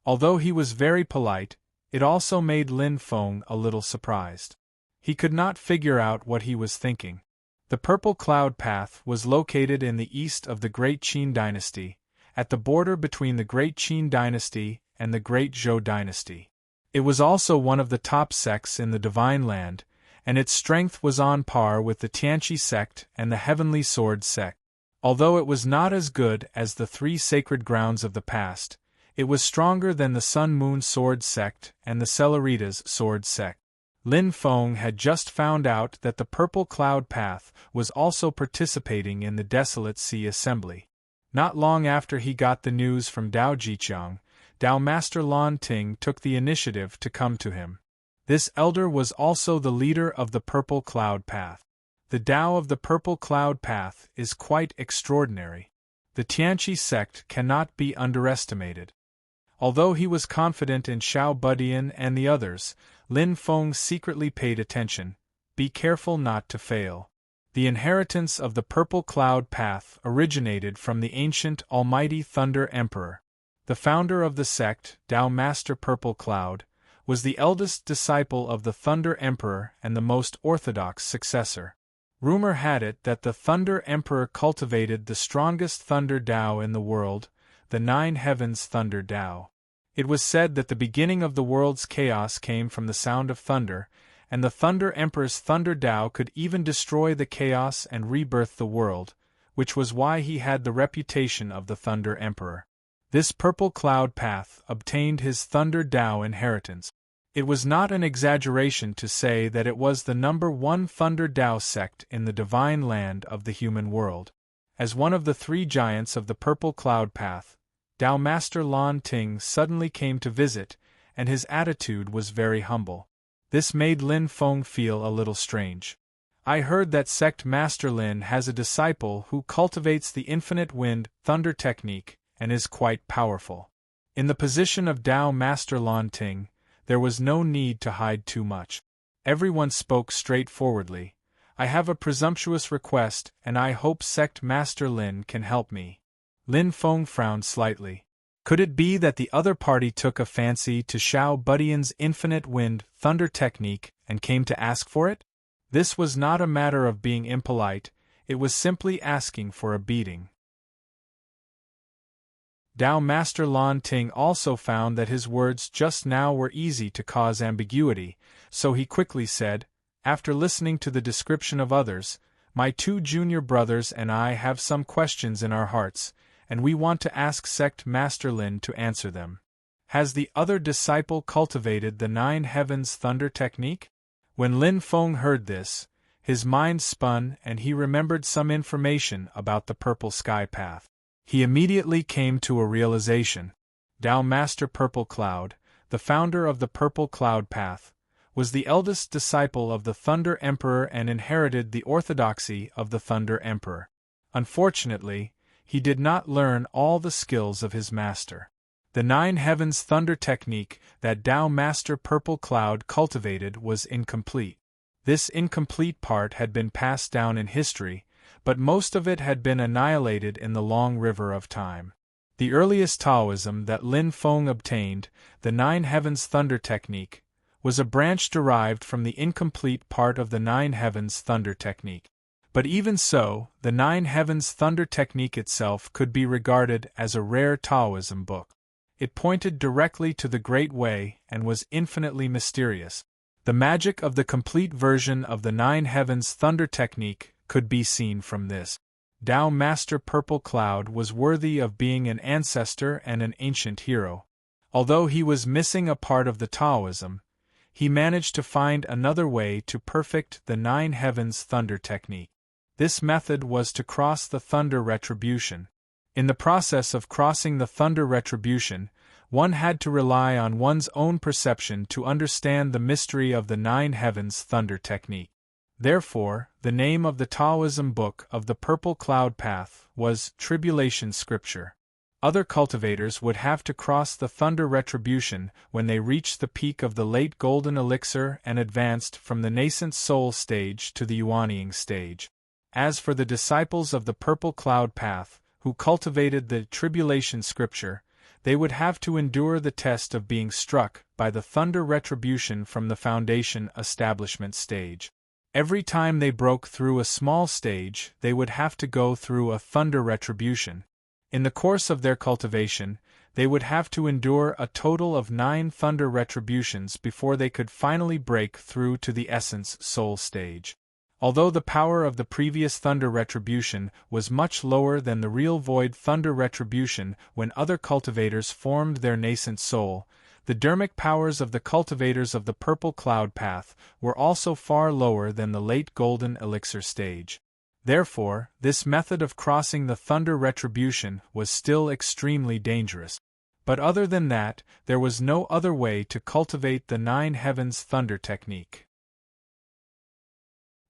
Although he was very polite, it also made Lin Feng a little surprised. He could not figure out what he was thinking. The Purple Cloud Path was located in the east of the Great Qin Dynasty, at the border between the Great Qin Dynasty and the Great Zhou Dynasty. It was also one of the top sects in the Divine Land, and its strength was on par with the Tianqi sect and the Heavenly Sword sect. Although it was not as good as the three sacred grounds of the past, it was stronger than the Sun-Moon Sword sect and the Celeritas Sword sect. Lin Feng had just found out that the Purple Cloud Path was also participating in the Desolate Sea Assembly. Not long after he got the news from Dao Jiqiang, Dao Master Lan Ting took the initiative to come to him. This elder was also the leader of the Purple Cloud Path. The Dao of the Purple Cloud Path is quite extraordinary. The Tianqi sect cannot be underestimated. Although he was confident in Xiao Budian and the others, Lin Feng secretly paid attention. Be careful not to fail. The inheritance of the Purple Cloud Path originated from the ancient Almighty Thunder Emperor. The founder of the sect, Dao Master Purple Cloud, was the eldest disciple of the Thunder Emperor and the most orthodox successor. Rumor had it that the Thunder Emperor cultivated the strongest Thunder Dao in the world, the Nine Heavens Thunder Dao. It was said that the beginning of the world's chaos came from the sound of thunder, and the Thunder Emperor's Thunder Dao could even destroy the chaos and rebirth the world, which was why he had the reputation of the Thunder Emperor. This Purple Cloud Path obtained his Thunder Dao inheritance. It was not an exaggeration to say that it was the #1 Thunder Dao sect in the divine land of the human world. As one of the three giants of the Purple Cloud Path, Dao Master Lan Ting suddenly came to visit, and his attitude was very humble. This made Lin Feng feel a little strange. I heard that sect Master Lin has a disciple who cultivates the infinite wind thunder technique and is quite powerful. In the position of Dao Master Lan Ting, there was no need to hide too much. Everyone spoke straightforwardly. I have a presumptuous request, and I hope sect Master Lin can help me. Lin Feng frowned slightly. Could it be that the other party took a fancy to Xiao Budian's infinite wind thunder technique and came to ask for it? This was not a matter of being impolite, it was simply asking for a beating. Dao Master Lan Ting also found that his words just now were easy to cause ambiguity, so he quickly said, after listening to the description of others, my two junior brothers and I have some questions in our hearts, and we want to ask sect Master Lin to answer them. Has the other disciple cultivated the Nine Heavens Thunder technique? When Lin Feng heard this, his mind spun and he remembered some information about the Purple Sky Path. He immediately came to a realization. Dao Master Purple Cloud, the founder of the Purple Cloud Path, was the eldest disciple of the Thunder Emperor and inherited the orthodoxy of the Thunder Emperor. Unfortunately, he did not learn all the skills of his master. The Nine Heavens Thunder technique that Dao Master Purple Cloud cultivated was incomplete. This incomplete part had been passed down in history, but most of it had been annihilated in the long river of time. The earliest Taoism that Lin Feng obtained, the Nine Heavens Thunder technique, was a branch derived from the incomplete part of the Nine Heavens Thunder technique. But even so, the Nine Heavens Thunder technique itself could be regarded as a rare Taoism book. It pointed directly to the Great Way and was infinitely mysterious. The magic of the complete version of the Nine Heavens Thunder technique could be seen from this. Dao Master Purple Cloud was worthy of being an ancestor and an ancient hero. Although he was missing a part of the Taoism, he managed to find another way to perfect the Nine Heavens Thunder technique. This method was to cross the Thunder Retribution. In the process of crossing the Thunder Retribution, one had to rely on one's own perception to understand the mystery of the Nine Heavens Thunder technique. Therefore, the name of the Taoism book of the Purple Cloud Path was Tribulation Scripture. Other cultivators would have to cross the Thunder Retribution when they reached the peak of the late Golden Elixir and advanced from the nascent soul stage to the Yuanying stage. As for the disciples of the Purple Cloud Path, who cultivated the Tribulation Scripture, they would have to endure the test of being struck by the thunder retribution from the foundation establishment stage. Every time they broke through a small stage, they would have to go through a thunder retribution. In the course of their cultivation, they would have to endure a total of 9 thunder retributions before they could finally break through to the essence soul stage. Although the power of the previous thunder retribution was much lower than the real void thunder retribution when other cultivators formed their nascent soul, the dermic powers of the cultivators of the purple cloud path were also far lower than the late golden elixir stage. Therefore, this method of crossing the thunder retribution was still extremely dangerous. But other than that, there was no other way to cultivate the 9 heavens thunder technique.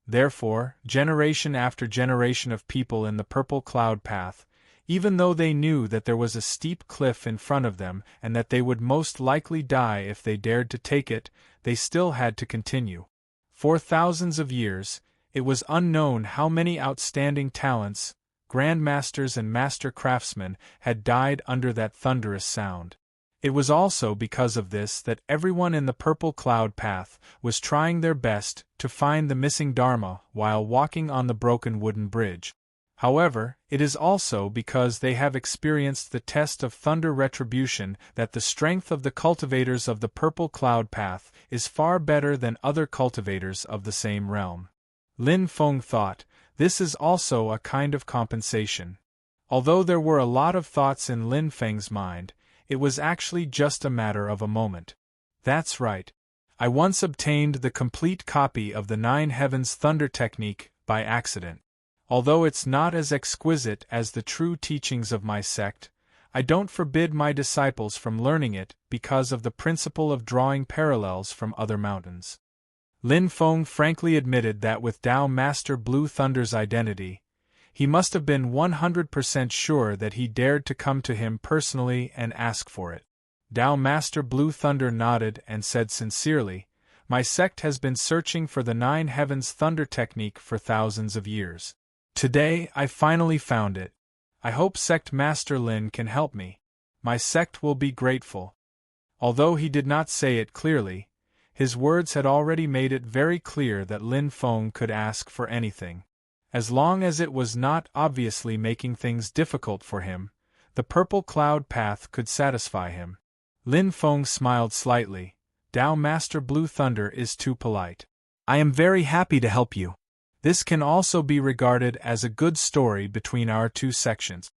Therefore, generation after generation of people in the purple cloud path, even though they knew that there was a steep cliff in front of them and that they would most likely die if they dared to take it, they still had to continue. For thousands of years, it was unknown how many outstanding talents, grandmasters and master craftsmen, had died under that thunderous sound. It was also because of this that everyone in the purple cloud path was trying their best to find the missing Dharma while walking on the broken wooden bridge. However, it is also because they have experienced the test of thunder retribution that the strength of the cultivators of the purple cloud path is far better than other cultivators of the same realm. Lin Feng thought, this is also a kind of compensation. Although there were a lot of thoughts in Lin Feng's mind, it was actually just a matter of a moment. That's right. I once obtained the complete copy of the 9 heavens thunder technique by accident. Although it's not as exquisite as the true teachings of my sect, I don't forbid my disciples from learning it because of the principle of drawing parallels from other mountains. Lin Feng frankly admitted that with Tao Master Blue Thunder's identity, he must have been 100% sure that he dared to come to him personally and ask for it. Tao Master Blue Thunder nodded and said sincerely, "My sect has been searching for the 9 heavens thunder technique for thousands of years. Today, I finally found it. I hope Sect Master Lin can help me. My sect will be grateful." Although he did not say it clearly, his words had already made it very clear that Lin Feng could ask for anything. As long as it was not obviously making things difficult for him, the purple cloud path could satisfy him. Lin Feng smiled slightly. Tao Master Blue Thunder is too polite. I am very happy to help you. This can also be regarded as a good story between our two sections.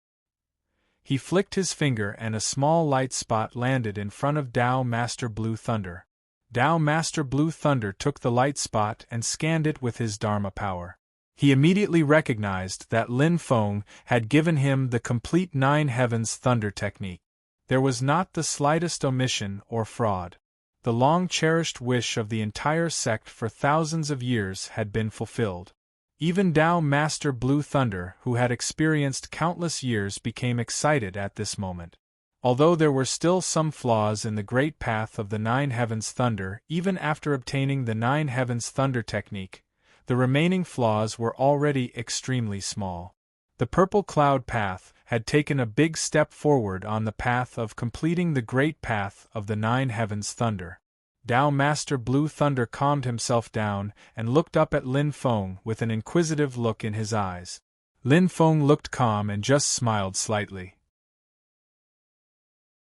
He flicked his finger and a small light spot landed in front of Tao Master Blue Thunder. Tao Master Blue Thunder took the light spot and scanned it with his Dharma power. He immediately recognized that Lin Feng had given him the complete 9 heavens thunder technique. There was not the slightest omission or fraud. The long-cherished wish of the entire sect for thousands of years had been fulfilled. Even Tao Master Blue Thunder, who had experienced countless years, became excited at this moment. Although there were still some flaws in the great path of the 9 heavens thunder, even after obtaining the 9 heavens thunder technique, the remaining flaws were already extremely small. The purple cloud path had taken a big step forward on the path of completing the great path of the 9 heavens thunder. Tao Master Blue Thunder calmed himself down and looked up at Lin Feng with an inquisitive look in his eyes. Lin Feng looked calm and just smiled slightly.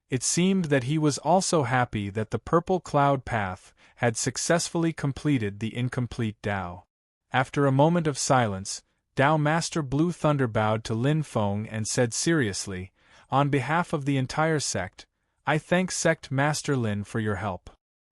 It seemed that he was also happy that the purple cloud path had successfully completed the incomplete Tao. After a moment of silence, Tao Master Blue Thunder bowed to Lin Feng and said seriously, "On behalf of the entire sect, I thank Sect Master Lin for your help."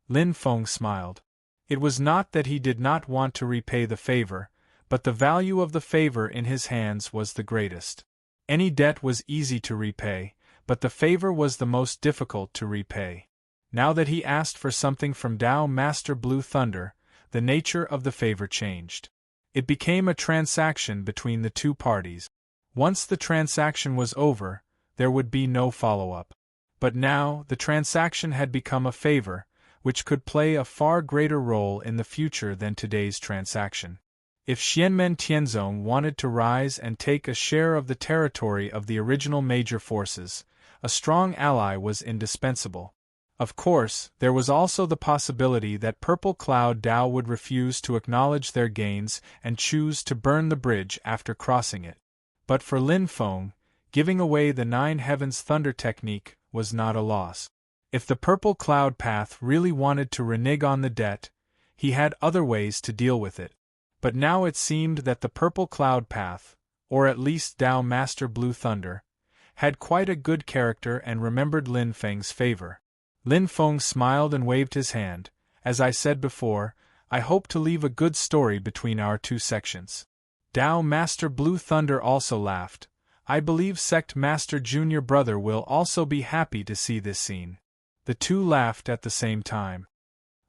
Lin Feng smiled. It was not that he did not want to repay the favor, but the value of the favor in his hands was the greatest. Any debt was easy to repay, but the favor was the most difficult to repay. Now that he asked for something from Tao Master Blue Thunder, the nature of the favor changed. It became a transaction between the two parties. Once the transaction was over, there would be no follow-up. But now, the transaction had become a favor, which could play a far greater role in the future than today's transaction. If Xianmen Tianzong wanted to rise and take a share of the territory of the original major forces, a strong ally was indispensable. Of course, there was also the possibility that Purple Cloud Dao would refuse to acknowledge their gains and choose to burn the bridge after crossing it. But for Lin Feng, giving away the Nine Heavens Thunder technique was not a loss. If the Purple Cloud Path really wanted to renege on the debt, he had other ways to deal with it. But now it seemed that the Purple Cloud Path, or at least Dao Master Blue Thunder, had quite a good character and remembered Lin Feng's favor. Lin Feng smiled and waved his hand. As I said before, I hope to leave a good story between our two sections. Dao Master Blue Thunder also laughed. I believe Sect Master Junior Brother will also be happy to see this scene. The two laughed at the same time.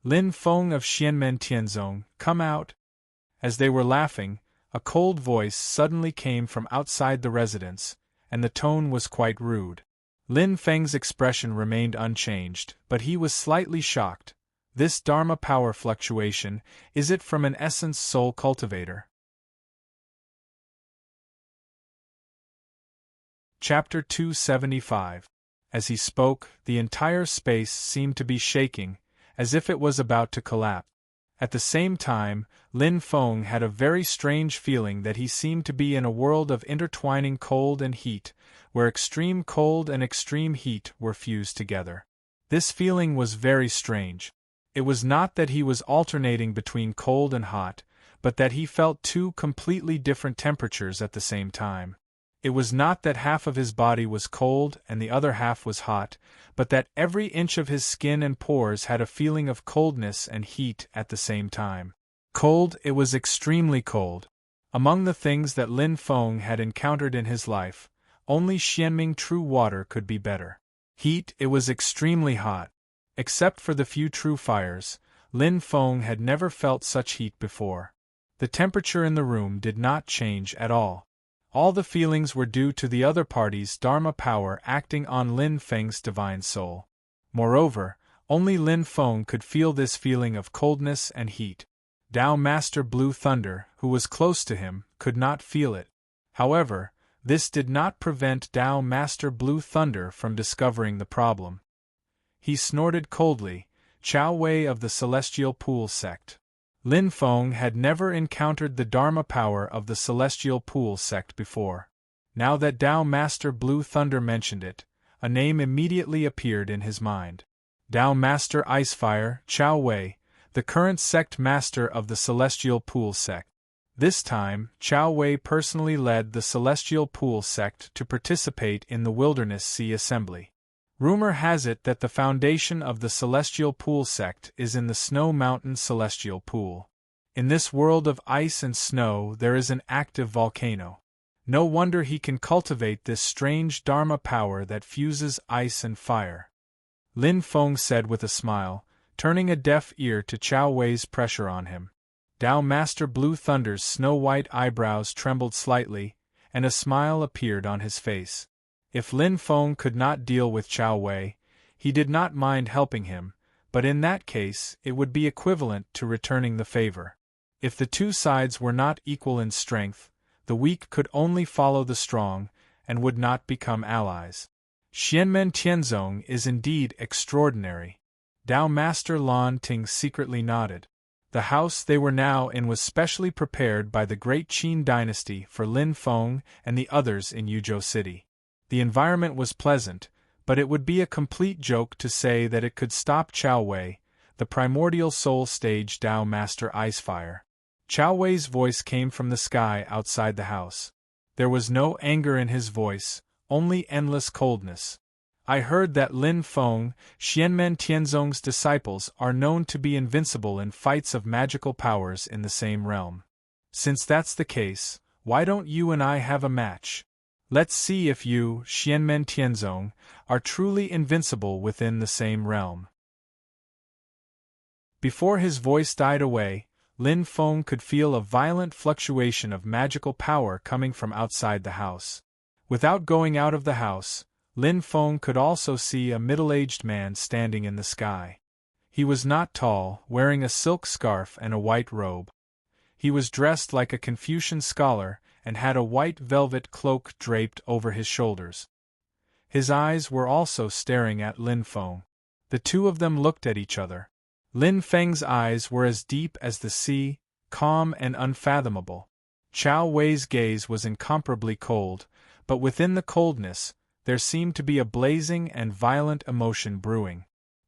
Lin Feng of Xianmen Tianzong, come out. As they were laughing, a cold voice suddenly came from outside the residence, and the tone was quite rude. Lin Feng's expression remained unchanged, but he was slightly shocked. This Dharma power fluctuation, is it from an essence soul cultivator? Chapter 275. As he spoke, the entire space seemed to be shaking, as if it was about to collapse. At the same time, Lin Feng had a very strange feeling that he seemed to be in a world of intertwining cold and heat, where extreme cold and extreme heat were fused together. This feeling was very strange. It was not that he was alternating between cold and hot, but that he felt two completely different temperatures at the same time. It was not that half of his body was cold and the other half was hot, but that every inch of his skin and pores had a feeling of coldness and heat at the same time. Cold, it was extremely cold. Among the things that Lin Feng had encountered in his life, only Xianming true water could be better. Heat, it was extremely hot. Except for the few true fires, Lin Feng had never felt such heat before. The temperature in the room did not change at all. All the feelings were due to the other party's Dharma power acting on Lin Feng's divine soul. Moreover, only Lin Feng could feel this feeling of coldness and heat. Dao Master Blue Thunder, who was close to him, could not feel it. However, this did not prevent Dao Master Blue Thunder from discovering the problem. He snorted coldly, Chao Wei of the Celestial Pool Sect. Lin Feng had never encountered the Dharma power of the Celestial Pool Sect before. Now that Dao Master Blue Thunder mentioned it, a name immediately appeared in his mind. Dao Master Icefire, Chao Wei, the current sect master of the Celestial Pool Sect. This time, Chao Wei personally led the Celestial Pool Sect to participate in the Wilderness Sea Assembly. Rumor has it that the foundation of the Celestial Pool Sect is in the Snow Mountain Celestial Pool. In this world of ice and snow there is an active volcano. No wonder he can cultivate this strange Dharma power that fuses ice and fire. Lin Feng said with a smile, turning a deaf ear to Chao Wei's pressure on him. Dao Master Blue Thunder's snow-white eyebrows trembled slightly, and a smile appeared on his face. If Lin Feng could not deal with Chao Wei, he did not mind helping him, but in that case it would be equivalent to returning the favor. If the two sides were not equal in strength, the weak could only follow the strong, and would not become allies. Xianmen Tianzong is indeed extraordinary. Dao Master Lan Ting secretly nodded. The house they were now in was specially prepared by the great Qin dynasty for Lin Feng and the others in Yuzhou City. The environment was pleasant, but it would be a complete joke to say that it could stop Chao Wei, the primordial soul stage Dao Master Icefire. Chao Wei's voice came from the sky outside the house. There was no anger in his voice, only endless coldness. I heard that Lin Feng, Xianmen Tianzong's disciples, are known to be invincible in fights of magical powers in the same realm. Since that's the case, why don't you and I have a match? Let's see if you, Xianmen Tianzong, are truly invincible within the same realm. Before his voice died away, Lin Feng could feel a violent fluctuation of magical power coming from outside the house. Without going out of the house, Lin Feng could also see a middle-aged man standing in the sky. He was not tall, wearing a silk scarf and a white robe. He was dressed like a Confucian scholar, and had a white velvet cloak draped over his shoulders. His eyes were also staring at Lin Feng. The two of them looked at each other. Lin Feng's eyes were as deep as the sea, calm and unfathomable. Chao Wei's gaze was incomparably cold, but within the coldness, there seemed to be a blazing and violent emotion brewing.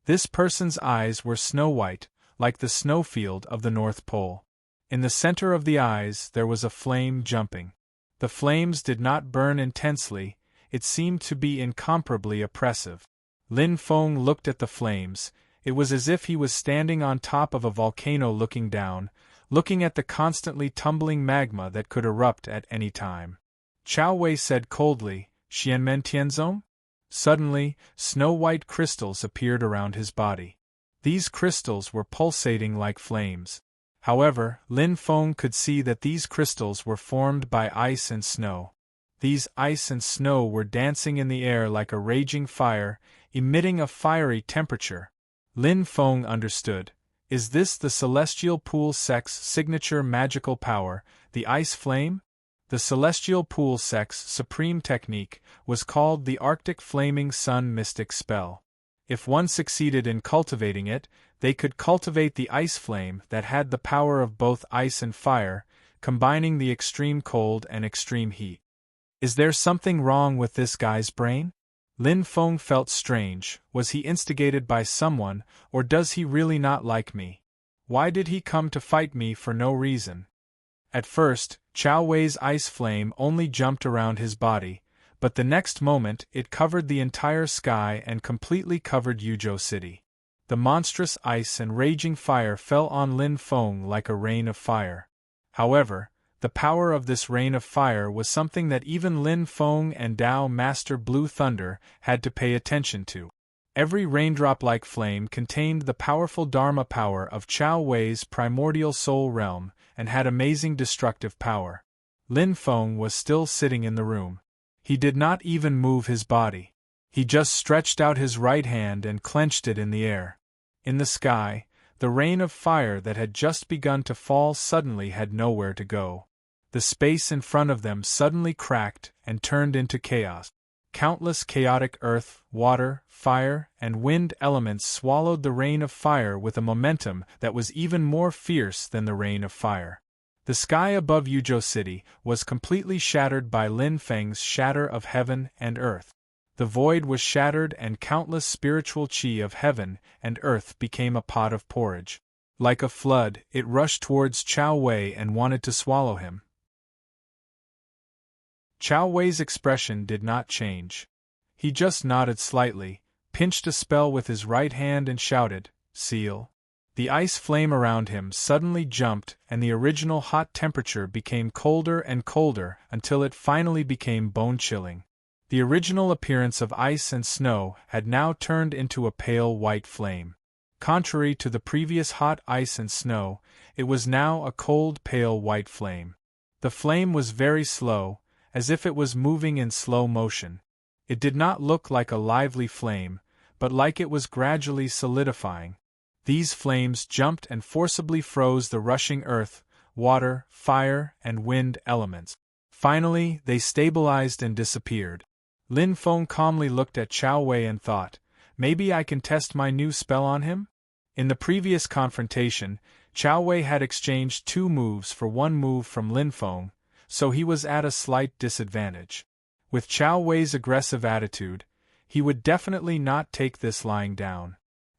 This person's eyes were snow-white, like the snowfield of the North Pole. In the center of the eyes there was a flame jumping. The flames did not burn intensely, it seemed to be incomparably oppressive. Lin Feng looked at the flames. It was as if he was standing on top of a volcano looking down, looking at the constantly tumbling magma that could erupt at any time. Chao Wei said coldly, "Xianmen Tianzong?" Suddenly, snow-white crystals appeared around his body. These crystals were pulsating like flames. However, Lin Feng could see that these crystals were formed by ice and snow. These ice and snow were dancing in the air like a raging fire, emitting a fiery temperature. Lin Feng understood. Is this the Celestial Pool Sect's signature magical power, the ice flame? The Celestial Pool Sect's supreme technique was called the Arctic Flaming Sun Mystic Spell. If one succeeded in cultivating it, they could cultivate the ice flame that had the power of both ice and fire, combining the extreme cold and extreme heat. Is there something wrong with this guy's brain? Lin Feng felt strange. Was he instigated by someone, or does he really not like me? Why did he come to fight me for no reason? At first, Chao Wei's ice flame only jumped around his body, but the next moment it covered the entire sky and completely covered Yuzhou City. The monstrous ice and raging fire fell on Lin Feng like a rain of fire. However, the power of this rain of fire was something that even Lin Feng and Dao Master Blue Thunder had to pay attention to. Every raindrop-like flame contained the powerful Dharma power of Chao Wei's primordial soul realm and had amazing destructive power. Lin Feng was still sitting in the room. He did not even move his body. He just stretched out his right hand and clenched it in the air. In the sky, the rain of fire that had just begun to fall suddenly had nowhere to go. The space in front of them suddenly cracked and turned into chaos. Countless chaotic earth, water, fire, and wind elements swallowed the rain of fire with a momentum that was even more fierce than the rain of fire. The sky above Yuzhou City was completely shattered by Lin Feng's shatter of heaven and earth. The void was shattered and countless spiritual qi of heaven and earth became a pot of porridge. Like a flood, it rushed towards Chao Wei and wanted to swallow him. Chao Wei's expression did not change. He just nodded slightly, pinched a spell with his right hand and shouted, "Seal." The ice flame around him suddenly jumped and the original hot temperature became colder and colder until it finally became bone-chilling. The original appearance of ice and snow had now turned into a pale white flame. Contrary to the previous hot ice and snow, it was now a cold pale white flame. The flame was very slow, as if it was moving in slow motion. It did not look like a lively flame, but like it was gradually solidifying. These flames jumped and forcibly froze the rushing earth, water, fire, and wind elements. Finally, they stabilized and disappeared. Lin Feng calmly looked at Chao Wei and thought, maybe I can test my new spell on him? In the previous confrontation, Chao Wei had exchanged 2 moves for 1 move from Lin Feng, so he was at a slight disadvantage. With Chao Wei's aggressive attitude, he would definitely not take this lying down.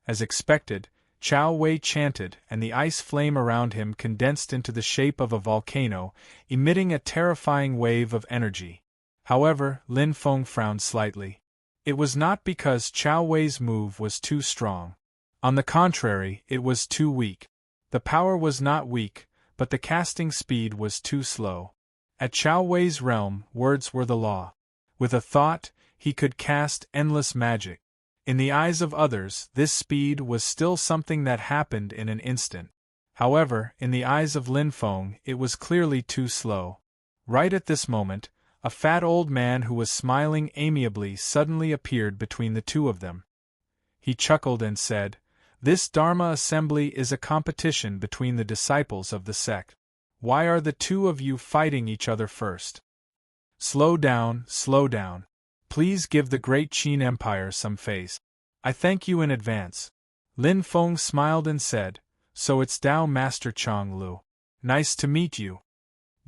As expected, Chao Wei chanted and the ice flame around him condensed into the shape of a volcano, emitting a terrifying wave of energy. However, Lin Feng frowned slightly. It was not because Chao Wei's move was too strong. On the contrary, it was too weak. The power was not weak, but the casting speed was too slow. At Chao Wei's realm, words were the law. With a thought, he could cast endless magic. In the eyes of others, this speed was still something that happened in an instant. However, in the eyes of Lin Feng, it was clearly too slow. Right at this moment, a fat old man who was smiling amiably suddenly appeared between the two of them. He chuckled and said, "This Dharma assembly is a competition between the disciples of the sect. Why are the two of you fighting each other first? Slow down, slow down. Please give the great Qin Empire some face. I thank you in advance. Lin Feng smiled and said, So it's Tao Master Chang Lu. Nice to meet you.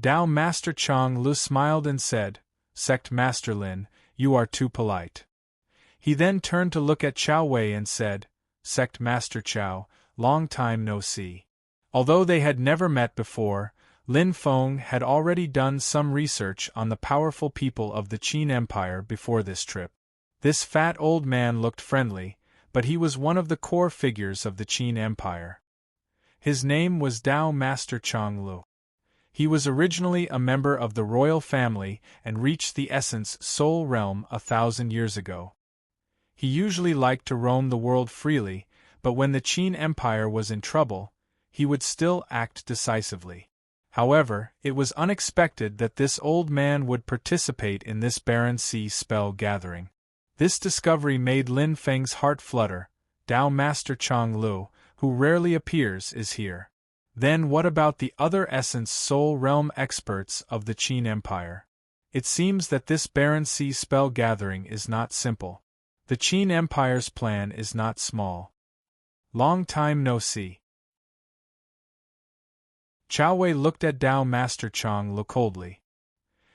Tao Master Chang Lu smiled and said, Sect Master Lin, you are too polite. He then turned to look at Chao Wei and said, Sect Master Chao, long time no see. Although they had never met before, Lin Feng had already done some research on the powerful people of the Qin Empire before this trip. This fat old man looked friendly, but he was one of the core figures of the Qin Empire. His name was Tao Master Chang Lu. He was originally a member of the royal family and reached the Essence Soul Realm 1,000 years ago. He usually liked to roam the world freely, but when the Qin Empire was in trouble, he would still act decisively. However, it was unexpected that this old man would participate in this Barren Sea spell gathering. This discovery made Lin Feng's heart flutter. Tao Master Chang Lu, who rarely appears, is here. Then what about the other Essence Soul Realm experts of the Qin Empire? It seems that this Barren Sea spell gathering is not simple. The Qin Empire's plan is not small. Long time no see. Chao Wei looked at Tao Master Chang Lu coldly.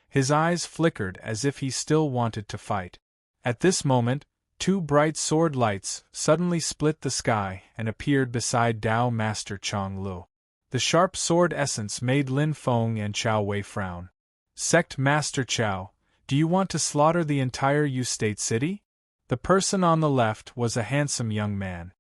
His eyes flickered as if he still wanted to fight. At this moment, two bright sword lights suddenly split the sky and appeared beside Tao Master Chang Lu. The sharp sword essence made Lin Feng and Chao Wei frown. Sect Master Chao, do you want to slaughter the entire Yu State city? The person on the left was a handsome young man.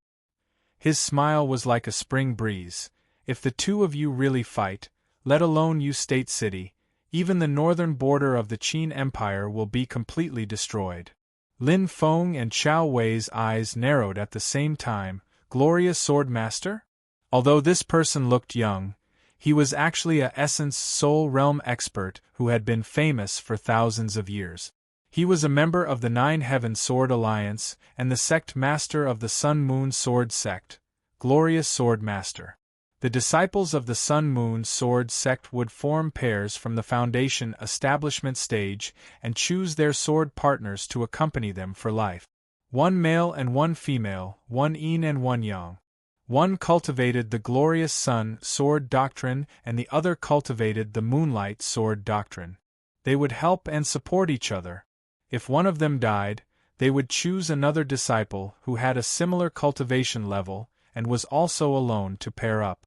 His smile was like a spring breeze. If the two of you really fight, let alone Yu State City, even the northern border of the Qin Empire will be completely destroyed. Lin Feng and Chao Wei's eyes narrowed at the same time. Glorious Sword Master? Although this person looked young, he was actually a Essence Soul Realm expert who had been famous for thousands of years. He was a member of the Nine Heaven Sword Alliance and the sect master of the Sun Moon Sword Sect. Glorious Sword Master. The disciples of the Sun Moon Sword Sect would form pairs from the Foundation establishment stage and choose their sword partners to accompany them for life. One male and one female, one yin and one yang. One cultivated the Glorious Sun Sword Doctrine and the other cultivated the Moonlight Sword Doctrine. They would help and support each other. If one of them died, they would choose another disciple who had a similar cultivation level and was also alone to pair up.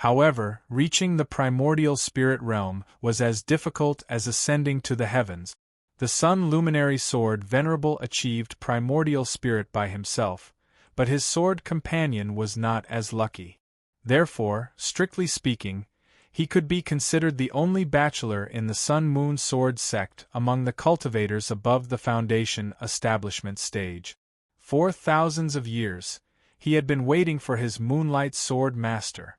However, reaching the primordial spirit realm was as difficult as ascending to the heavens. The Sun Luminary Sword Venerable achieved primordial spirit by himself, but his sword companion was not as lucky. Therefore, strictly speaking, he could be considered the only bachelor in the Sun Moon Sword Sect among the cultivators above the Foundation establishment stage. For thousands of years, he had been waiting for his Moonlight Sword Master.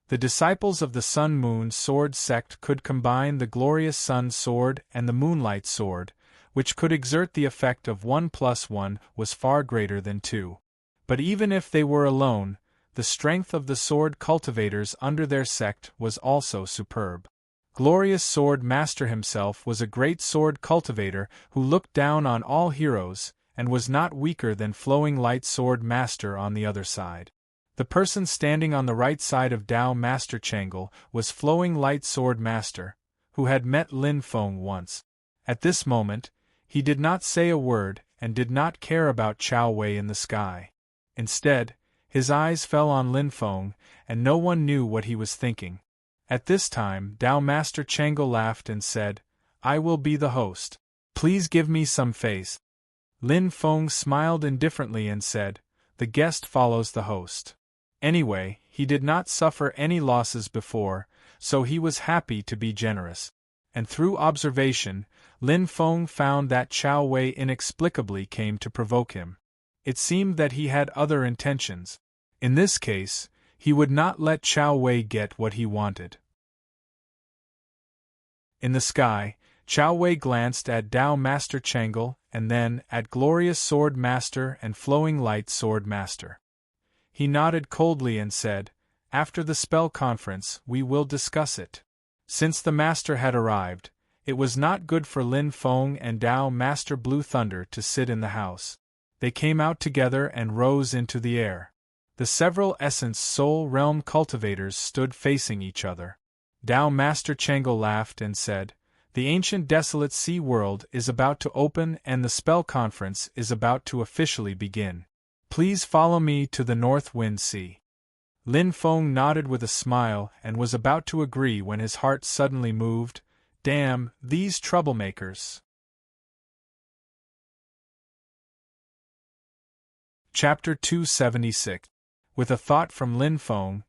The disciples of the Sun Moon Sword Sect could combine the Glorious Sun Sword and the Moonlight Sword, which could exert the effect of 1 + 1 was far greater than 2. But even if they were alone, the strength of the sword cultivators under their sect was also superb. Glorious Sword Master himself was a great sword cultivator who looked down on all heroes, and was not weaker than Flowing Light Sword Master on the other side. The person standing on the right side of Tao Master Changel was Flowing Light Sword Master, who had met Lin Feng once. At this moment, he did not say a word and did not care about Chao Wei in the sky. Instead, his eyes fell on Lin Feng, and no one knew what he was thinking. At this time, Tao Master Changel laughed and said, I will be the host. Please give me some face. Lin Feng smiled indifferently and said, The guest follows the host. Anyway, he did not suffer any losses before, so he was happy to be generous. And through observation, Lin Feng found that Chao Wei inexplicably came to provoke him. It seemed that he had other intentions. In this case, he would not let Chao Wei get what he wanted. In the sky, Chao Wei glanced at Tao Master Changel and then at Glorious Sword Master and Flowing Light Sword Master. He nodded coldly and said, After the spell conference, we will discuss it. Since the Master had arrived, It was not good for Lin Feng and Tao Master Blue Thunder to sit in the house. They came out together and rose into the air. The several Essence Soul Realm cultivators stood facing each other. Tao Master Chang'e laughed and said, "The ancient desolate sea world is about to open and the spell conference is about to officially begin. Please follow me to the North Wind Sea." Lin Feng nodded with a smile and was about to agree when his heart suddenly moved. Damn, these troublemakers. Chapter 276. With a thought from Lin Feng,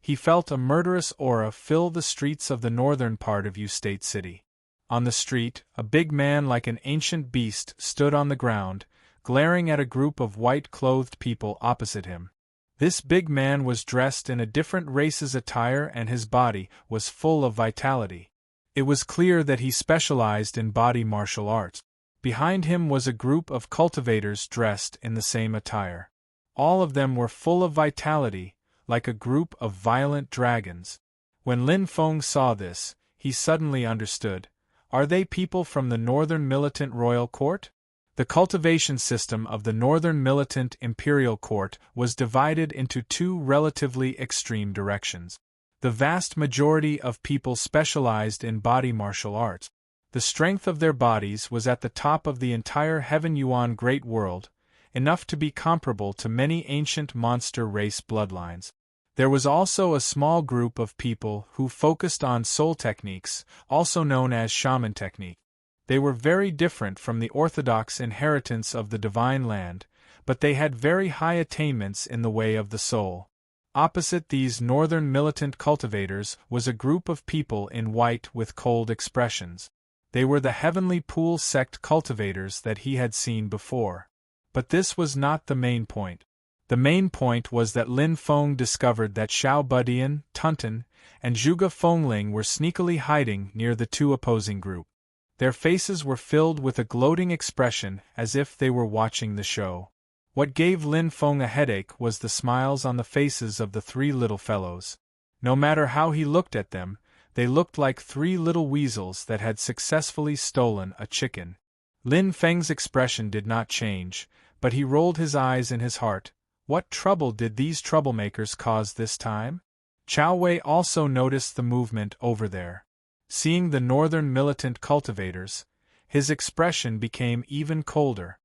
he felt a murderous aura fill the streets of the northern part of State City. On the street, a big man like an ancient beast stood on the ground, glaring at a group of white-clothed people opposite him. This big man was dressed in a different race's attire and his body was full of vitality. It was clear that he specialized in body martial arts. Behind him was a group of cultivators dressed in the same attire. All of them were full of vitality, like a group of violent dragons. When Lin Feng saw this, he suddenly understood. Are they people from the Northern Militant Royal Court? The cultivation system of the Northern Militant Imperial Court was divided into two relatively extreme directions. The vast majority of people specialized in body martial arts. The strength of their bodies was at the top of the entire Heaven Yuan Great World, enough to be comparable to many ancient monster race bloodlines. There was also a small group of people who focused on soul techniques, also known as shaman technique. They were very different from the orthodox inheritance of the divine land, but they had very high attainments in the way of the soul. Opposite these northern militant cultivators was a group of people in white with cold expressions. They were the Heavenly Pool sect cultivators that he had seen before. But this was not the main point. The main point was that Lin Feng discovered that Xiao Budian, Tunten, and Zhuge Fengling were sneakily hiding near the two opposing groups. Their faces were filled with a gloating expression as if they were watching the show. What gave Lin Feng a headache was the smiles on the faces of the three little fellows. No matter how he looked at them, they looked like three little weasels that had successfully stolen a chicken. Lin Feng's expression did not change, but he rolled his eyes in his heart. What trouble did these troublemakers cause this time? Chao Wei also noticed the movement over there. Seeing the northern militant cultivators, his expression became even colder.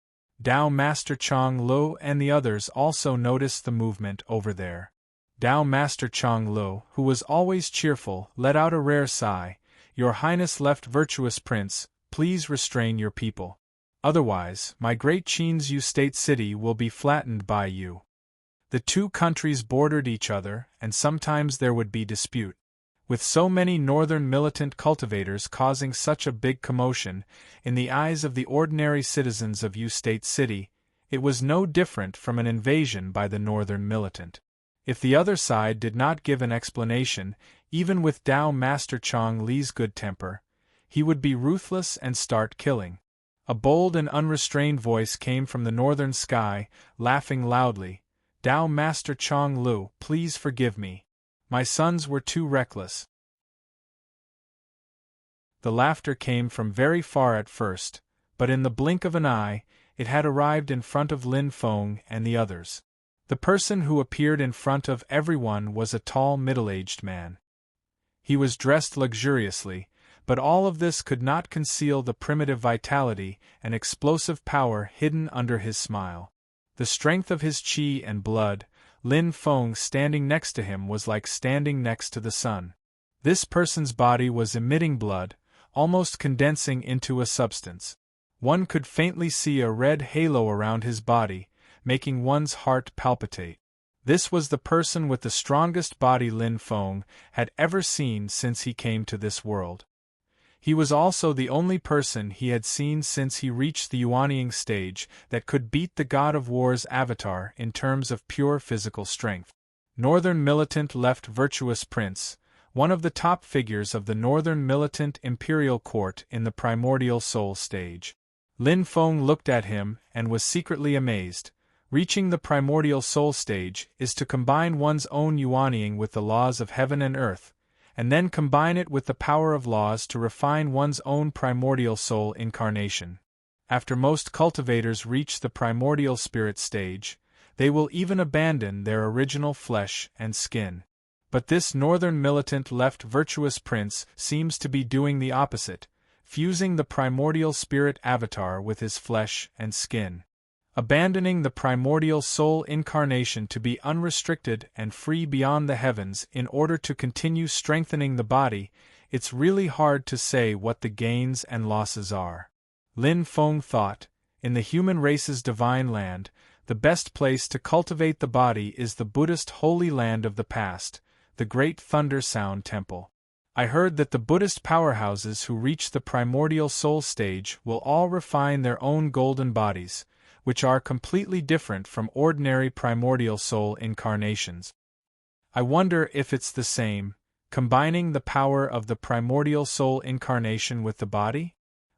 Tao Master Chang Lu and the others also noticed the movement over there. Tao Master Chang Lu, who was always cheerful, let out a rare sigh. "Your Highness left virtuous prince, please restrain your people. Otherwise, my great Qin's State City will be flattened by you." The two countries bordered each other, and sometimes there would be dispute. With so many northern militant cultivators causing such a big commotion, in the eyes of the ordinary citizens of State City, it was no different from an invasion by the northern militant. If the other side did not give an explanation, even with Tao Master Chang Li's good temper, he would be ruthless and start killing. A bold and unrestrained voice came from the northern sky, laughing loudly. "Tao Master Chang Lu, please forgive me. My sons were too reckless." The laughter came from very far at first, but in the blink of an eye, it had arrived in front of Lin Feng and the others. The person who appeared in front of everyone was a tall middle-aged man. He was dressed luxuriously, but all of this could not conceal the primitive vitality and explosive power hidden under his smile. The strength of his qi and blood, Lin Feng standing next to him was like standing next to the sun. This person's body was emitting blood, almost condensing into a substance. One could faintly see a red halo around his body, making one's heart palpitate. This was the person with the strongest body Lin Feng had ever seen since he came to this world. He was also the only person he had seen since he reached the Yuanying stage that could beat the God of War's avatar in terms of pure physical strength. Northern Militant Left Virtuous Prince, one of the top figures of the Northern Militant Imperial Court in the Primordial Soul stage. Lin Feng looked at him and was secretly amazed. Reaching the Primordial Soul stage is to combine one's own Yuanying with the laws of heaven and earth, and then combine it with the power of laws to refine one's own primordial soul incarnation. After most cultivators reach the primordial spirit stage, they will even abandon their original flesh and skin. But this northern militant left virtuous prince seems to be doing the opposite, fusing the primordial spirit avatar with his flesh and skin. Abandoning the primordial soul incarnation to be unrestricted and free beyond the heavens in order to continue strengthening the body, it's really hard to say what the gains and losses are. Lin Feng thought, in the human race's divine land, the best place to cultivate the body is the Buddhist holy land of the past, the Great Thunder Sound Temple. I heard that the Buddhist powerhouses who reach the primordial soul stage will all refine their own golden bodies, which are completely different from ordinary primordial soul incarnations. I wonder if it's the same, combining the power of the primordial soul incarnation with the body?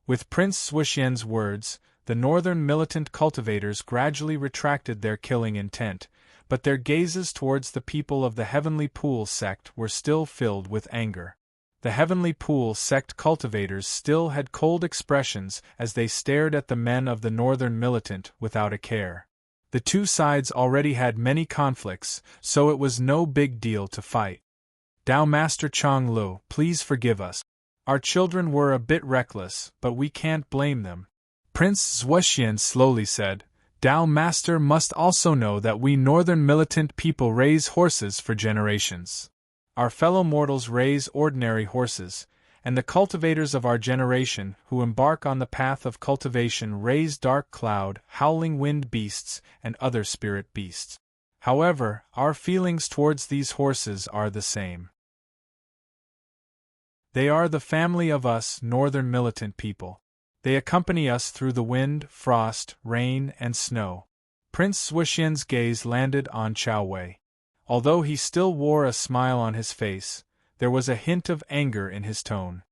With Prince Zuoxian's words, the northern militant cultivators gradually retracted their killing intent, but their gazes towards the people of the Heavenly Pool sect were still filled with anger. The Heavenly Pool sect cultivators still had cold expressions as they stared at the men of the northern militant without a care. The two sides already had many conflicts, so it was no big deal to fight. Dao Master Chang Lu, please forgive us. Our children were a bit reckless, but we can't blame them. Prince Zuoxian slowly said, Dao Master must also know that we northern militant people raise horses for generations. Our fellow mortals raise ordinary horses, and the cultivators of our generation who embark on the path of cultivation raise dark cloud, howling wind beasts, and other spirit beasts. However, our feelings towards these horses are the same. They are the family of us northern militant people. They accompany us through the wind, frost, rain, and snow. Prince Zuoxian's gaze landed on Chao Wei. Although he still wore a smile on his face, there was a hint of anger in his tone.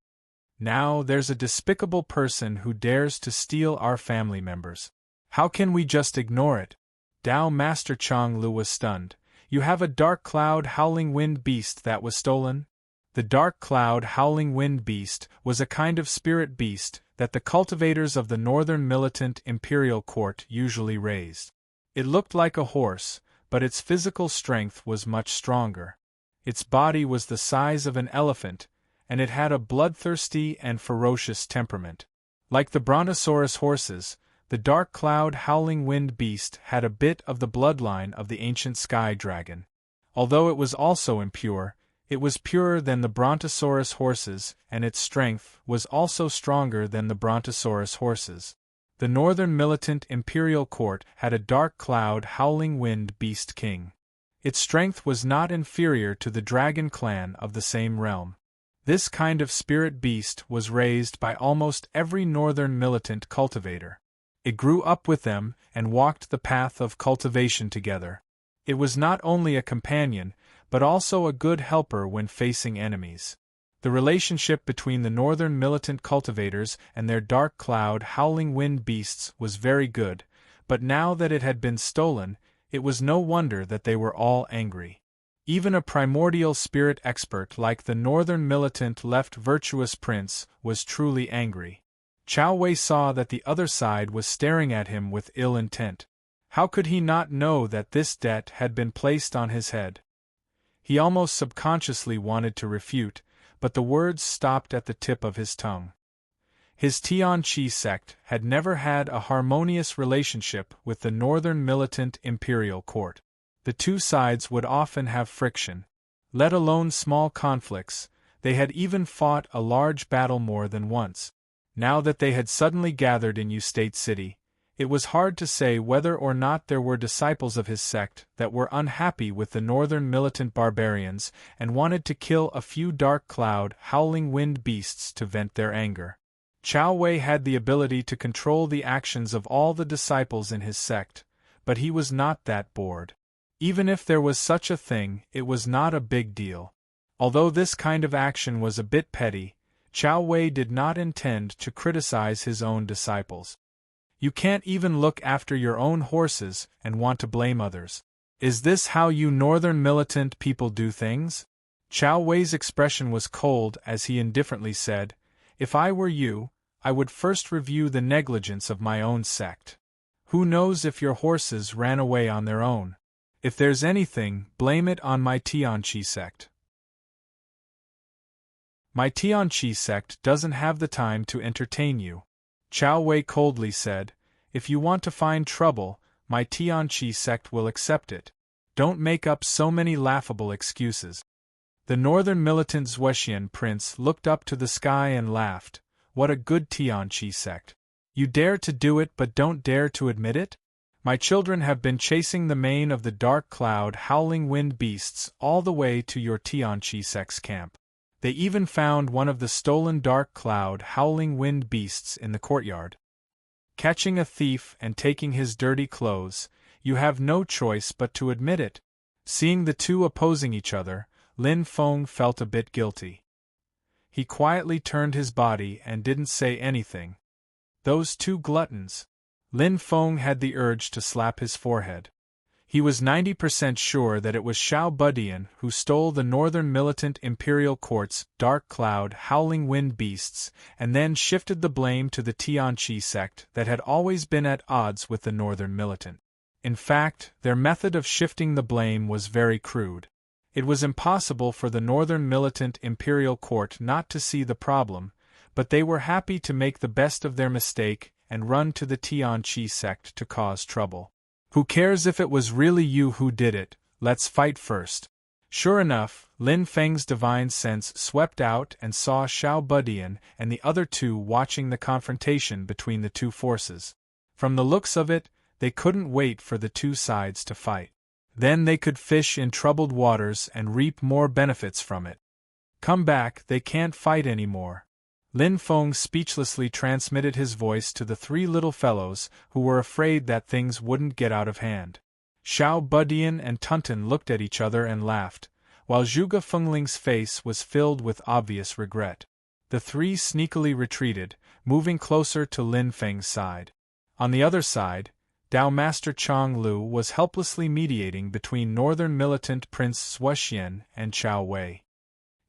Now there's a despicable person who dares to steal our family members. How can we just ignore it? Dao Master Chang Lu was stunned. You have a dark cloud howling wind beast that was stolen? The dark cloud howling wind beast was a kind of spirit beast that the cultivators of the northern militant imperial court usually raised. It looked like a horse, but its physical strength was much stronger. Its body was the size of an elephant, and it had a bloodthirsty and ferocious temperament. Like the brontosaurus horses, the dark cloud howling wind beast had a bit of the bloodline of the ancient sky dragon. Although it was also impure, it was purer than the brontosaurus horses, and its strength was also stronger than the brontosaurus horses. The northern militant imperial court had a dark cloud howling wind beast king. Its strength was not inferior to the dragon clan of the same realm. This kind of spirit beast was raised by almost every northern militant cultivator. It grew up with them and walked the path of cultivation together. It was not only a companion, but also a good helper when facing enemies. The relationship between the northern militant cultivators and their dark cloud howling wind beasts was very good, but now that it had been stolen, it was no wonder that they were all angry. Even a primordial spirit expert like the northern militant left virtuous prince was truly angry. Chao Wei saw that the other side was staring at him with ill intent. How could he not know that this debt had been placed on his head? He almost subconsciously wanted to refute, but the words stopped at the tip of his tongue. His Tianqi sect had never had a harmonious relationship with the northern militant imperial court. The two sides would often have friction. Let alone small conflicts, they had even fought a large battle more than once. Now that they had suddenly gathered in State City, it was hard to say whether or not there were disciples of his sect that were unhappy with the northern militant barbarians and wanted to kill a few dark cloud howling wind beasts to vent their anger. Chao Wei had the ability to control the actions of all the disciples in his sect, but he was not that bored. Even if there was such a thing, it was not a big deal. Although this kind of action was a bit petty, Chao Wei did not intend to criticize his own disciples. You can't even look after your own horses and want to blame others. Is this how you northern militant people do things? Chao Wei's expression was cold as he indifferently said, "If I were you, I would first review the negligence of my own sect. Who knows if your horses ran away on their own? If there's anything, blame it on my Tianqi sect." "My Tianqi sect doesn't have the time to entertain you," Chao Wei coldly said. "If you want to find trouble, my Tianqi sect will accept it. Don't make up so many laughable excuses." The northern militant Zhuoxian prince looked up to the sky and laughed. "What a good Tianqi sect. You dare to do it but don't dare to admit it? My children have been chasing the mane of the dark cloud howling wind beasts all the way to your Tianqi sect's camp. They even found one of the stolen dark cloud howling wind beasts in the courtyard. Catching a thief and taking his dirty clothes, you have no choice but to admit it." Seeing the two opposing each other, Lin Feng felt a bit guilty. He quietly turned his body and didn't say anything. Those two gluttons. Lin Feng had the urge to slap his forehead. He was 90% sure that it was Xiao Budian who stole the northern militant imperial court's dark cloud howling wind beasts and then shifted the blame to the Tianqi sect that had always been at odds with the northern militant. In fact, their method of shifting the blame was very crude. It was impossible for the northern militant imperial court not to see the problem, but they were happy to make the best of their mistake and run to the Tianqi sect to cause trouble. "Who cares if it was really you who did it, let's fight first." Sure enough, Lin Feng's divine sense swept out and saw Xiao Budian and the other two watching the confrontation between the two forces. From the looks of it, they couldn't wait for the two sides to fight. Then they could fish in troubled waters and reap more benefits from it. "Come back, they can't fight anymore." Lin Feng speechlessly transmitted his voice to the three little fellows who were afraid that things wouldn't get out of hand. Xiao Budian and Tunten looked at each other and laughed, while Zhuge Fengling's face was filled with obvious regret. The three sneakily retreated, moving closer to Lin Feng's side. On the other side, Dao Master Chang Lu was helplessly mediating between northern militant Prince Zhuoxian and Chao Wei.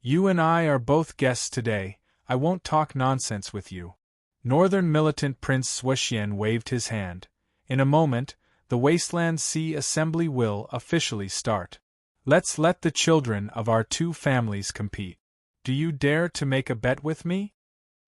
"You and I are both guests today, I won't talk nonsense with you." Northern militant Prince Zhuoxian waved his hand. "In a moment, the Wasteland Sea Assembly will officially start. Let's let the children of our two families compete. Do you dare to make a bet with me?"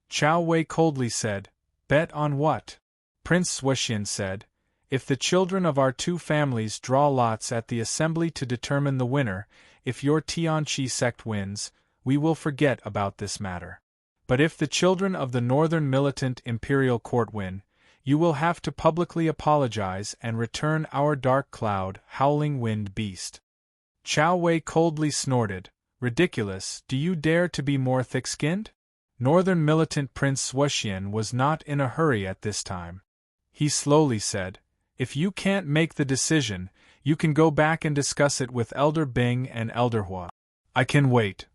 Chao Wei coldly said, "Bet on what?" Prince Zhuoxian said, "If the children of our two families draw lots at the assembly to determine the winner, if your Tianqi sect wins, we will forget about this matter. But if the children of the northern militant imperial court win, you will have to publicly apologize and return our dark cloud howling wind beast." Chao Wei coldly snorted, "Ridiculous, do you dare to be more thick-skinned?" Northern militant Prince Zhuoxian was not in a hurry at this time. He slowly said, "If you can't make the decision, you can go back and discuss it with Elder Bing and Elder Hua. I can wait."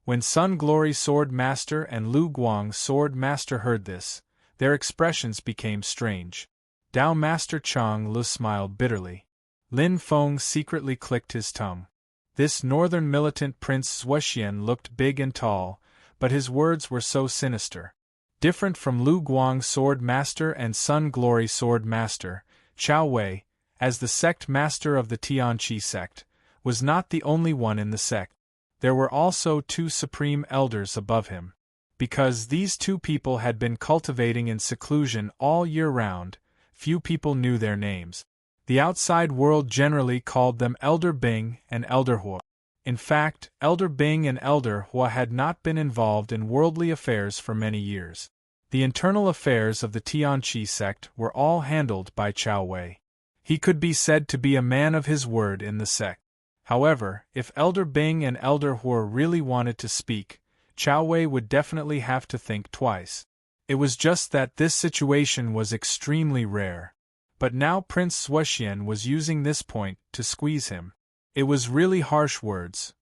When Sun Glory Sword Master and Lu Guang Sword Master heard this, their expressions became strange. Dao Master Chang Lu smiled bitterly. Lin Feng secretly clicked his tongue. This northern militant Prince Zhuoxian looked big and tall, but his words were so sinister. Different from Lu Guang Sword Master and Sun Glory Sword Master, Chao Wei, as the sect master of the Tianqi sect, was not the only one in the sect. There were also two supreme elders above him. Because these two people had been cultivating in seclusion all year round, few people knew their names. The outside world generally called them Elder Bing and Elder Hua. In fact, Elder Bing and Elder Hua had not been involved in worldly affairs for many years. The internal affairs of the Tianqi sect were all handled by Chao Wei. He could be said to be a man of his word in the sect. However, if Elder Bing and Elder Hua really wanted to speak, Chao Wei would definitely have to think twice. It was just that this situation was extremely rare. But now Prince Zhuoxian was using this point to squeeze him. It was really harsh words.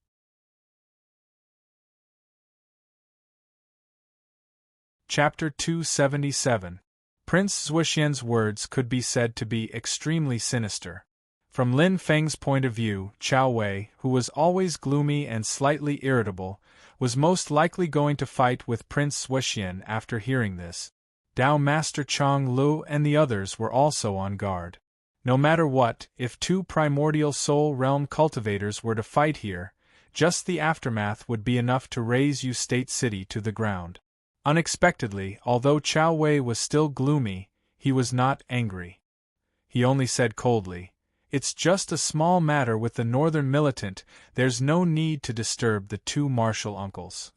Chapter 277. Prince Zhuoxian's words could be said to be extremely sinister. From Lin Feng's point of view, Chao Wei, who was always gloomy and slightly irritable, was most likely going to fight with Prince Suoxian after hearing this. Dao Master Chang Lu and the others were also on guard. No matter what, if two primordial soul realm cultivators were to fight here, just the aftermath would be enough to raze Yu State City to the ground. Unexpectedly, although Chao Wei was still gloomy, he was not angry. He only said coldly, "It's just a small matter with the northern militant, there's no need to disturb the two martial uncles."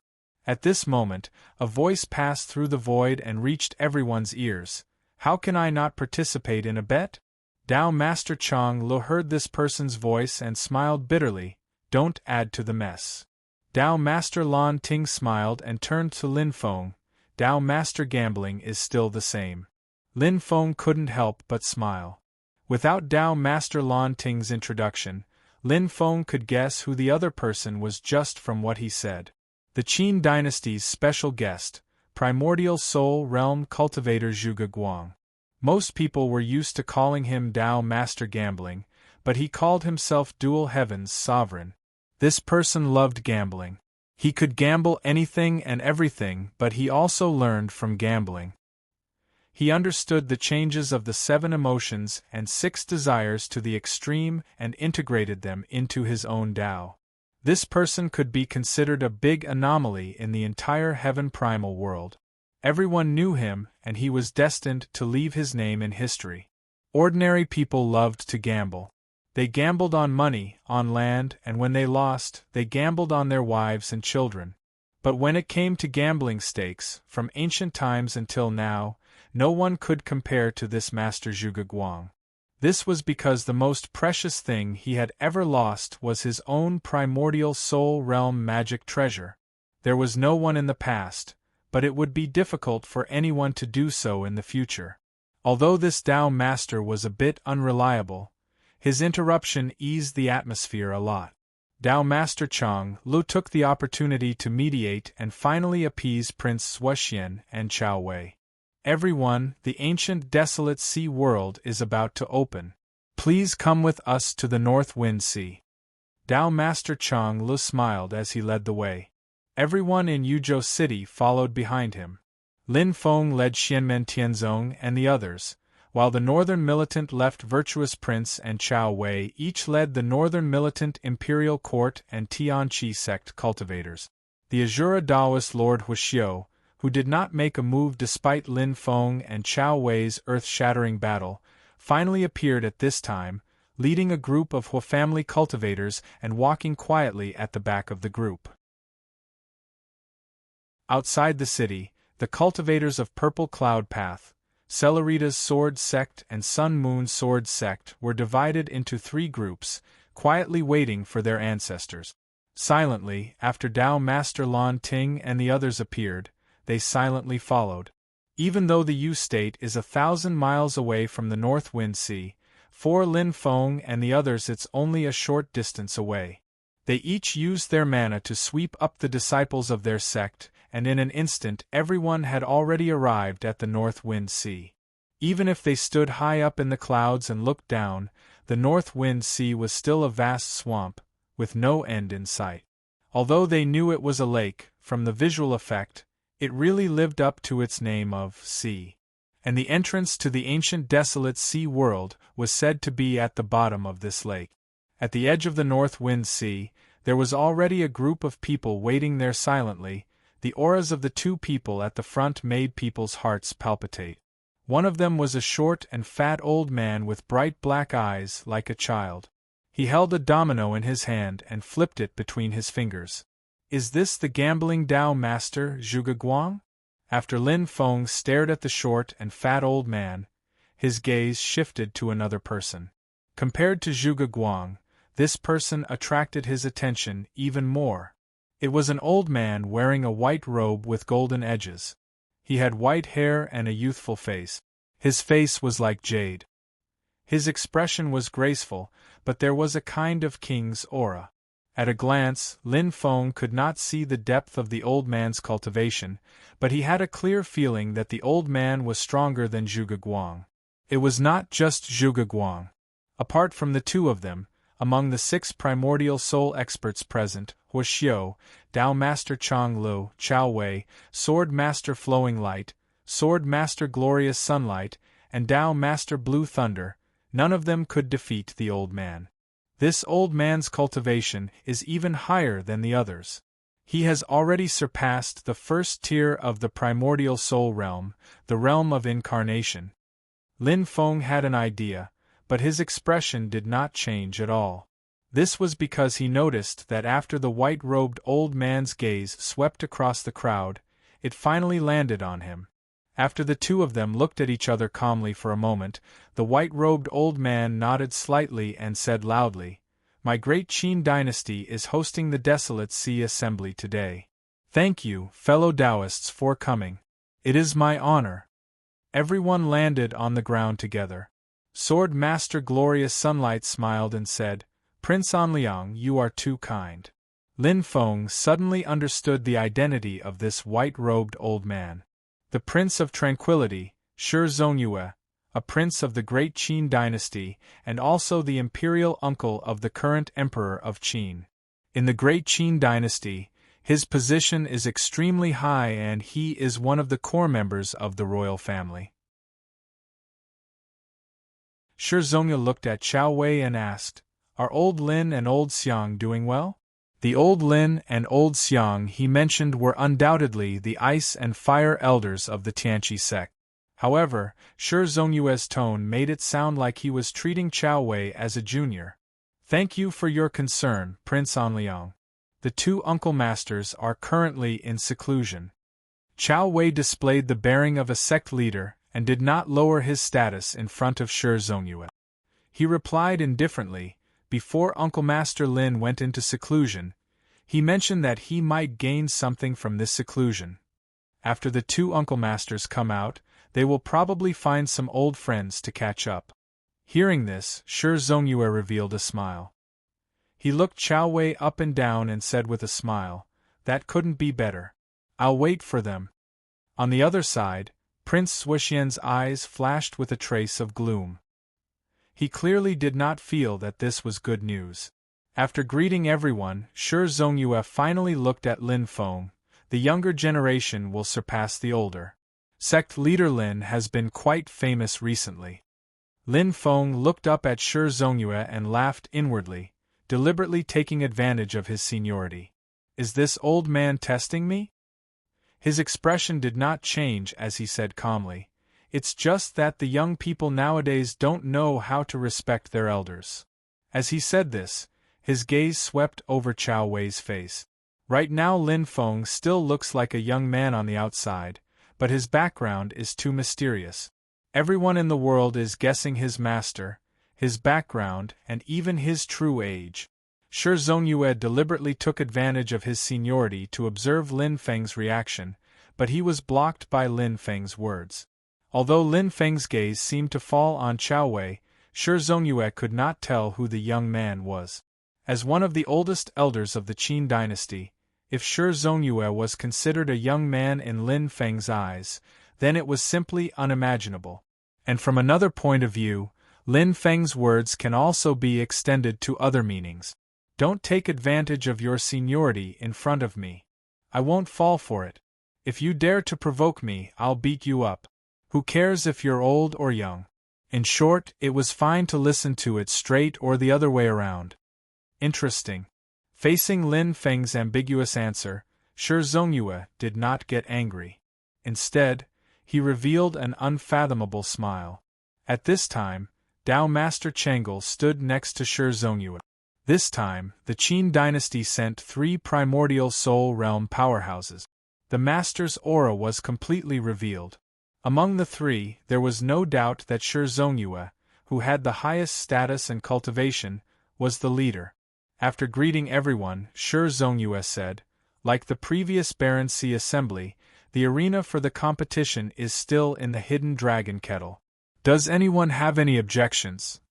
At this moment, a voice passed through the void and reached everyone's ears. "How can I not participate in a bet?" Dao Master Chang Lu heard this person's voice and smiled bitterly. "Don't add to the mess." Dao Master Lan Ting smiled and turned to Lin Feng. "Dao Master gambling is still the same." Lin Feng couldn't help but smile. Without Dao Master Lan Ting's introduction, Lin Feng could guess who the other person was just from what he said. The Qin dynasty's special guest, primordial soul realm cultivator Zhuge Guang. Most people were used to calling him Dao Master Gambling, but he called himself Dual Heaven's Sovereign. This person loved gambling. He could gamble anything and everything, but he also learned from gambling. He understood the changes of the 7 emotions and 6 desires to the extreme and integrated them into his own Tao. This person could be considered a big anomaly in the entire heaven primal world. Everyone knew him, and he was destined to leave his name in history. Ordinary people loved to gamble. They gambled on money, on land, and when they lost, they gambled on their wives and children. But when it came to gambling stakes, from ancient times until now, no one could compare to this Master Zhuge Guang. This was because the most precious thing he had ever lost was his own primordial soul realm magic treasure. There was no one in the past, but it would be difficult for anyone to do so in the future. Although this Tao Master was a bit unreliable, his interruption eased the atmosphere a lot. Dao Master Chang Lu took the opportunity to mediate and finally appease Prince Suoxian and Chao Wei. "Everyone, the ancient desolate sea world is about to open. Please come with us to the North Wind Sea." Dao Master Chang Lu smiled as he led the way. Everyone in Yuzhou City followed behind him. Lin Feng led Xianmen Tianzong and the others, while the northern militant left Virtuous Prince and Chao Wei each led the northern militant Imperial Court and Tianqi sect cultivators. The Azura Daoist Lord Huixiu, who did not make a move despite Lin Feng and Chao Wei's earth-shattering battle, finally appeared at this time, leading a group of Hu family cultivators and walking quietly at the back of the group. Outside the city, the cultivators of Purple Cloud Path, Celerita's Sword Sect and Sun Moon Sword Sect were divided into 3 groups, quietly waiting for their ancestors. Silently, after Dao Master Lan Ting and the others appeared, they silently followed. Even though the Yu State is 1,000 miles away from the North Wind Sea, for Lin Feng and the others it's only a short distance away. They each used their mana to sweep up the disciples of their sect, and in an instant everyone had already arrived at the North Wind Sea. Even if they stood high up in the clouds and looked down, the North Wind Sea was still a vast swamp, with no end in sight. Although they knew it was a lake, from the visual effect, it really lived up to its name of sea. And the entrance to the ancient desolate sea world was said to be at the bottom of this lake. At the edge of the North Wind Sea, there was already a group of people waiting there silently. The auras of the 2 people at the front made people's hearts palpitate. One of them was a short and fat old man with bright black eyes like a child. He held a domino in his hand and flipped it between his fingers. "Is this the gambling Tao Master, Zhuge Guang?" After Lin Feng stared at the short and fat old man, his gaze shifted to another person. Compared to Zhuge Guang, this person attracted his attention even more. It was an old man wearing a white robe with golden edges. He had white hair and a youthful face. His face was like jade. His expression was graceful, but there was a kind of king's aura. At a glance, Lin Feng could not see the depth of the old man's cultivation, but he had a clear feeling that the old man was stronger than Zhuge Guang. It was not just Zhuge Guang. Apart from the two of them, among the 6 primordial soul experts present, was Xiao, Dao Master Chang Lu, Chao Wei, Sword Master Flowing Light, Sword Master Glorious Sunlight, and Dao Master Blue Thunder. None of them could defeat the old man. This old man's cultivation is even higher than the others. He has already surpassed the first tier of the primordial soul realm, the realm of incarnation. Lin Feng had an idea, but his expression did not change at all. This was because he noticed that after the white-robed old man's gaze swept across the crowd, it finally landed on him. After the two of them looked at each other calmly for a moment, the white-robed old man nodded slightly and said loudly, "My great Qin dynasty is hosting the Desolate Sea Assembly today. Thank you, fellow Taoists, for coming. It is my honor." Everyone landed on the ground together. Sword Master Glorious Sunlight smiled and said, "Prince Anliang, you are too kind." Lin Feng suddenly understood the identity of this white-robed old man. The Prince of Tranquility, Shi Zongyue, a prince of the Great Qin dynasty and also the imperial uncle of the current emperor of Qin. In the Great Qin dynasty, his position is extremely high and he is one of the core members of the royal family. Shi Zongyue looked at Chao Wei and asked, "Are old Lin and old Xiang doing well?" The old Lin and old Xiang he mentioned were undoubtedly the ice and fire elders of the Tianqi sect. However, Shi Zongyue's tone made it sound like he was treating Chao Wei as a junior. "Thank you for your concern, Prince Anliang. The 2 uncle masters are currently in seclusion." Chao Wei displayed the bearing of a sect leader and did not lower his status in front of Shi Zongyue. He replied indifferently, "Before Uncle Master Lin went into seclusion, he mentioned that he might gain something from this seclusion. After the 2 Uncle Masters come out, they will probably find some old friends to catch up." Hearing this, Shi Zongyue revealed a smile. He looked Chao Wei up and down and said with a smile, "That couldn't be better. I'll wait for them." On the other side, Prince Swishian's eyes flashed with a trace of gloom. He clearly did not feel that this was good news. After greeting everyone, Shi Zongyue finally looked at Lin Feng. "The younger generation will surpass the older. Sect leader Lin has been quite famous recently." Lin Feng looked up at Shi Zongyue and laughed inwardly, deliberately taking advantage of his seniority. "Is this old man testing me?" His expression did not change as he said calmly, "It's just that the young people nowadays don't know how to respect their elders." As he said this, his gaze swept over Chao Wei's face. Right now Lin Feng still looks like a young man on the outside, but his background is too mysterious. Everyone in the world is guessing his master, his background, and even his true age. Shi Zongyue deliberately took advantage of his seniority to observe Lin Feng's reaction, but he was blocked by Lin Feng's words. Although Lin Feng's gaze seemed to fall on Chao Wei, Shi Zongyue could not tell who the young man was. As one of the oldest elders of the Qin dynasty, if Shi Zongyue was considered a young man in Lin Feng's eyes, then it was simply unimaginable. And from another point of view, Lin Feng's words can also be extended to other meanings. "Don't take advantage of your seniority in front of me. I won't fall for it. If you dare to provoke me, I'll beat you up. Who cares if you're old or young?" In short, it was fine to listen to it straight or the other way around. Interesting. Facing Lin Feng's ambiguous answer, Shi Zongyue did not get angry. Instead, he revealed an unfathomable smile. At this time, Dao Master Chang'e stood next to Shi Zongyue. This time, the Qin dynasty sent 3 primordial soul realm powerhouses. The master's aura was completely revealed. Among the 3, there was no doubt that Shi Zongyue, who had the highest status and cultivation, was the leader. After greeting everyone, Shi Zongyue said, "Like the previous Barren Sea Assembly, the arena for the competition is still in the Hidden Dragon Kettle. Does anyone have any objections?"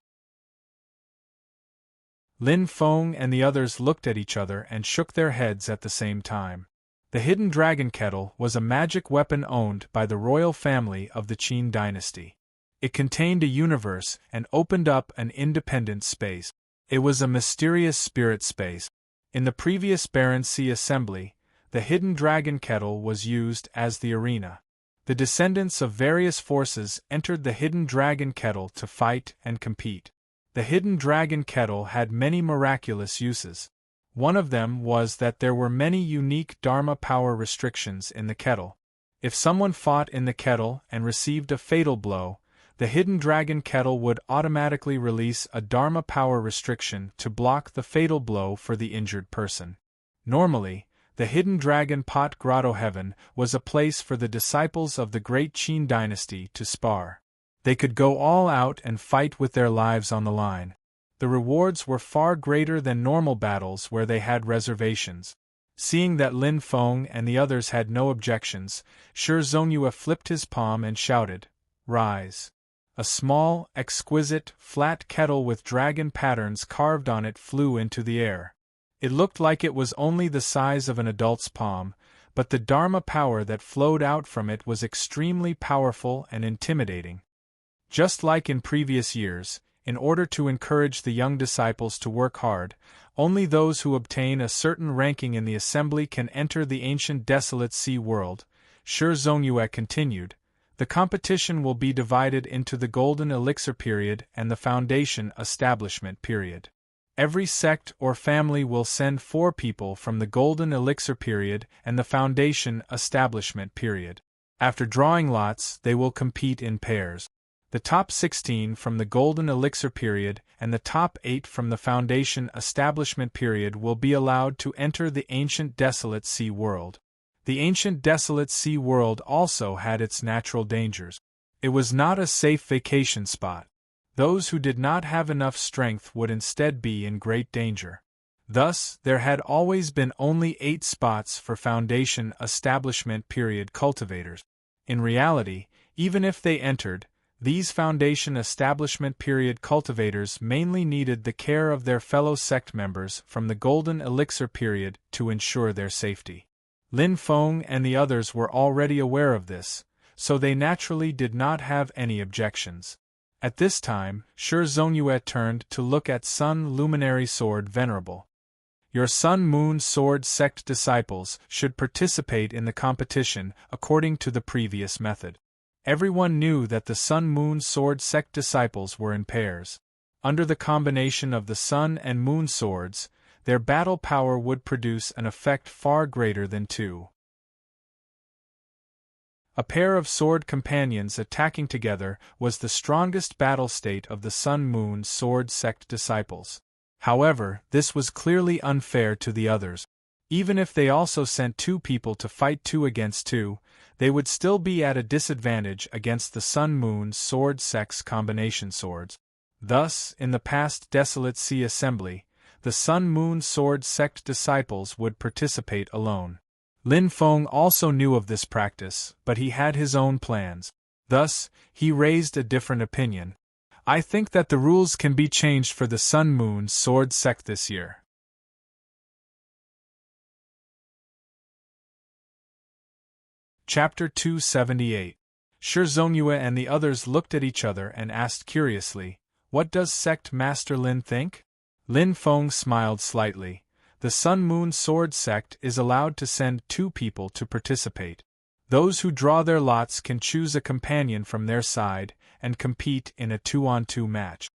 Lin Feng and the others looked at each other and shook their heads at the same time. The Hidden Dragon Kettle was a magic weapon owned by the royal family of the Qin dynasty. It contained a universe and opened up an independent space. It was a mysterious spirit space. In the previous Barren Sea Assembly, the hidden dragon kettle was used as the arena. The descendants of various forces entered the hidden dragon kettle to fight and compete. The hidden dragon kettle had many miraculous uses. One of them was that there were many unique Dharma power restrictions in the kettle. If someone fought in the kettle and received a fatal blow, the hidden dragon kettle would automatically release a Dharma power restriction to block the fatal blow for the injured person. Normally, the hidden dragon pot grotto heaven was a place for the disciples of the great Qin dynasty to spar. They could go all out and fight with their lives on the line. The rewards were far greater than normal battles where they had reservations. Seeing that Lin Feng and the others had no objections, Shi Zongyue flipped his palm and shouted, "Rise!" A small, exquisite, flat kettle with dragon patterns carved on it flew into the air. It looked like it was only the size of an adult's palm, but the Dharma power that flowed out from it was extremely powerful and intimidating. Just like in previous years, in order to encourage the young disciples to work hard, only those who obtain a certain ranking in the assembly can enter the ancient desolate sea world. Shi Zongyue continued, the competition will be divided into the Golden Elixir period and the Foundation Establishment period. Every sect or family will send 4 people from the Golden Elixir period and the Foundation Establishment period. After drawing lots, they will compete in pairs. The top 16 from the Golden Elixir period and the top 8 from the Foundation Establishment period will be allowed to enter the ancient desolate sea world. The ancient desolate sea world also had its natural dangers. It was not a safe vacation spot. Those who did not have enough strength would instead be in great danger. Thus, there had always been only 8 spots for Foundation Establishment period cultivators. In reality, even if they entered, these Foundation Establishment period cultivators mainly needed the care of their fellow sect members from the Golden Elixir period to ensure their safety. Lin Feng and the others were already aware of this, so they naturally did not have any objections. At this time, Shi Zongyue turned to look at Sun Luminary Sword Venerable. Your Sun Moon Sword sect disciples should participate in the competition according to the previous method. Everyone knew that the Sun Moon Sword sect disciples were in pairs. Under the combination of the Sun and Moon swords, their battle power would produce an effect far greater than 2. A pair of sword companions attacking together was the strongest battle state of the Sun Moon Sword sect disciples. However, this was clearly unfair to the others. Even if they also sent 2 people to fight 2 against 2, they would still be at a disadvantage against the Sun Moon Sword sect's combination swords. Thus, in the past Desolate Sea Assembly, the Sun Moon Sword sect disciples would participate alone. Lin Feng also knew of this practice, but he had his own plans. Thus, he raised a different opinion. I think that the rules can be changed for the Sun Moon Sword sect this year. Chapter 278. Shi Zongyue and the others looked at each other and asked curiously, "What does Sect Master Lin think?" Lin Feng smiled slightly. The Sun Moon Sword sect is allowed to send 2 people to participate. Those who draw their lots can choose a companion from their side and compete in a 2-on-2 match.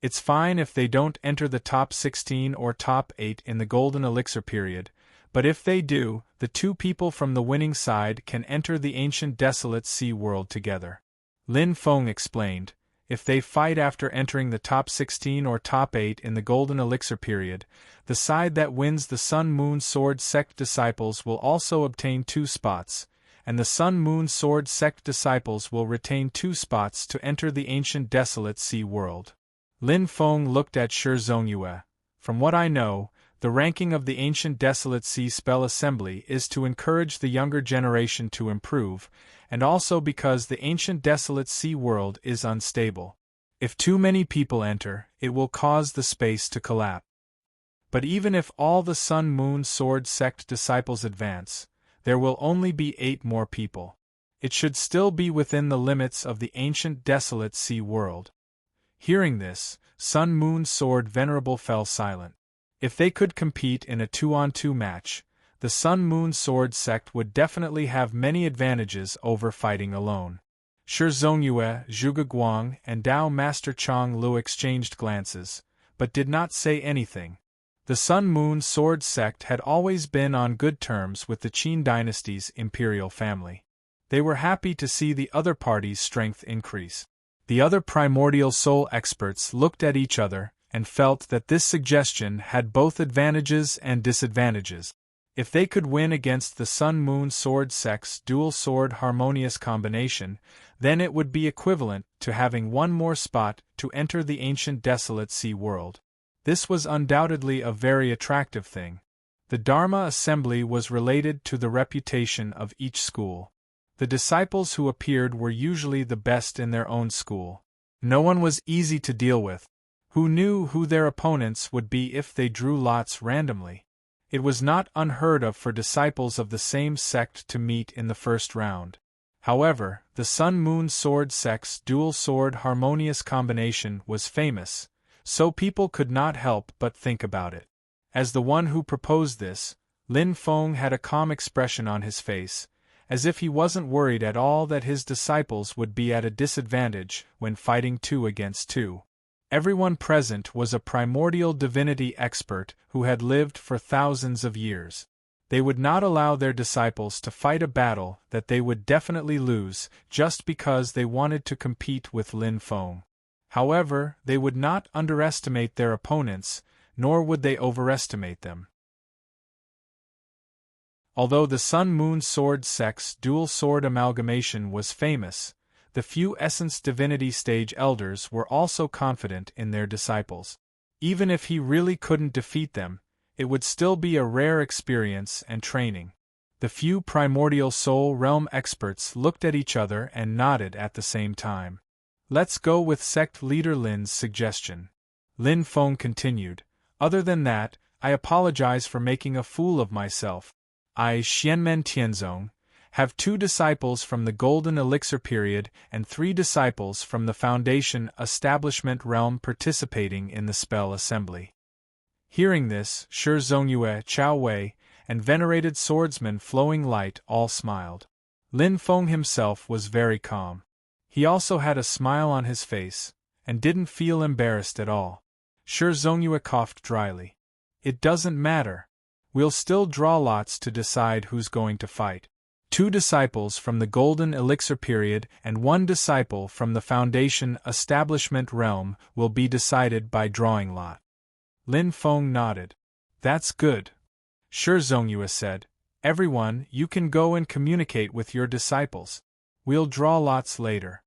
It's fine if they don't enter the top 16 or top 8 in the Golden Elixir period, but if they do, the 2 people from the winning side can enter the ancient desolate sea world together. Lin Feng explained, if they fight after entering the top 16 or top 8 in the Golden Elixir period, the side that wins the Sun Moon Sword sect disciples will also obtain 2 spots, and the Sun Moon Sword sect disciples will retain 2 spots to enter the ancient desolate sea world. Lin Feng looked at Shi Zongyue. From what I know, the ranking of the ancient desolate sea spell assembly is to encourage the younger generation to improve, and also because the ancient desolate sea world is unstable. If too many people enter, it will cause the space to collapse. But even if all the Sun Moon Sword sect disciples advance, there will only be 8 more people. It should still be within the limits of the ancient desolate sea world. Hearing this, Sun Moon Sword Venerable fell silent. If they could compete in a 2-on-2 match, the Sun Moon Sword sect would definitely have many advantages over fighting alone. Shi Zongyue, Zhuge Guang, and Dao Master Chang Lu exchanged glances, but did not say anything. The Sun Moon Sword sect had always been on good terms with the Qin dynasty's imperial family. They were happy to see the other party's strength increase. The other primordial soul experts looked at each other and felt that this suggestion had both advantages and disadvantages. If they could win against the Sun Moon Sword sect's dual sword harmonious combination, then it would be equivalent to having one more spot to enter the ancient desolate sea world. This was undoubtedly a very attractive thing. The Dharma assembly was related to the reputation of each school. The disciples who appeared were usually the best in their own school. No one was easy to deal with. Who knew who their opponents would be if they drew lots randomly? It was not unheard of for disciples of the same sect to meet in the first round. However, the Sun Moon Sword sect's dual sword harmonious combination was famous, so people could not help but think about it. As the one who proposed this, Lin Feng had a calm expression on his face, as if he wasn't worried at all that his disciples would be at a disadvantage when fighting 2 against 2. Everyone present was a primordial divinity expert who had lived for thousands of years. They would not allow their disciples to fight a battle that they would definitely lose just because they wanted to compete with Lin Feng. However, they would not underestimate their opponents, nor would they overestimate them. Although the Sun Moon Sword sect's dual sword amalgamation was famous, the few Essence Divinity stage elders were also confident in their disciples. Even if he really couldn't defeat them, it would still be a rare experience and training. The few primordial soul realm experts looked at each other and nodded at the same time. Let's go with sect leader Lin's suggestion. Lin Feng continued. Other than that, I apologize for making a fool of myself. I, Xianmen Tianzong, have 2 disciples from the Golden Elixir period and 3 disciples from the Foundation Establishment realm participating in the spell assembly. Hearing this, Shi Zongyue, Chao Wei, and venerated swordsman Flowing Light all smiled. Lin Feng himself was very calm. He also had a smile on his face, and didn't feel embarrassed at all. Shi Zongyue coughed dryly. It doesn't matter. We'll still draw lots to decide who's going to fight. 2 disciples from the Golden Elixir period and 1 disciple from the Foundation Establishment realm will be decided by drawing lot. Lin Feng nodded. That's good. Shi Zongyue said, Everyone, you can go and communicate with your disciples. We'll draw lots later.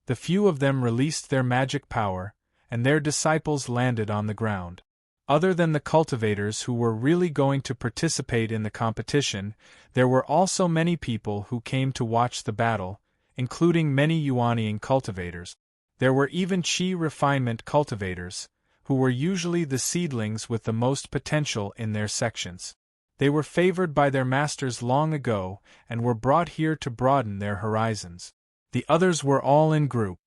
The few of them released their magic power, and their disciples landed on the ground. Other than the cultivators who were really going to participate in the competition, there were also many people who came to watch the battle, including many Yuanian cultivators. There were even Qi refinement cultivators, who were usually the seedlings with the most potential in their sections. They were favored by their masters long ago and were brought here to broaden their horizons. The others were all in group.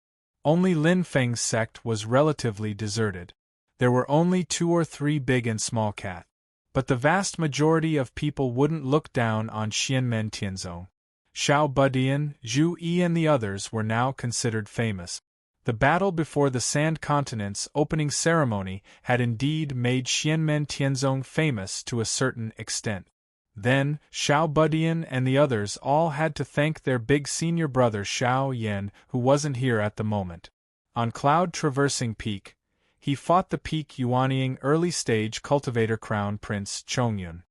Only Lin Feng's sect was relatively deserted. There were only 2 or 3 big and small cat. But the vast majority of people wouldn't look down on Xianmen Tianzong. Xiao Budian, Zhu Yi and the others were now considered famous. The battle before the Sand Continent's opening ceremony had indeed made Xianmen Tianzong famous to a certain extent. Then, Xiao Budian and the others all had to thank their big senior brother Xiao Yan, who wasn't here at the moment. On Cloud Traversing Peak, he fought the Peak Yuaniing early-stage cultivator Crown Prince Chongyun.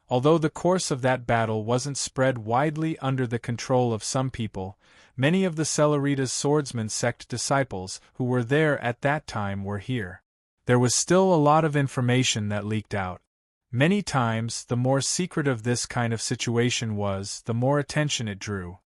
Although the course of that battle wasn't spread widely under the control of some people, many of the Cellerita's swordsman sect disciples who were there at that time were here. There was still a lot of information that leaked out. Many times, the more secretive this kind of situation was, the more attention it drew.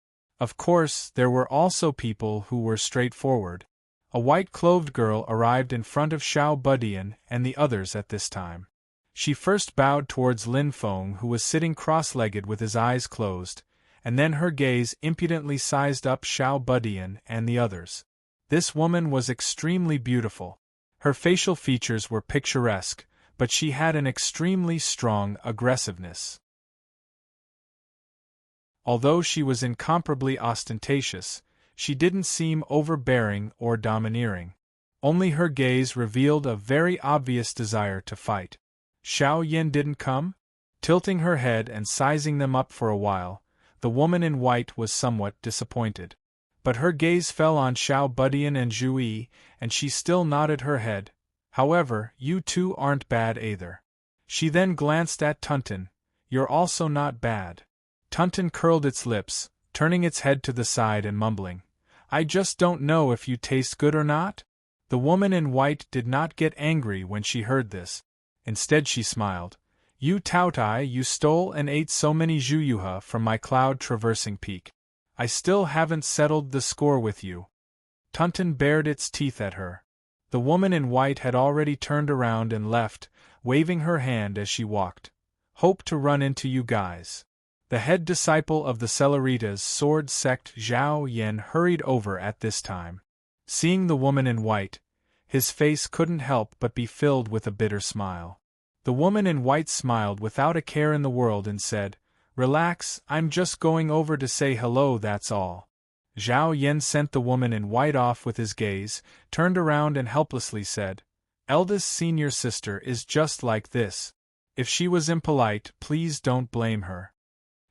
Of course, there were also people who were straightforward. A white-clothed girl arrived in front of Xiao Budian and the others at this time. She first bowed towards Lin Feng, who was sitting cross-legged with his eyes closed, and then her gaze impudently sized up Xiao Budian and the others. This woman was extremely beautiful. Her facial features were picturesque, but she had an extremely strong aggressiveness. Although she was incomparably ostentatious, she didn't seem overbearing or domineering. Only her gaze revealed a very obvious desire to fight. Xiao Yin didn't come? Tilting her head and sizing them up for a while, the woman in white was somewhat disappointed. But her gaze fell on Xiao Budian and Zhu Yi, and she still nodded her head. However, you two aren't bad either. She then glanced at Tunton. You're also not bad. Tunton curled its lips, turning its head to the side and mumbling, I just don't know if you taste good or not? The woman in white did not get angry when she heard this. Instead she smiled. You Taotai, you stole and ate so many Zhuyuha from my cloud-traversing peak. I still haven't settled the score with you. Tunton bared its teeth at her. The woman in white had already turned around and left, waving her hand as she walked. Hope to run into you guys. The head disciple of the Celeritas sword sect Zhao Yin hurried over at this time. Seeing the woman in white, his face couldn't help but be filled with a bitter smile. The woman in white smiled without a care in the world and said, Relax, I'm just going over to say hello, that's all. Zhao Yin sent the woman in white off with his gaze, turned around and helplessly said, Eldest senior sister is just like this. If she was impolite, please don't blame her.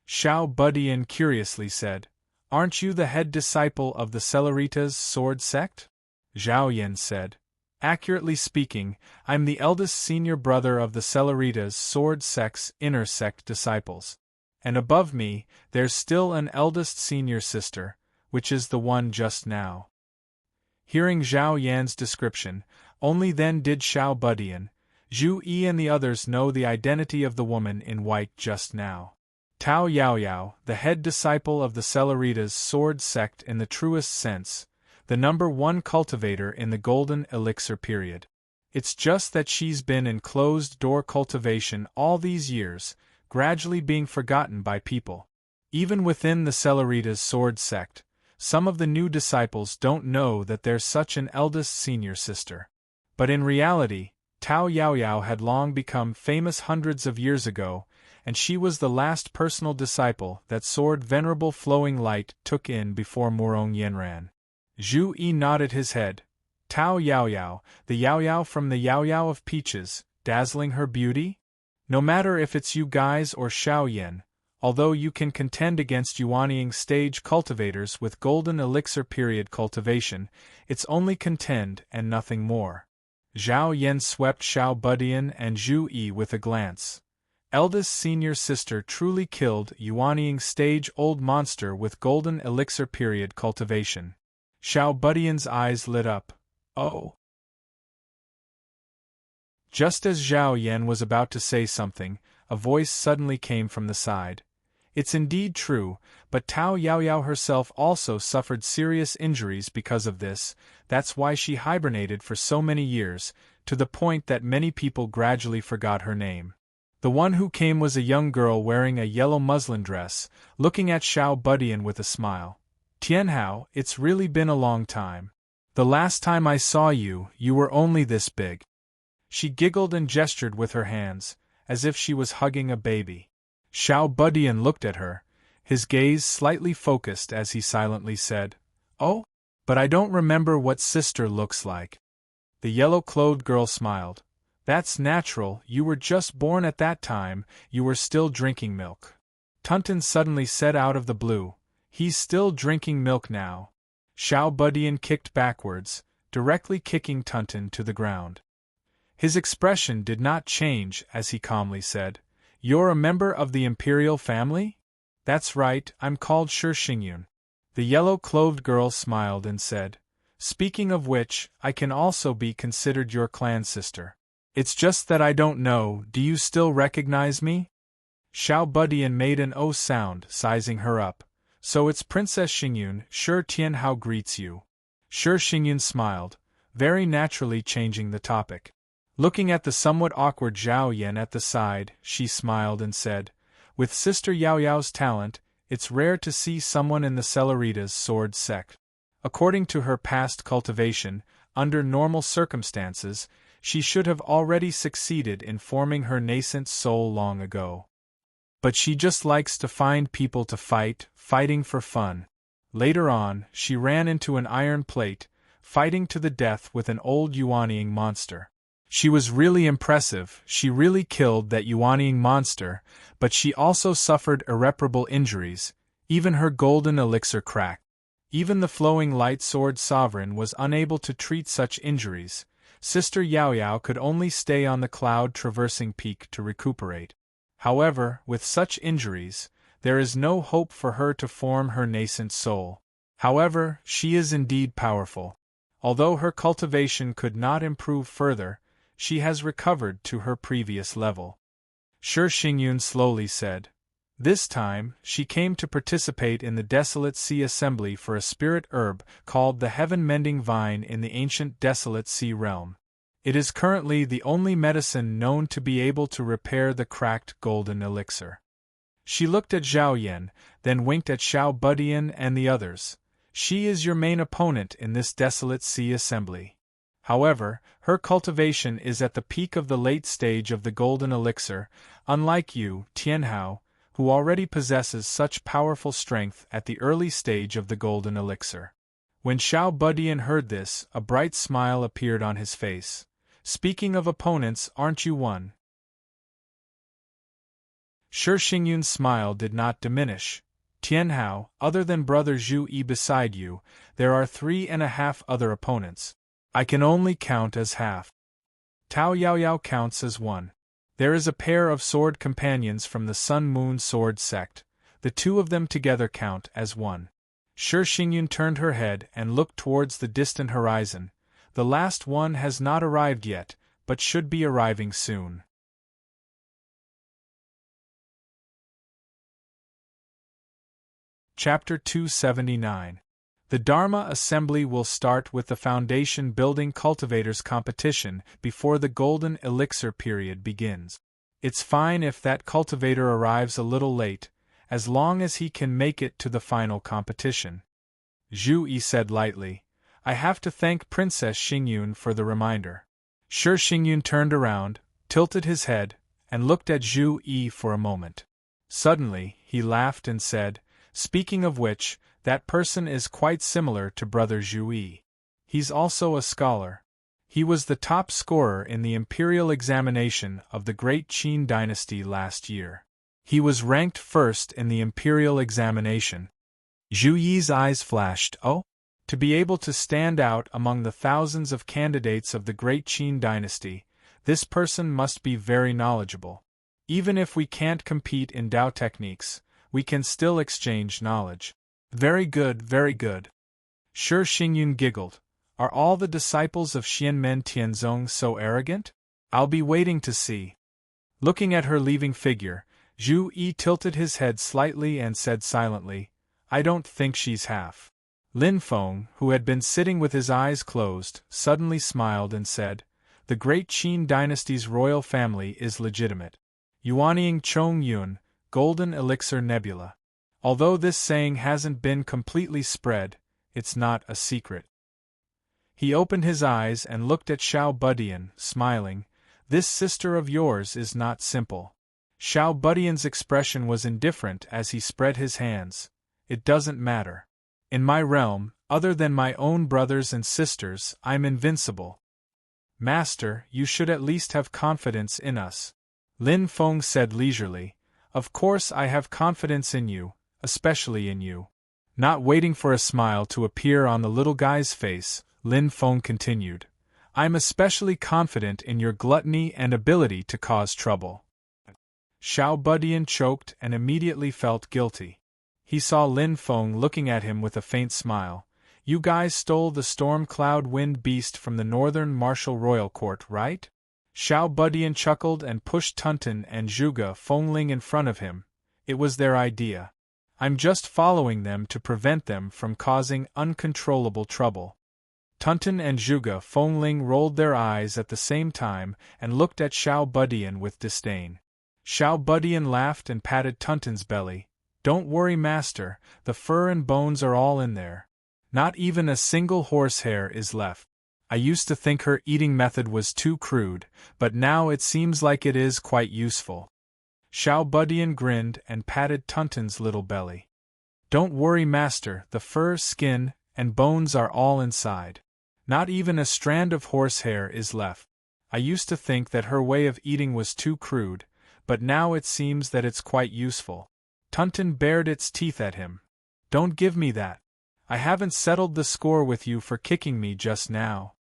Xiao Budian curiously said, Aren't you the head disciple of the Celeritas sword sect? Zhao Yin said, Accurately speaking, I'm the eldest senior brother of the Celeritas sword sect's inner sect disciples. And above me, there's still an eldest senior sister, which is the one just now. Hearing Zhao Yan's description, only then did Xiao Budian, Zhu Yi and the others know the identity of the woman in white just now. Tao Yaoyao, the head disciple of the Celeritas sword sect in the truest sense, the #1 cultivator in the golden elixir period. It's just that she's been in closed-door cultivation all these years, gradually being forgotten by people. Even within the Celeritas sword sect, some of the new disciples don't know that there's such an eldest senior sister. But in reality, Tao Yaoyao had long become famous hundreds of years ago, and she was the last personal disciple that Sword Venerable Flowing Light took in before Murong Yenran. Zhu Yi nodded his head. Tao Yaoyao, the Yaoyao from the Yaoyao of Peaches, dazzling her beauty? No matter if it's you guys or Xiao Yin, although you can contend against Yuanying stage cultivators with golden elixir period cultivation, it's only contend and nothing more. Zhao Yin swept Xiao Budian and Zhu Yi with a glance. Eldest senior sister truly killed Yuanying stage old monster with golden elixir period cultivation. Xiao Budian's eyes lit up. Oh. Just as Zhao Yan was about to say something, a voice suddenly came from the side. It's indeed true, but Tao Yaoyao herself also suffered serious injuries because of this. That's why she hibernated for so many years, to the point that many people gradually forgot her name. The one who came was a young girl wearing a yellow muslin dress, looking at Xiao Budian with a smile. Tianhao, it's really been a long time. The last time I saw you, you were only this big. She giggled and gestured with her hands, as if she was hugging a baby. Xiao Budian looked at her, his gaze slightly focused as he silently said, Oh, but I don't remember what sister looks like. The yellow-clothed girl smiled. That's natural, you were just born at that time, you were still drinking milk. Tunton suddenly said out of the blue, He's still drinking milk now. Xiao Budian kicked backwards, directly kicking Tunton to the ground. His expression did not change as he calmly said, You're a member of the imperial family? That's right, I'm called Shi Xingyun. The yellow-clothed girl smiled and said, Speaking of which, I can also be considered your clan sister. It's just that I don't know, do you still recognize me? Xiao Budian made an O sound, sizing her up. So it's Princess Xingyun, Shi Tianhao greets you. Shi Xingyun smiled, very naturally changing the topic. Looking at the somewhat awkward Zhao Yan at the side, she smiled and said, With Sister Yaoyao's talent, It's rare to see someone in the Celeritas sword sect. According to her past cultivation, under normal circumstances, she should have already succeeded in forming her nascent soul long ago. But she just likes to find people to fight, fighting for fun. Later on, she ran into an iron plate, fighting to the death with an old Yuanying monster. She was really impressive, she really killed that Yuanying monster, but she also suffered irreparable injuries, even her golden elixir cracked. Even the flowing light sword sovereign was unable to treat such injuries. Sister Yao Yao could only stay on the cloud-traversing peak to recuperate. However, with such injuries, there is no hope for her to form her nascent soul. However, she is indeed powerful. Although her cultivation could not improve further, she has recovered to her previous level. Shi Xingyun slowly said. This time, she came to participate in the Desolate Sea Assembly for a spirit herb called the Heaven-Mending Vine in the ancient Desolate Sea realm. It is currently the only medicine known to be able to repair the cracked golden elixir. She looked at Zhao Yan, then winked at Xiao Budian and the others. She is your main opponent in this Desolate Sea Assembly. However, her cultivation is at the peak of the late stage of the golden elixir, unlike you, Tianhao, who already possesses such powerful strength at the early stage of the golden elixir. When Xiao Budian heard this, a bright smile appeared on his face. Speaking of opponents, aren't you one? Shi Xingyun's smile did not diminish. Tianhao, other than brother Zhu Yi beside you, there are 3.5 other opponents. I can only count as half. Tao Yaoyao counts as one. There is a pair of sword companions from the Sun-Moon sword sect. The two of them together count as one. Shi Xingyun turned her head and looked towards the distant horizon. The last one has not arrived yet, but should be arriving soon. Chapter 279. The Dharma Assembly will start with the Foundation Building Cultivators competition before the Golden Elixir period begins. It's fine if that cultivator arrives a little late, as long as he can make it to the final competition. Zhu Yi said lightly. I have to thank Princess Xingyun for the reminder. Shi Xingyun turned around, tilted his head, and looked at Zhu Yi for a moment. Suddenly, he laughed and said, Speaking of which, that person is quite similar to brother Zhu Yi. He's also a scholar. He was the top scorer in the imperial examination of the Great Qin dynasty last year. He was ranked first in the imperial examination. Zhu Yi's eyes flashed. Oh? To be able to stand out among the thousands of candidates of the Great Qin dynasty, this person must be very knowledgeable. Even if we can't compete in Dao techniques, we can still exchange knowledge. Very good, very good. Shi Xingyun giggled. Are all the disciples of Xianmen Tianzong so arrogant? I'll be waiting to see. Looking at her leaving figure, Zhu Yi tilted his head slightly and said silently, I don't think she's half. Lin Feng, who had been sitting with his eyes closed, suddenly smiled and said, The Great Qin dynasty's royal family is legitimate. Yuanying Chong Yun, Golden Elixir Nebula. Although this saying hasn't been completely spread, it's not a secret. He opened his eyes and looked at Xiao Budian, smiling. This sister of yours is not simple. Xiao Budian's expression was indifferent as he spread his hands. It doesn't matter. In my realm, other than my own brothers and sisters, I'm invincible. Master, you should at least have confidence in us. Lin Feng said leisurely. Of course I have confidence in you, especially in you. Not waiting for a smile to appear on the little guy's face, Lin Feng continued. I'm especially confident in your gluttony and ability to cause trouble. Xiao Budian choked and immediately felt guilty. He saw Lin Feng looking at him with a faint smile. You guys stole the storm cloud wind beast from the northern martial royal court, right? Xiao Budian chuckled and pushed Tunten and Zhuge Fengling in front of him. It was their idea. I'm just following them to prevent them from causing uncontrollable trouble. Tunten and Zhuge Fengling rolled their eyes at the same time and looked at Xiao Budian with disdain. Xiao Budian laughed and patted Tunten's belly. Don't worry, master, the fur and bones are all in there. Not even a single horsehair is left. I used to think her eating method was too crude, but now it seems like it is quite useful. Xiao Budian grinned and patted Tuntun's little belly. Don't worry, master, the fur, skin, and bones are all inside. Not even a strand of horsehair is left. I used to think that her way of eating was too crude, but now it seems that it's quite useful. Tuntun bared its teeth at him. Don't give me that. I haven't settled the score with you for kicking me just now.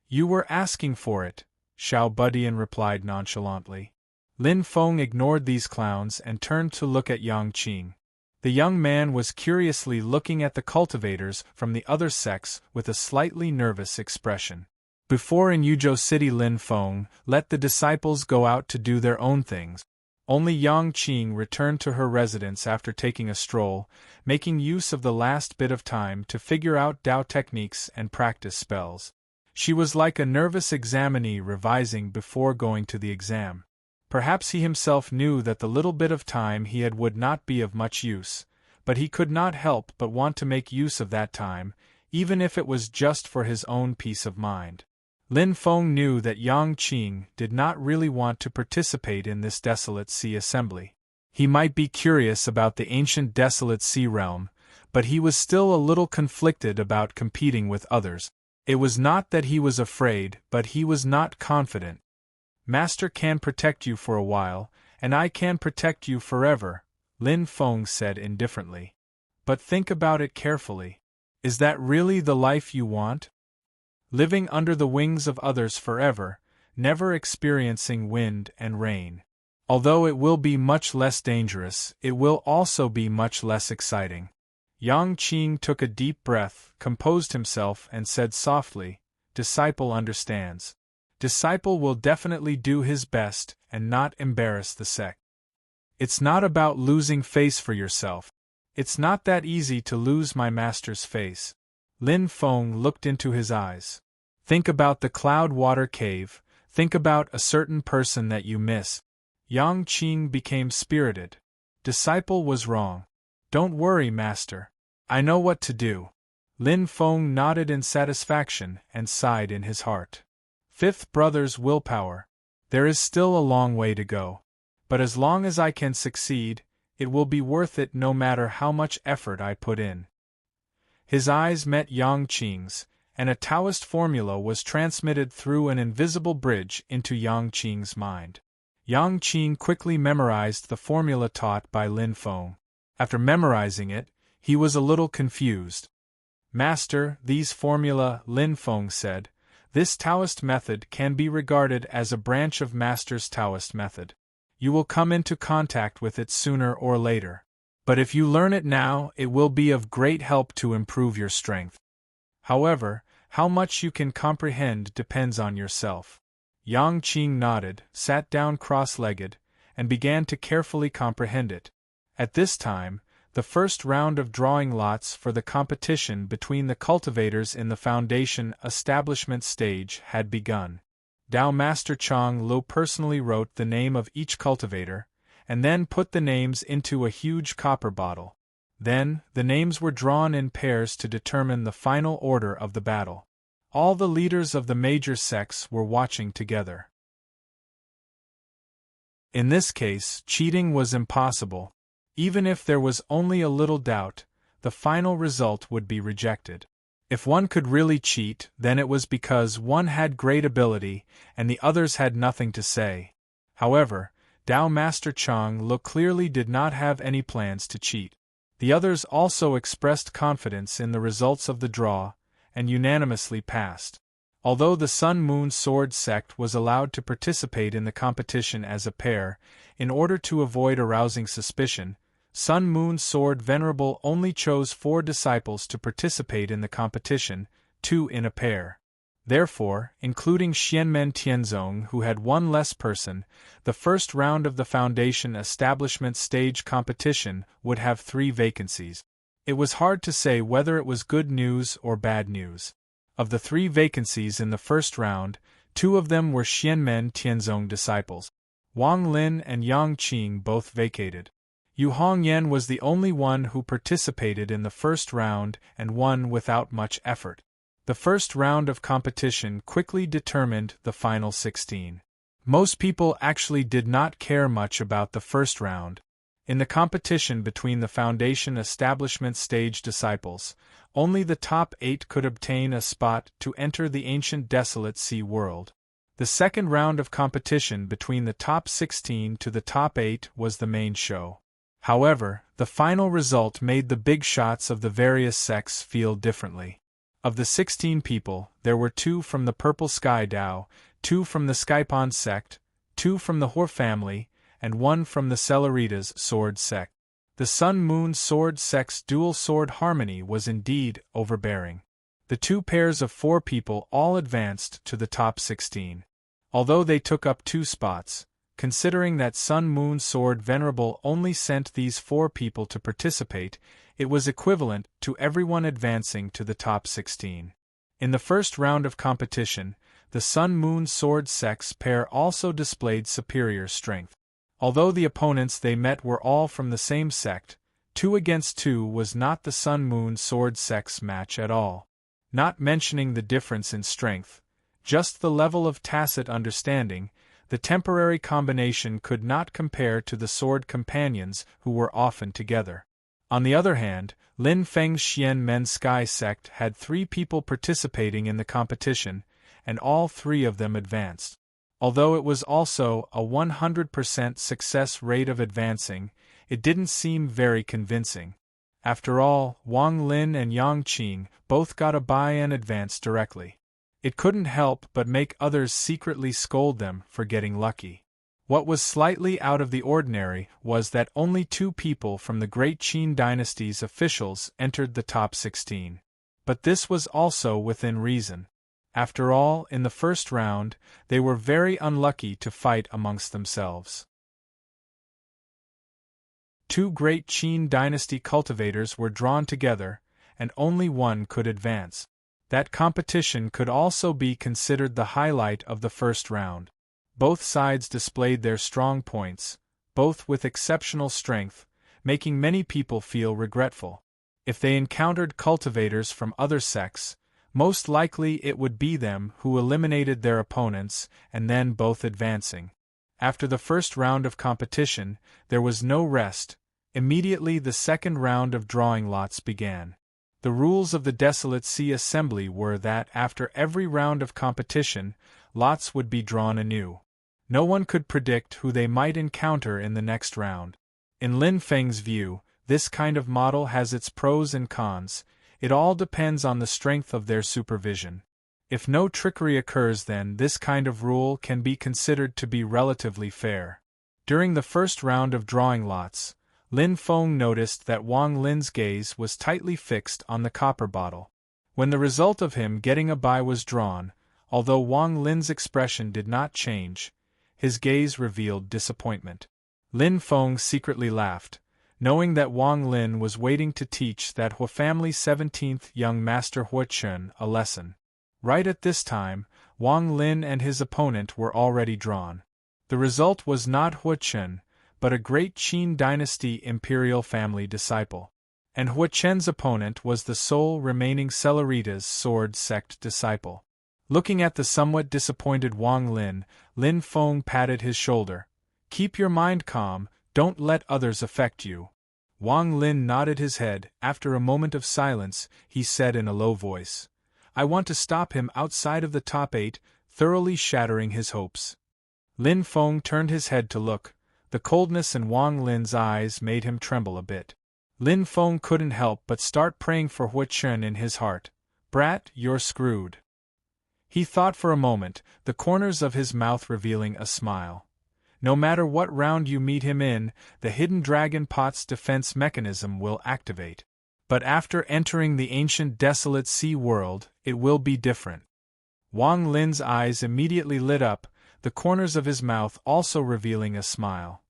You were asking for it, Xiao Budian replied nonchalantly. Lin Feng ignored these clowns and turned to look at Yang Qing. The young man was curiously looking at the cultivators from the other sex with a slightly nervous expression. Before in Yuzhou City, Lin Feng let the disciples go out to do their own things. Only Yang Qing returned to her residence after taking a stroll, making use of the last bit of time to figure out Dao techniques and practice spells. She was like a nervous examinee revising before going to the exam. Perhaps he himself knew that the little bit of time he had would not be of much use, but he could not help but want to make use of that time, even if it was just for his own peace of mind. Lin Feng knew that Yang Qing did not really want to participate in this desolate sea assembly. He might be curious about the ancient desolate sea realm, but he was still a little conflicted about competing with others. It was not that he was afraid, but he was not confident. Master can protect you for a while, and I can protect you forever, Lin Feng said indifferently. But think about it carefully. Is that really the life you want? Living under the wings of others forever, never experiencing wind and rain. Although it will be much less dangerous, it will also be much less exciting. Yang Qing took a deep breath, composed himself, and said softly, Disciple understands. Disciple will definitely do his best and not embarrass the sect. It's not about losing face for yourself. It's not that easy to lose my master's face. Lin Feng looked into his eyes. Think about the cloud water cave, think about a certain person that you miss. Yang Qing became spirited. Disciple was wrong. Don't worry, master. I know what to do. Lin Feng nodded in satisfaction and sighed in his heart. Fifth brother's willpower. There is still a long way to go. But as long as I can succeed, it will be worth it no matter how much effort I put in. His eyes met Yang Qing's, and a Taoist formula was transmitted through an invisible bridge into Yang Qing's mind. Yang Qing quickly memorized the formula taught by Lin Feng. After memorizing it, he was a little confused. Master, these formula, Lin Feng said. This Taoist method can be regarded as a branch of Master's Taoist method. You will come into contact with it sooner or later. But if you learn it now, it will be of great help to improve your strength. However, how much you can comprehend depends on yourself. Yang Qing nodded, sat down cross-legged, and began to carefully comprehend it. At this time, the first round of drawing lots for the competition between the cultivators in the foundation establishment stage had begun. Dao Master Chang Lo personally wrote the name of each cultivator, and then put the names into a huge copper bottle. Then, the names were drawn in pairs to determine the final order of the battle. All the leaders of the major sects were watching together. In this case, cheating was impossible. Even if there was only a little doubt, the final result would be rejected. If one could really cheat, then it was because one had great ability, and the others had nothing to say. However, Dao Master Chang Lo clearly did not have any plans to cheat. The others also expressed confidence in the results of the draw, and unanimously passed. Although the Sun Moon Sword sect was allowed to participate in the competition as a pair, in order to avoid arousing suspicion, Sun Moon Sword Venerable only chose 4 disciples to participate in the competition, 2 in a pair. Therefore, including Xianmen Tianzong, who had 1 less person, the first round of the Foundation Establishment Stage competition would have 3 vacancies. It was hard to say whether it was good news or bad news. Of the 3 vacancies in the first round, 2 of them were Xianmen Tianzong disciples. Wang Lin and Yang Qing both vacated. Yu Hongyan was the only one who participated in the first round and won without much effort. The first round of competition quickly determined the final 16. Most people actually did not care much about the first round. In the competition between the Foundation Establishment stage disciples, only the top 8 could obtain a spot to enter the ancient desolate sea world. The second round of competition between the top 16 to the top 8 was the main show. However, the final result made the big shots of the various sects feel differently. Of the 16 people, there were 2 from the Purple Sky Dao, 2 from the Skypon sect, 2 from the Hor family, and 1 from the Celeritas sword sect. The Sun-Moon sword sect's dual sword harmony was indeed overbearing. The 2 pairs of 4 people all advanced to the top 16. Although they took up 2 spots, considering that Sun-Moon sword venerable only sent these 4 people to participate, it was equivalent to everyone advancing to the top 16. In the first round of competition, the Sun-Moon sword sect's pair also displayed superior strength. Although the opponents they met were all from the same sect, 2 against 2 was not the Sun-Moon sword sect's match at all. Not mentioning the difference in strength, just the level of tacit understanding, the temporary combination could not compare to the sword companions who were often together. On the other hand, Lin Feng's Xian Men Sky sect had 3 people participating in the competition, and all 3 of them advanced. Although it was also a 100% success rate of advancing, it didn't seem very convincing. After all, Wang Lin and Yang Qing both got a bye and advanced directly. It couldn't help but make others secretly scold them for getting lucky. What was slightly out of the ordinary was that only 2 people from the Great Qin dynasty's officials entered the top 16. But this was also within reason. After all, in the first round, they were very unlucky to fight amongst themselves. 2 Great Qin dynasty cultivators were drawn together, and only one could advance. That competition could also be considered the highlight of the first round. Both sides displayed their strong points, both with exceptional strength, making many people feel regretful. If they encountered cultivators from other sects, most likely it would be them who eliminated their opponents and then both advancing. After the first round of competition, there was no rest. Immediately the second round of drawing lots began. The rules of the Desolate Sea Assembly were that after every round of competition, lots would be drawn anew. No one could predict who they might encounter in the next round. In Lin Feng's view, this kind of model has its pros and cons. It all depends on the strength of their supervision. If no trickery occurs, then this kind of rule can be considered to be relatively fair. During the first round of drawing lots, Lin Feng noticed that Wang Lin's gaze was tightly fixed on the copper bottle. When the result of him getting a bye was drawn, although Wang Lin's expression did not change, his gaze revealed disappointment. Lin Feng secretly laughed, knowing that Wang Lin was waiting to teach that Hua family's 17th young master Hua Chun a lesson. Right at this time, Wang Lin and his opponent were already drawn. The result was not Hua Chun, but a Great Qin dynasty imperial family disciple. And Hua Chen's opponent was the sole remaining Celeritas sword sect disciple. Looking at the somewhat disappointed Wang Lin, Lin Feng patted his shoulder. "Keep your mind calm, don't let others affect you." Wang Lin nodded his head. After a moment of silence, he said in a low voice, "I want to stop him outside of the top 8, thoroughly shattering his hopes." Lin Feng turned his head to look. The coldness in Wang Lin's eyes made him tremble a bit. Lin Feng couldn't help but start praying for Hua Chun in his heart. "Brat, you're screwed." He thought for a moment, the corners of his mouth revealing a smile. No matter what round you meet him in, the hidden dragon pot's defense mechanism will activate. But after entering the ancient desolate sea world, it will be different. Wang Lin's eyes immediately lit up, the corners of his mouth also revealing a smile.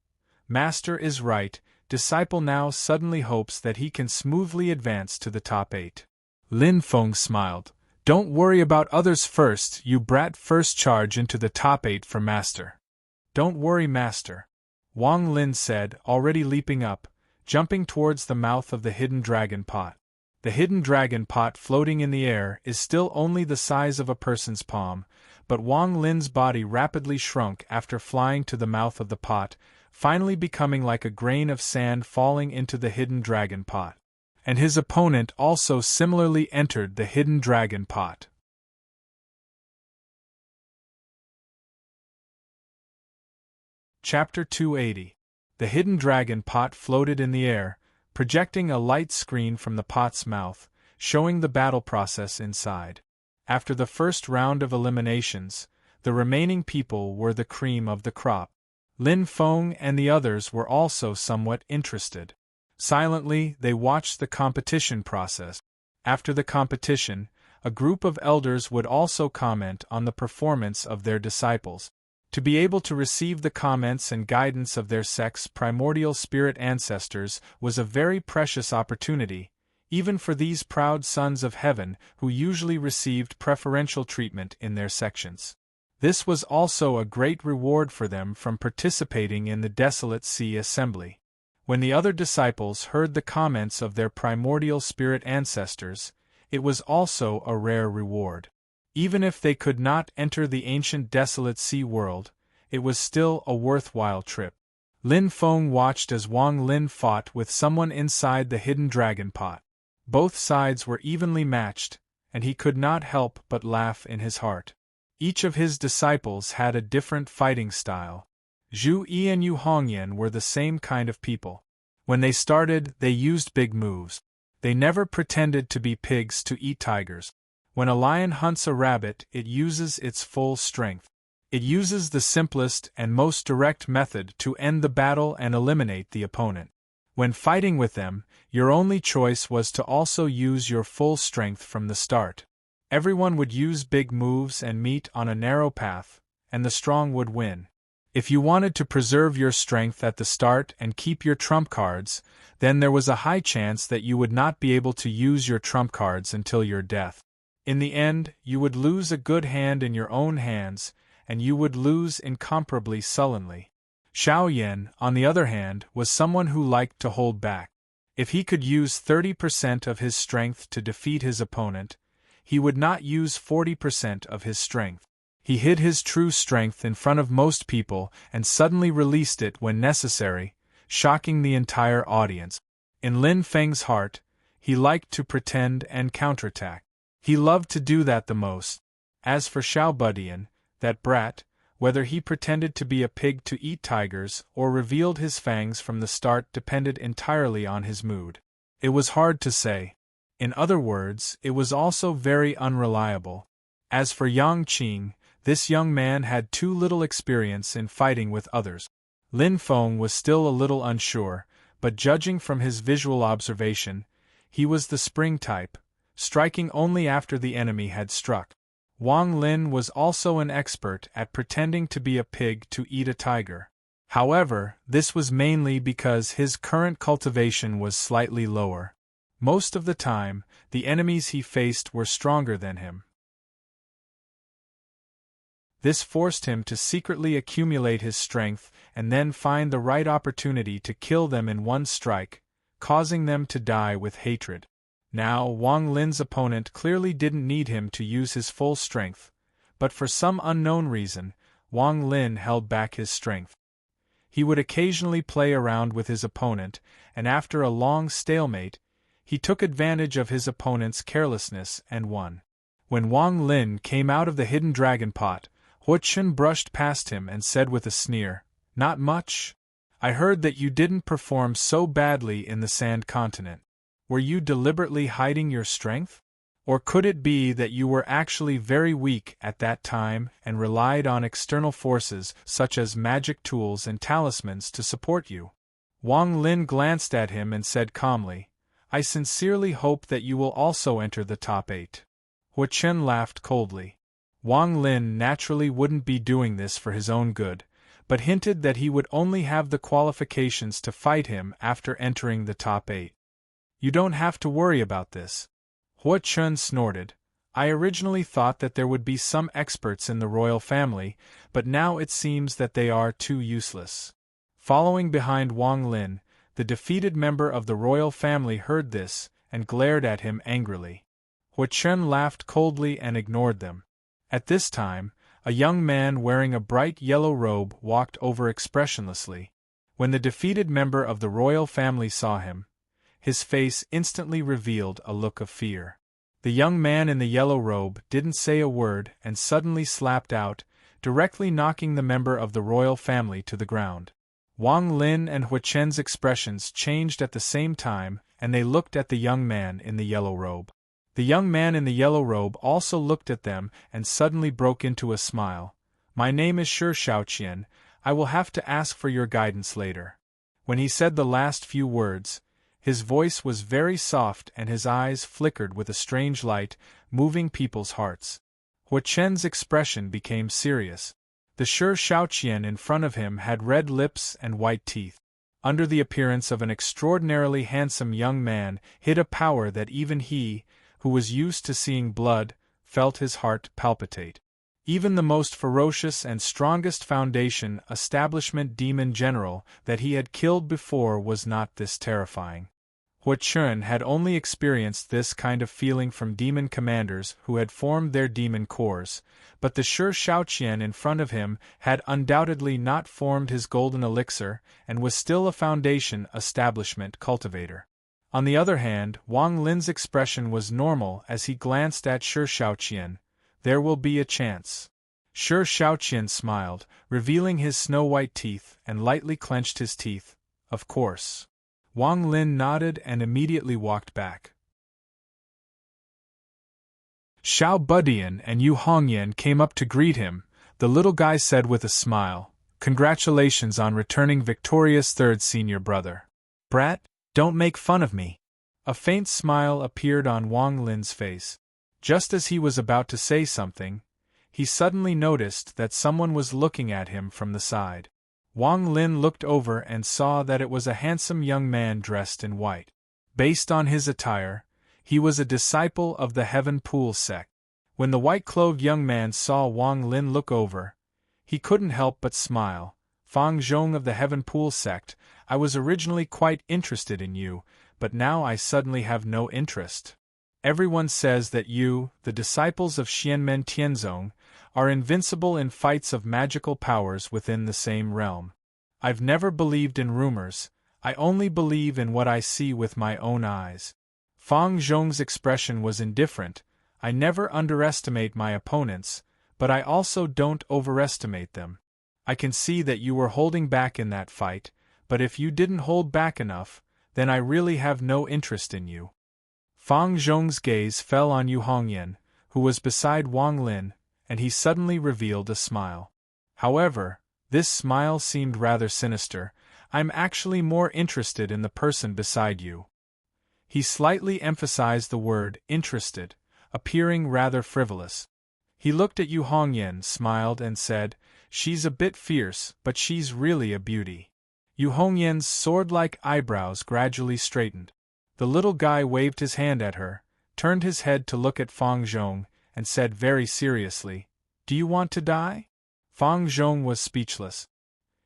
Master is right, disciple now suddenly hopes that he can smoothly advance to the top 8. Lin Feng smiled. "Don't worry about others first, you brat, first charge into the top 8 for master." "Don't worry, master," Wang Lin said, already leaping up, jumping towards the mouth of the hidden dragon pot. The hidden dragon pot floating in the air is still only the size of a person's palm, but Wang Lin's body rapidly shrunk after flying to the mouth of the pot, finally becoming like a grain of sand falling into the hidden dragon pot. And his opponent also similarly entered the hidden dragon pot. Chapter 280. The hidden dragon pot floated in the air, projecting a light screen from the pot's mouth, showing the battle process inside. After the first round of eliminations, the remaining people were the cream of the crop. Lin Feng and the others were also somewhat interested. Silently, they watched the competition process. After the competition, a group of elders would also comment on the performance of their disciples. To be able to receive the comments and guidance of their sect's primordial spirit ancestors was a very precious opportunity, even for these proud sons of heaven who usually received preferential treatment in their sections. This was also a great reward for them from participating in the Desolate Sea Assembly. When the other disciples heard the comments of their primordial spirit ancestors, it was also a rare reward. Even if they could not enter the ancient desolate sea world, it was still a worthwhile trip. Lin Feng watched as Wang Lin fought with someone inside the hidden dragon pot. Both sides were evenly matched, and he could not help but laugh in his heart. Each of his disciples had a different fighting style. Zhu Yi and Yu Hongyan were the same kind of people. When they started, they used big moves. They never pretended to be pigs to eat tigers. When a lion hunts a rabbit, it uses its full strength. It uses the simplest and most direct method to end the battle and eliminate the opponent. When fighting with them, your only choice was to also use your full strength from the start. Everyone would use big moves and meet on a narrow path, and the strong would win. If you wanted to preserve your strength at the start and keep your trump cards, then there was a high chance that you would not be able to use your trump cards until your death. In the end, you would lose a good hand in your own hands, and you would lose incomparably sullenly. Xiao Yan, on the other hand, was someone who liked to hold back. If he could use 30% of his strength to defeat his opponent, he would not use 40% of his strength. He hid his true strength in front of most people and suddenly released it when necessary, shocking the entire audience. In Lin Feng's heart, he liked to pretend and counterattack. He loved to do that the most. As for Xiao Budian, that brat, whether he pretended to be a pig to eat tigers or revealed his fangs from the start depended entirely on his mood. It was hard to say. In other words, it was also very unreliable. As for Yang Qing, this young man had too little experience in fighting with others. Lin Feng was still a little unsure, but judging from his visual observation, he was the spring type, striking only after the enemy had struck. Wang Lin was also an expert at pretending to be a pig to eat a tiger. However, this was mainly because his current cultivation was slightly lower. Most of the time, the enemies he faced were stronger than him. This forced him to secretly accumulate his strength and then find the right opportunity to kill them in one strike, causing them to die with hatred. Now, Wang Lin's opponent clearly didn't need him to use his full strength, but for some unknown reason, Wang Lin held back his strength. He would occasionally play around with his opponent, and after a long stalemate, he took advantage of his opponent's carelessness and won. When Wang Lin came out of the hidden dragon pot, Huo Chun brushed past him and said with a sneer, "Not much? I heard that you didn't perform so badly in the Sand Continent. Were you deliberately hiding your strength? Or could it be that you were actually very weak at that time and relied on external forces such as magic tools and talismans to support you?" Wang Lin glanced at him and said calmly, "I sincerely hope that you will also enter the top 8. Huo Chun laughed coldly. Wang Lin naturally wouldn't be doing this for his own good, but hinted that he would only have the qualifications to fight him after entering the top 8. "You don't have to worry about this." Huo Chun snorted. I originally thought that there would be some experts in the royal family, but now it seems that they are too useless. Following behind Wang Lin, the defeated member of the royal family heard this and glared at him angrily. Hua Chen laughed coldly and ignored them. At this time, a young man wearing a bright yellow robe walked over expressionlessly. When the defeated member of the royal family saw him, his face instantly revealed a look of fear. The young man in the yellow robe didn't say a word and suddenly slapped out, directly knocking the member of the royal family to the ground. Wang Lin and Hua Chen's expressions changed at the same time, and they looked at the young man in the yellow robe. The young man in the yellow robe also looked at them and suddenly broke into a smile. "My name is Shi Shaoqian. I will have to ask for your guidance later." When he said the last few words, his voice was very soft and his eyes flickered with a strange light, moving people's hearts. Hua Chen's expression became serious. The Shi Shaoqian in front of him had red lips and white teeth. Under the appearance of an extraordinarily handsome young man hid a power that even he, who was used to seeing blood, felt his heart palpitate. Even the most ferocious and strongest foundation establishment demon general that he had killed before was not this terrifying. Hua Chen had only experienced this kind of feeling from demon commanders who had formed their demon corps, but the Shi Shaoqian in front of him had undoubtedly not formed his golden elixir and was still a foundation establishment cultivator. On the other hand, Wang Lin's expression was normal as he glanced at Shi Shaoqian. "There will be a chance." Shi Shaoqian smiled, revealing his snow-white teeth, and lightly clenched his teeth. "Of course." Wang Lin nodded and immediately walked back. Xiao Budian and Yu Hongyan came up to greet him. The little guy said with a smile, "Congratulations on returning victorious, third senior brother. Brat, don't make fun of me." A faint smile appeared on Wang Lin's face. Just as he was about to say something, he suddenly noticed that someone was looking at him from the side. Wang Lin looked over and saw that it was a handsome young man dressed in white. Based on his attire, he was a disciple of the Heaven Pool sect. When the white-clothed young man saw Wang Lin look over, he couldn't help but smile. "Fang Zhong of the Heaven Pool sect, I was originally quite interested in you, but now I suddenly have no interest. Everyone says that you, the disciples of Xianmen Tianzong, are invincible in fights of magical powers within the same realm. I've never believed in rumors, I only believe in what I see with my own eyes." Fang Zhong's expression was indifferent. "I never underestimate my opponents, but I also don't overestimate them. I can see that you were holding back in that fight, but if you didn't hold back enough, then I really have no interest in you." Fang Zhong's gaze fell on Yu Hongyan, who was beside Wang Lin, and he suddenly revealed a smile. However, this smile seemed rather sinister. "I'm actually more interested in the person beside you." He slightly emphasized the word interested, appearing rather frivolous. He looked at Yu Hongyan, smiled and said, "She's a bit fierce, but she's really a beauty." Yu Hongyan's sword-like eyebrows gradually straightened. The little guy waved his hand at her, turned his head to look at Fang Zhong, and said very seriously, "Do you want to die?" Fang Zhong was speechless.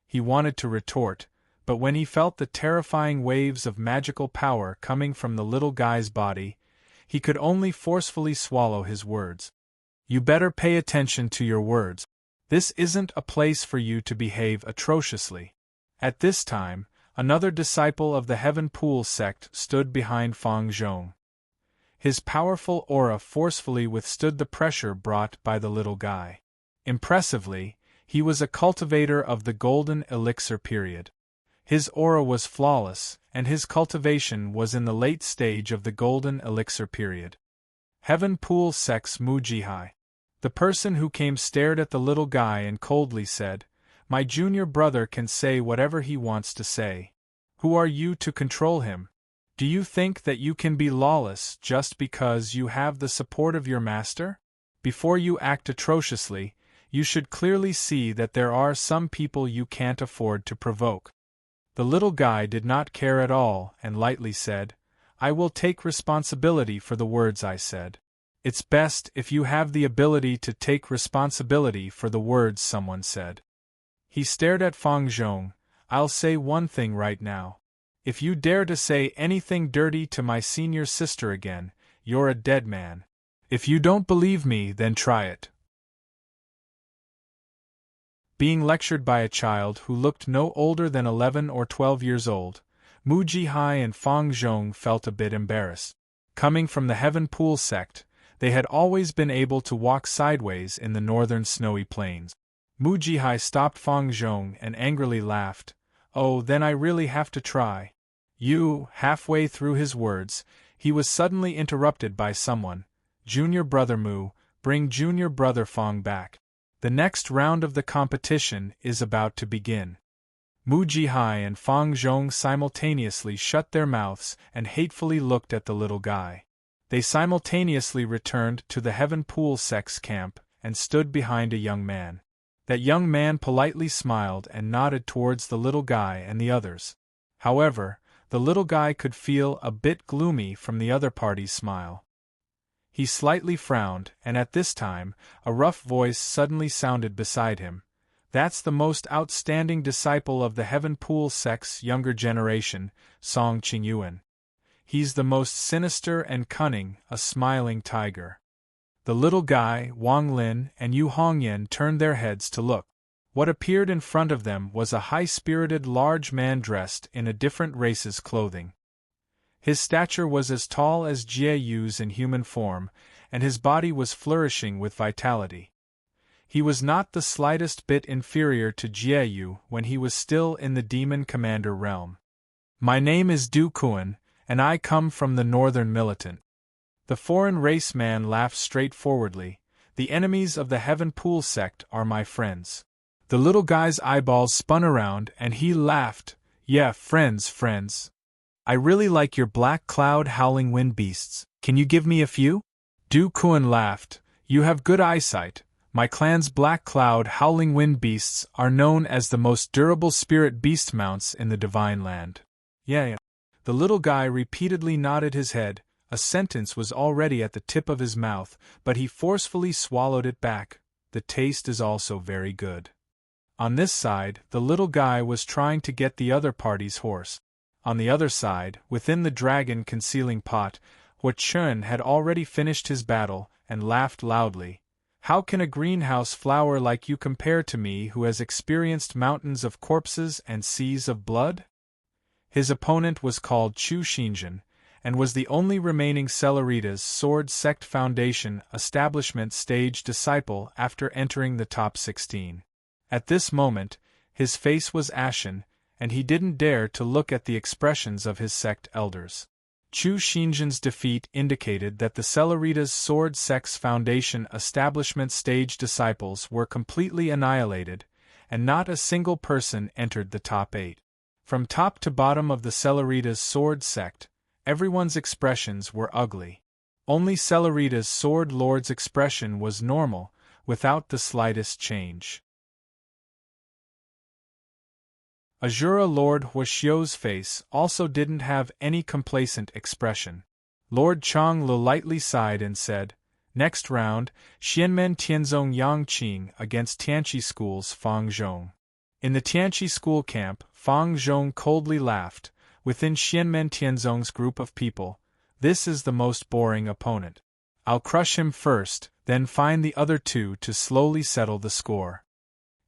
He wanted to retort, but when he felt the terrifying waves of magical power coming from the little guy's body, he could only forcefully swallow his words. "You better pay attention to your words. This isn't a place for you to behave atrociously." At this time, another disciple of the Heaven Pool sect stood behind Fang Zhong. His powerful aura forcefully withstood the pressure brought by the little guy. Impressively, he was a cultivator of the golden elixir period. His aura was flawless, and his cultivation was in the late stage of the golden elixir period. Heaven Pool sect's Mujihai. The person who came stared at the little guy and coldly said, "My junior brother can say whatever he wants to say. Who are you to control him? Do you think that you can be lawless just because you have the support of your master? Before you act atrociously, you should clearly see that there are some people you can't afford to provoke." The little guy did not care at all and lightly said, "I will take responsibility for the words I said." It's best if you have the ability to take responsibility for the words someone said. He stared at Fang Zhong. I'll say one thing right now. If you dare to say anything dirty to my senior sister again, you're a dead man. If you don't believe me, then try it. Being lectured by a child who looked no older than 11 or 12 years old, Mu Jihai and Fang Zhong felt a bit embarrassed. Coming from the Heaven Pool sect, they had always been able to walk sideways in the northern snowy plains. Mu Jihai stopped Fang Zhong and angrily laughed. Oh, then I really have to try. You, halfway through his words, he was suddenly interrupted by someone. Junior brother Mu, bring junior brother Fang back. The next round of the competition is about to begin. Mu Jihai and Fang Zhong simultaneously shut their mouths and hatefully looked at the little guy. They simultaneously returned to the Heaven Pool sex camp and stood behind a young man. That young man politely smiled and nodded towards the little guy and the others. However, the little guy could feel a bit gloomy from the other party's smile. He slightly frowned, and at this time, a rough voice suddenly sounded beside him. That's the most outstanding disciple of the Heaven Pool sect's younger generation, Song Qingyuan. He's the most sinister and cunning, a smiling tiger. The little guy, Wang Lin, and Yu Hongyan turned their heads to look. What appeared in front of them was a high-spirited large man dressed in a different race's clothing. His stature was as tall as Jie Yu's in human form, and his body was flourishing with vitality. He was not the slightest bit inferior to Jie Yu when he was still in the Demon Commander realm. My name is Du Kuan, and I come from the Northern Militant. The foreign race man laughed straightforwardly. The enemies of the Heaven Pool sect are my friends. The little guy's eyeballs spun around and he laughed. Yeah, friends. I really like your black cloud howling wind beasts. Can you give me a few? Du Kuan laughed. You have good eyesight. My clan's black cloud howling wind beasts are known as the most durable spirit beast mounts in the Divine Land. Yeah. The little guy repeatedly nodded his head. A sentence was already at the tip of his mouth, but he forcefully swallowed it back. The taste is also very good. On this side, the little guy was trying to get the other party's horse. On the other side, within the dragon concealing pot, Hua Chun had already finished his battle and laughed loudly. How can a greenhouse flower like you compare to me who has experienced mountains of corpses and seas of blood? His opponent was called Chu Xinjin, and was the only remaining Celeritas Sword Sect Foundation establishment stage disciple after entering the top 16. At this moment, his face was ashen, and he didn't dare to look at the expressions of his sect elders. Chu Xinjin's defeat indicated that the Celeritas Sword Sect's Foundation establishment stage disciples were completely annihilated, and not a single person entered the top 8. From top to bottom of the Celeritas Sword Sect, everyone's expressions were ugly. Only Celeritas Sword Lord's expression was normal, without the slightest change. Azura Lord Huaxiu's face also didn't have any complacent expression. Lord Changlu lightly sighed and said, Next round, Xianmen Tianzong Yangqing against Tianqi School's Fang Zhong. In the Tianqi School camp, Fang Zhong coldly laughed. Within Xianmen Tianzong's group of people, this is the most boring opponent. I'll crush him first, then find the other two to slowly settle the score.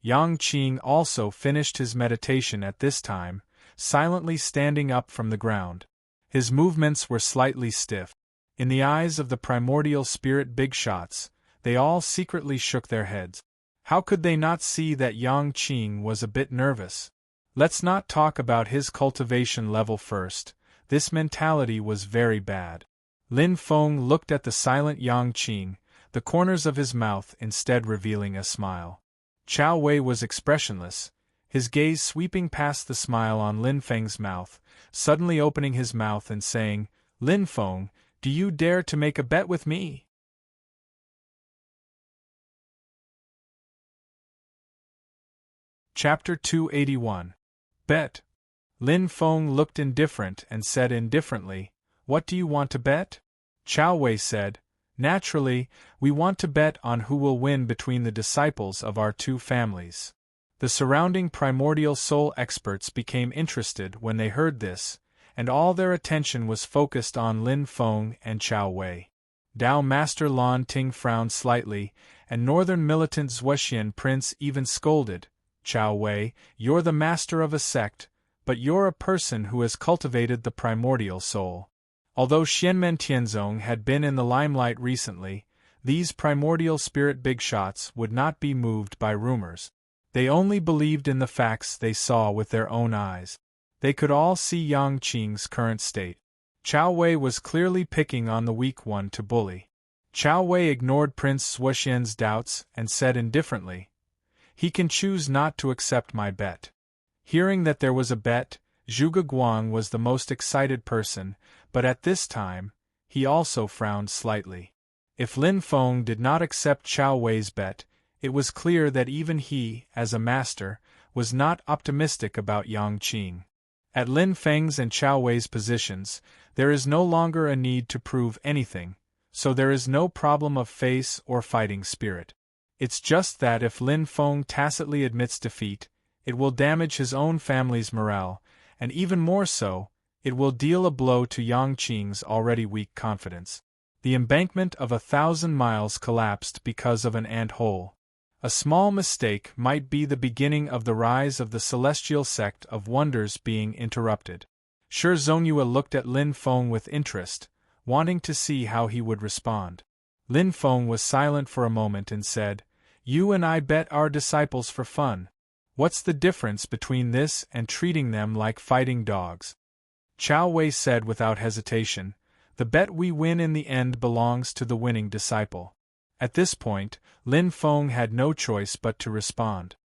Yang Qing also finished his meditation at this time, silently standing up from the ground. His movements were slightly stiff. In the eyes of the primordial spirit big shots, they all secretly shook their heads. How could they not see that Yang Qing was a bit nervous? Let's not talk about his cultivation level first. This mentality was very bad. Lin Feng looked at the silent Yang Qing, the corners of his mouth instead revealing a smile. Chao Wei was expressionless, his gaze sweeping past the smile on Lin Feng's mouth, suddenly opening his mouth and saying, Lin Feng, do you dare to make a bet with me? Chapter 281. Bet. Lin Feng looked indifferent and said indifferently, What do you want to bet? Chao Wei said, Naturally, we want to bet on who will win between the disciples of our two families. The surrounding primordial soul experts became interested when they heard this, and all their attention was focused on Lin Feng and Chao Wei. Dao Master Lan Ting frowned slightly, and Northern Militant Zhuoxian Prince even scolded, "Chao Wei, you're the master of a sect, but you're a person who has cultivated the primordial soul." Although Xianmen Tianzong had been in the limelight recently, these primordial spirit big shots would not be moved by rumors. They only believed in the facts they saw with their own eyes. They could all see Yang Qing's current state. Chao Wei was clearly picking on the weak one to bully. Chao Wei ignored Prince Zhuoxian's doubts and said indifferently, "He can choose not to accept my bet." Hearing that there was a bet, Zhuge Guang was the most excited person, but at this time, he also frowned slightly. If Lin Feng did not accept Chao Wei's bet, it was clear that even he, as a master, was not optimistic about Yang Qing. At Lin Feng's and Chao Wei's positions, there is no longer a need to prove anything, so there is no problem of face or fighting spirit. It's just that if Lin Feng tacitly admits defeat, it will damage his own family's morale, and even more so, it will deal a blow to Yang Qing's already weak confidence. The embankment of 1,000 miles collapsed because of an ant hole. A small mistake might be the beginning of the rise of the celestial sect of wonders being interrupted. Shi Zongyue looked at Lin Feng with interest, wanting to see how he would respond. Lin Feng was silent for a moment and said, "You and I bet our disciples for fun. What's the difference between this and treating them like fighting dogs?" Chao Wei said without hesitation, "The bet we win in the end belongs to the winning disciple." At this point, Lin Feng had no choice but to respond.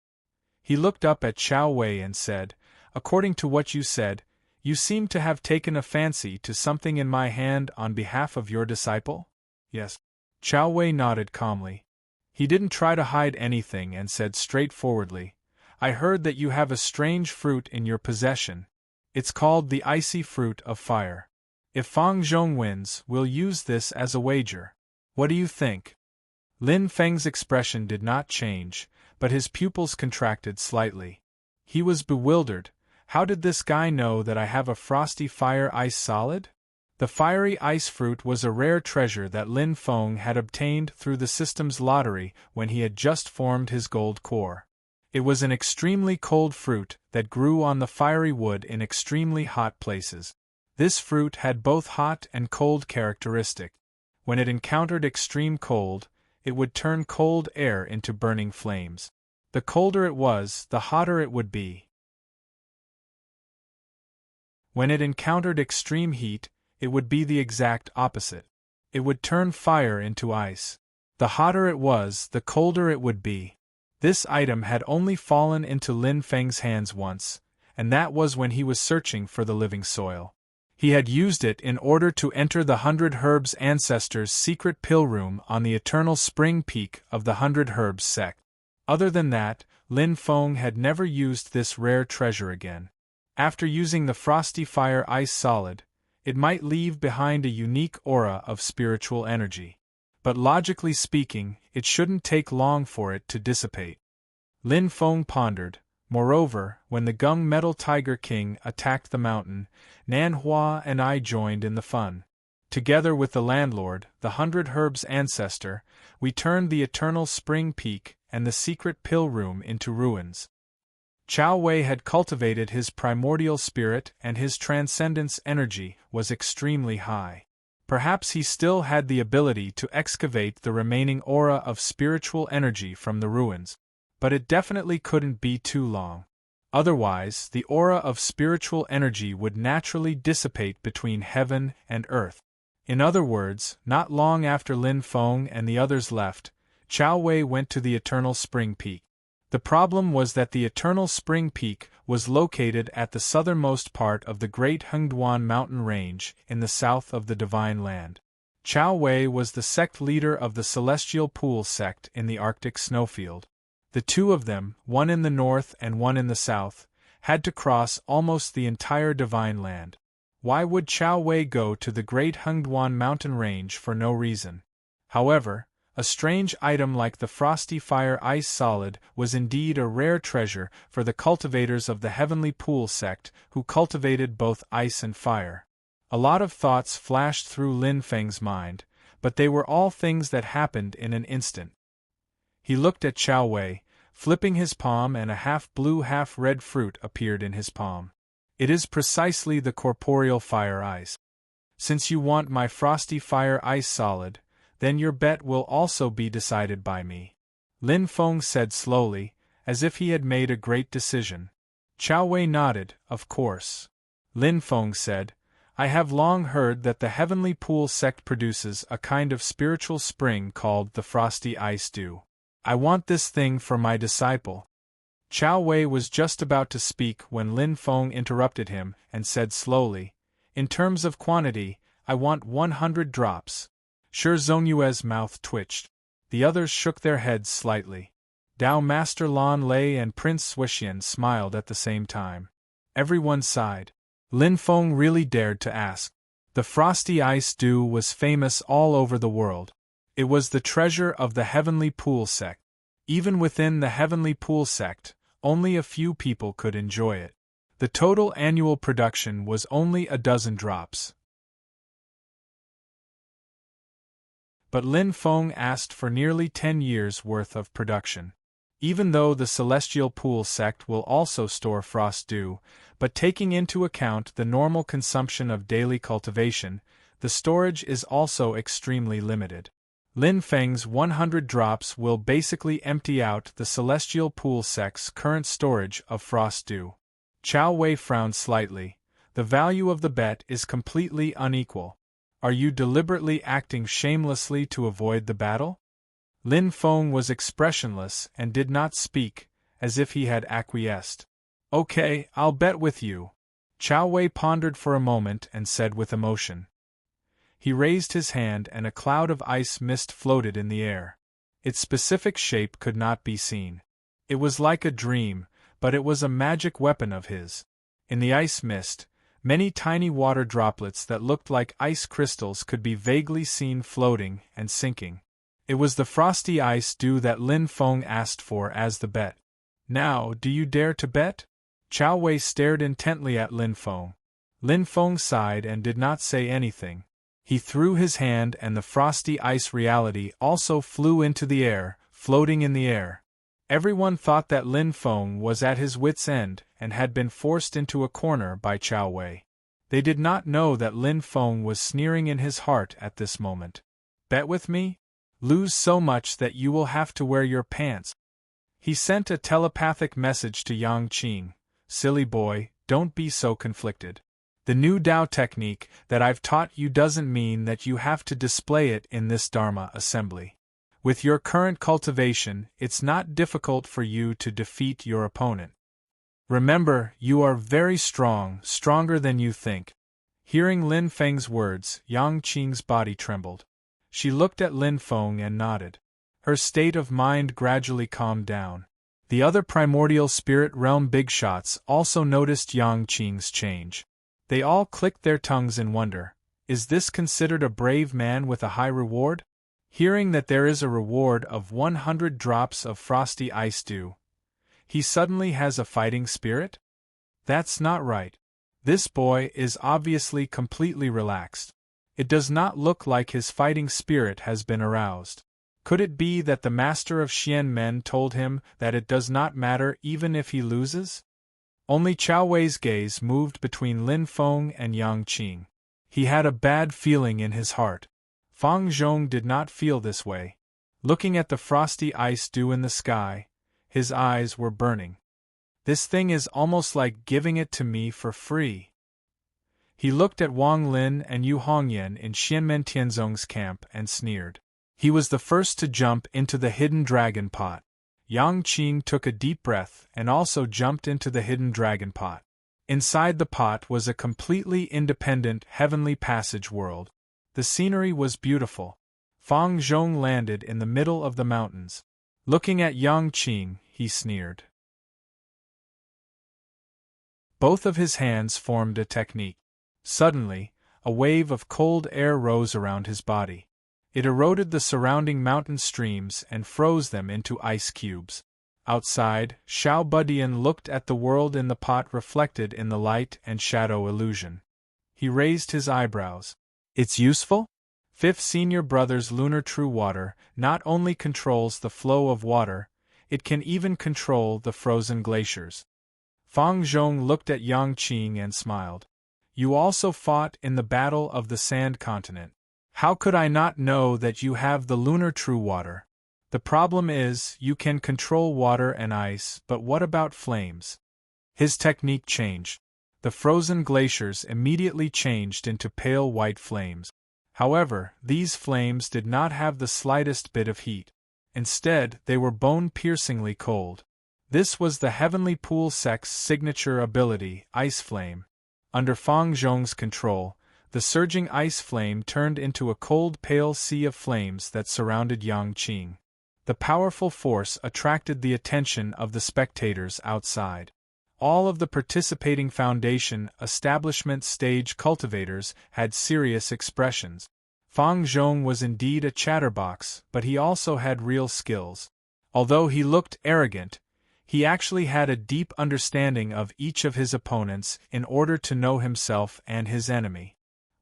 He looked up at Chao Wei and said, "According to what you said, you seem to have taken a fancy to something in my hand on behalf of your disciple?" "Yes." Chao Wei nodded calmly. He didn't try to hide anything and said straightforwardly, "I heard that you have a strange fruit in your possession. It's called the icy fruit of fire. If Fang Zhong wins, we'll use this as a wager. What do you think?" Lin Feng's expression did not change, but his pupils contracted slightly. He was bewildered. How did this guy know that I have a frosty fire ice solid? The fiery ice fruit was a rare treasure that Lin Feng had obtained through the system's lottery when he had just formed his gold core. It was an extremely cold fruit that grew on the fiery wood in extremely hot places. This fruit had both hot and cold characteristic. When it encountered extreme cold, it would turn cold air into burning flames. The colder it was, the hotter it would be. When it encountered extreme heat, it would be the exact opposite. It would turn fire into ice. The hotter it was, the colder it would be. This item had only fallen into Lin Feng's hands once, and that was when he was searching for the living soil. He had used it in order to enter the 100 Herbs ancestors' secret pill room on the eternal spring peak of the 100 Herbs sect. Other than that, Lin Feng had never used this rare treasure again. After using the frosty fire ice solid, it might leave behind a unique aura of spiritual energy. But logically speaking, it shouldn't take long for it to dissipate. Lin Feng pondered. Moreover, when the Gung Metal Tiger King attacked the mountain, Nan Hua and I joined in the fun. Together with the landlord, the 100 Herbs ancestor, we turned the eternal spring peak and the secret pill room into ruins. Chao Wei had cultivated his primordial spirit and his transcendence energy was extremely high. Perhaps he still had the ability to excavate the remaining aura of spiritual energy from the ruins. But it definitely couldn't be too long. Otherwise, the aura of spiritual energy would naturally dissipate between heaven and earth. In other words, not long after Lin Feng and the others left, Chao Wei went to the Eternal Spring Peak. The problem was that the Eternal Spring Peak was located at the southernmost part of the Great Hengduan mountain range in the south of the Divine Land. Chao Wei was the sect leader of the Celestial Pool sect in the Arctic snowfield. The two of them, one in the north and one in the south, had to cross almost the entire Divine Land. Why would Chao Wei go to the Great Hengduan mountain range for no reason? However, a strange item like the frosty fire ice solid was indeed a rare treasure for the cultivators of the Heavenly Pool sect who cultivated both ice and fire. A lot of thoughts flashed through Lin Feng's mind, but they were all things that happened in an instant. He looked at Chao Wei, flipping his palm, and a half-blue half-red fruit appeared in his palm. It is precisely the corporeal fire ice. Since you want my frosty fire ice solid, then your bet will also be decided by me. Lin Feng said slowly, as if he had made a great decision. Chao Wei nodded, of course. Lin Feng said, I have long heard that the Heavenly Pool sect produces a kind of spiritual spring called the Frosty Ice Dew. I want this thing for my disciple. Chao Wei was just about to speak when Lin Feng interrupted him and said slowly, in terms of quantity, I want 100 drops. Shi Zongyue's mouth twitched. The others shook their heads slightly. Dao Master Lan Lei and Prince Swishian smiled at the same time. Everyone sighed. Lin Feng really dared to ask. The Frosty Ice Dew was famous all over the world. It was the treasure of the Heavenly Pool sect. Even within the Heavenly Pool sect, only a few people could enjoy it. The total annual production was only a dozen drops. But Lin Feng asked for nearly 10 years' worth of production. Even though the Celestial Pool sect will also store frost dew, but taking into account the normal consumption of daily cultivation, the storage is also extremely limited. Lin Feng's 100 drops will basically empty out the Celestial Pool sect's current storage of frost dew. Chao Wei frowned slightly. The value of the bet is completely unequal. Are you deliberately acting shamelessly to avoid the battle? Lin Feng was expressionless and did not speak, as if he had acquiesced. Okay, I'll bet with you. Chao Wei pondered for a moment and said with emotion. He raised his hand and a cloud of ice mist floated in the air. Its specific shape could not be seen. It was like a dream, but it was a magic weapon of his. In the ice mist, many tiny water droplets that looked like ice crystals could be vaguely seen floating and sinking. It was the frosty ice dew that Lin Feng asked for as the bet. Now, do you dare to bet? Chao Wei stared intently at Lin Feng. Lin Feng sighed and did not say anything. He threw his hand and the frosty ice reality also flew into the air, floating in the air. Everyone thought that Lin Feng was at his wits' end and had been forced into a corner by Chao Wei. They did not know that Lin Feng was sneering in his heart at this moment. Bet with me? Lose so much that you will have to wear your pants. He sent a telepathic message to Yang Qing. Silly boy, don't be so conflicted. The new Dao technique that I've taught you doesn't mean that you have to display it in this Dharma assembly. With your current cultivation, it's not difficult for you to defeat your opponent. Remember, you are very strong, stronger than you think. Hearing Lin Feng's words, Yang Qing's body trembled. She looked at Lin Feng and nodded. Her state of mind gradually calmed down. The other primordial spirit realm big shots also noticed Yang Qing's change. They all clicked their tongues in wonder. Is this considered a brave man with a high reward? Hearing that there is a reward of 100 drops of frosty ice dew, he suddenly has a fighting spirit? That's not right. This boy is obviously completely relaxed. It does not look like his fighting spirit has been aroused. Could it be that the master of Xian Men told him that it does not matter even if he loses? Only Chao Wei's gaze moved between Lin Feng and Yang Qing. He had a bad feeling in his heart. Fang Zhong did not feel this way. Looking at the frosty ice dew in the sky, his eyes were burning. This thing is almost like giving it to me for free. He looked at Wang Lin and Yu Hongyan in Xianmen Tianzong's camp and sneered. He was the first to jump into the hidden dragon pot. Yang Qing took a deep breath and also jumped into the hidden dragon pot. Inside the pot was a completely independent heavenly passage world. The scenery was beautiful. Fang Zhong landed in the middle of the mountains. Looking at Yang Qing, he sneered. Both of his hands formed a technique. Suddenly, a wave of cold air rose around his body. It eroded the surrounding mountain streams and froze them into ice cubes. Outside, Xiao Budian looked at the world in the pot reflected in the light and shadow illusion. He raised his eyebrows. It's useful? Fifth Senior Brother's lunar true water not only controls the flow of water, it can even control the frozen glaciers. Fang Zhong looked at Yang Qing and smiled. You also fought in the Battle of the Sand Continent. How could I not know that you have the lunar true water? The problem is, you can control water and ice, but what about flames? His technique changed. The frozen glaciers immediately changed into pale white flames. However, these flames did not have the slightest bit of heat. Instead, they were bone-piercingly cold. This was the Heavenly Pool Sect's signature ability, Ice Flame. Under Fang Zhong's control, the surging ice flame turned into a cold pale sea of flames that surrounded Yang Qing. The powerful force attracted the attention of the spectators outside. All of the participating Foundation establishment stage cultivators had serious expressions. Fang Zhong was indeed a chatterbox, but he also had real skills. Although he looked arrogant, he actually had a deep understanding of each of his opponents in order to know himself and his enemy.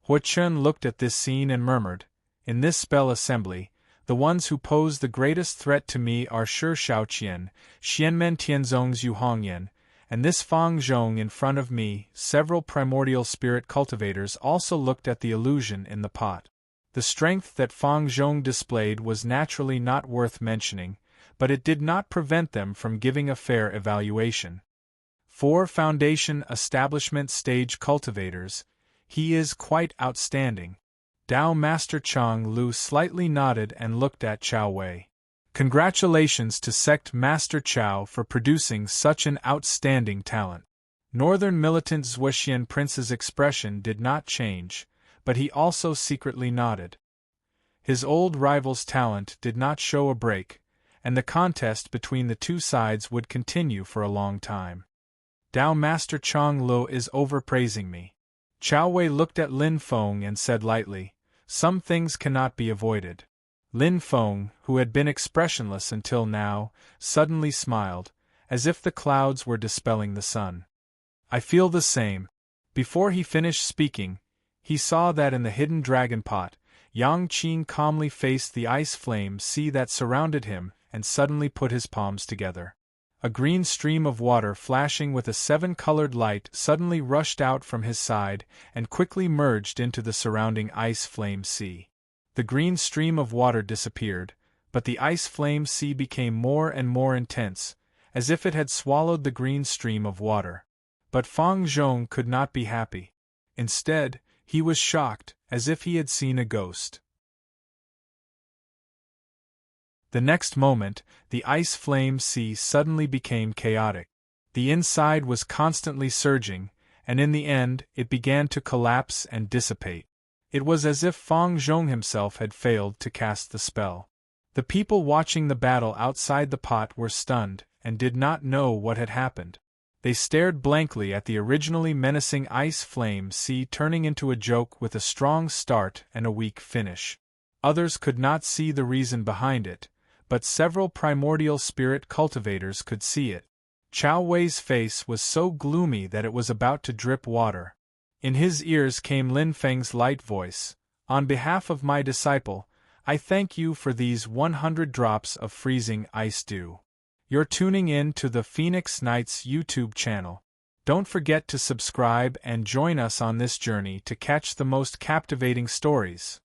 Hua Chun looked at this scene and murmured, "In this spell assembly, the ones who pose the greatest threat to me are Shi Shaoqian, Xianmen Tianzong's Yu Hongyan, and this Fang Zhong in front of me." Several primordial spirit cultivators also looked at the illusion in the pot. The strength that Fang Zhong displayed was naturally not worth mentioning, but it did not prevent them from giving a fair evaluation. 4 Foundation establishment stage cultivators. He is quite outstanding. Dao Master Chang Lu slightly nodded and looked at Chao Wei. Congratulations to Sect Master Chao for producing such an outstanding talent. Northern militant Zhuoxian Prince's expression did not change, but he also secretly nodded. His old rival's talent did not show a break, and the contest between the two sides would continue for a long time. Dao Master Chang Lu is overpraising me. Chao Wei looked at Lin Feng and said lightly, "Some things cannot be avoided." Lin Feng, who had been expressionless until now, suddenly smiled, as if the clouds were dispelling the sun. "I feel the same." Before he finished speaking, he saw that in the hidden dragon pot, Yang Qing calmly faced the ice flame sea that surrounded him and suddenly put his palms together. A green stream of water flashing with a 7-colored light suddenly rushed out from his side and quickly merged into the surrounding ice flame sea. The green stream of water disappeared, but the ice flame sea became more and more intense, as if it had swallowed the green stream of water. But Fang Zhong could not be happy. Instead, he was shocked, as if he had seen a ghost. The next moment, the ice flame sea suddenly became chaotic. The inside was constantly surging, and in the end, it began to collapse and dissipate. It was as if Fang Zhong himself had failed to cast the spell. The people watching the battle outside the pot were stunned, and did not know what had happened. They stared blankly at the originally menacing ice flame sea turning into a joke with a strong start and a weak finish. Others could not see the reason behind it, but several primordial spirit cultivators could see it. Chao Wei's face was so gloomy that it was about to drip water. In his ears came Lin Feng's light voice, "On behalf of my disciple, I thank you for these 100 drops of freezing ice dew. You're tuning in to the Phoenix Knights YouTube channel. Don't forget to subscribe and join us on this journey to catch the most captivating stories."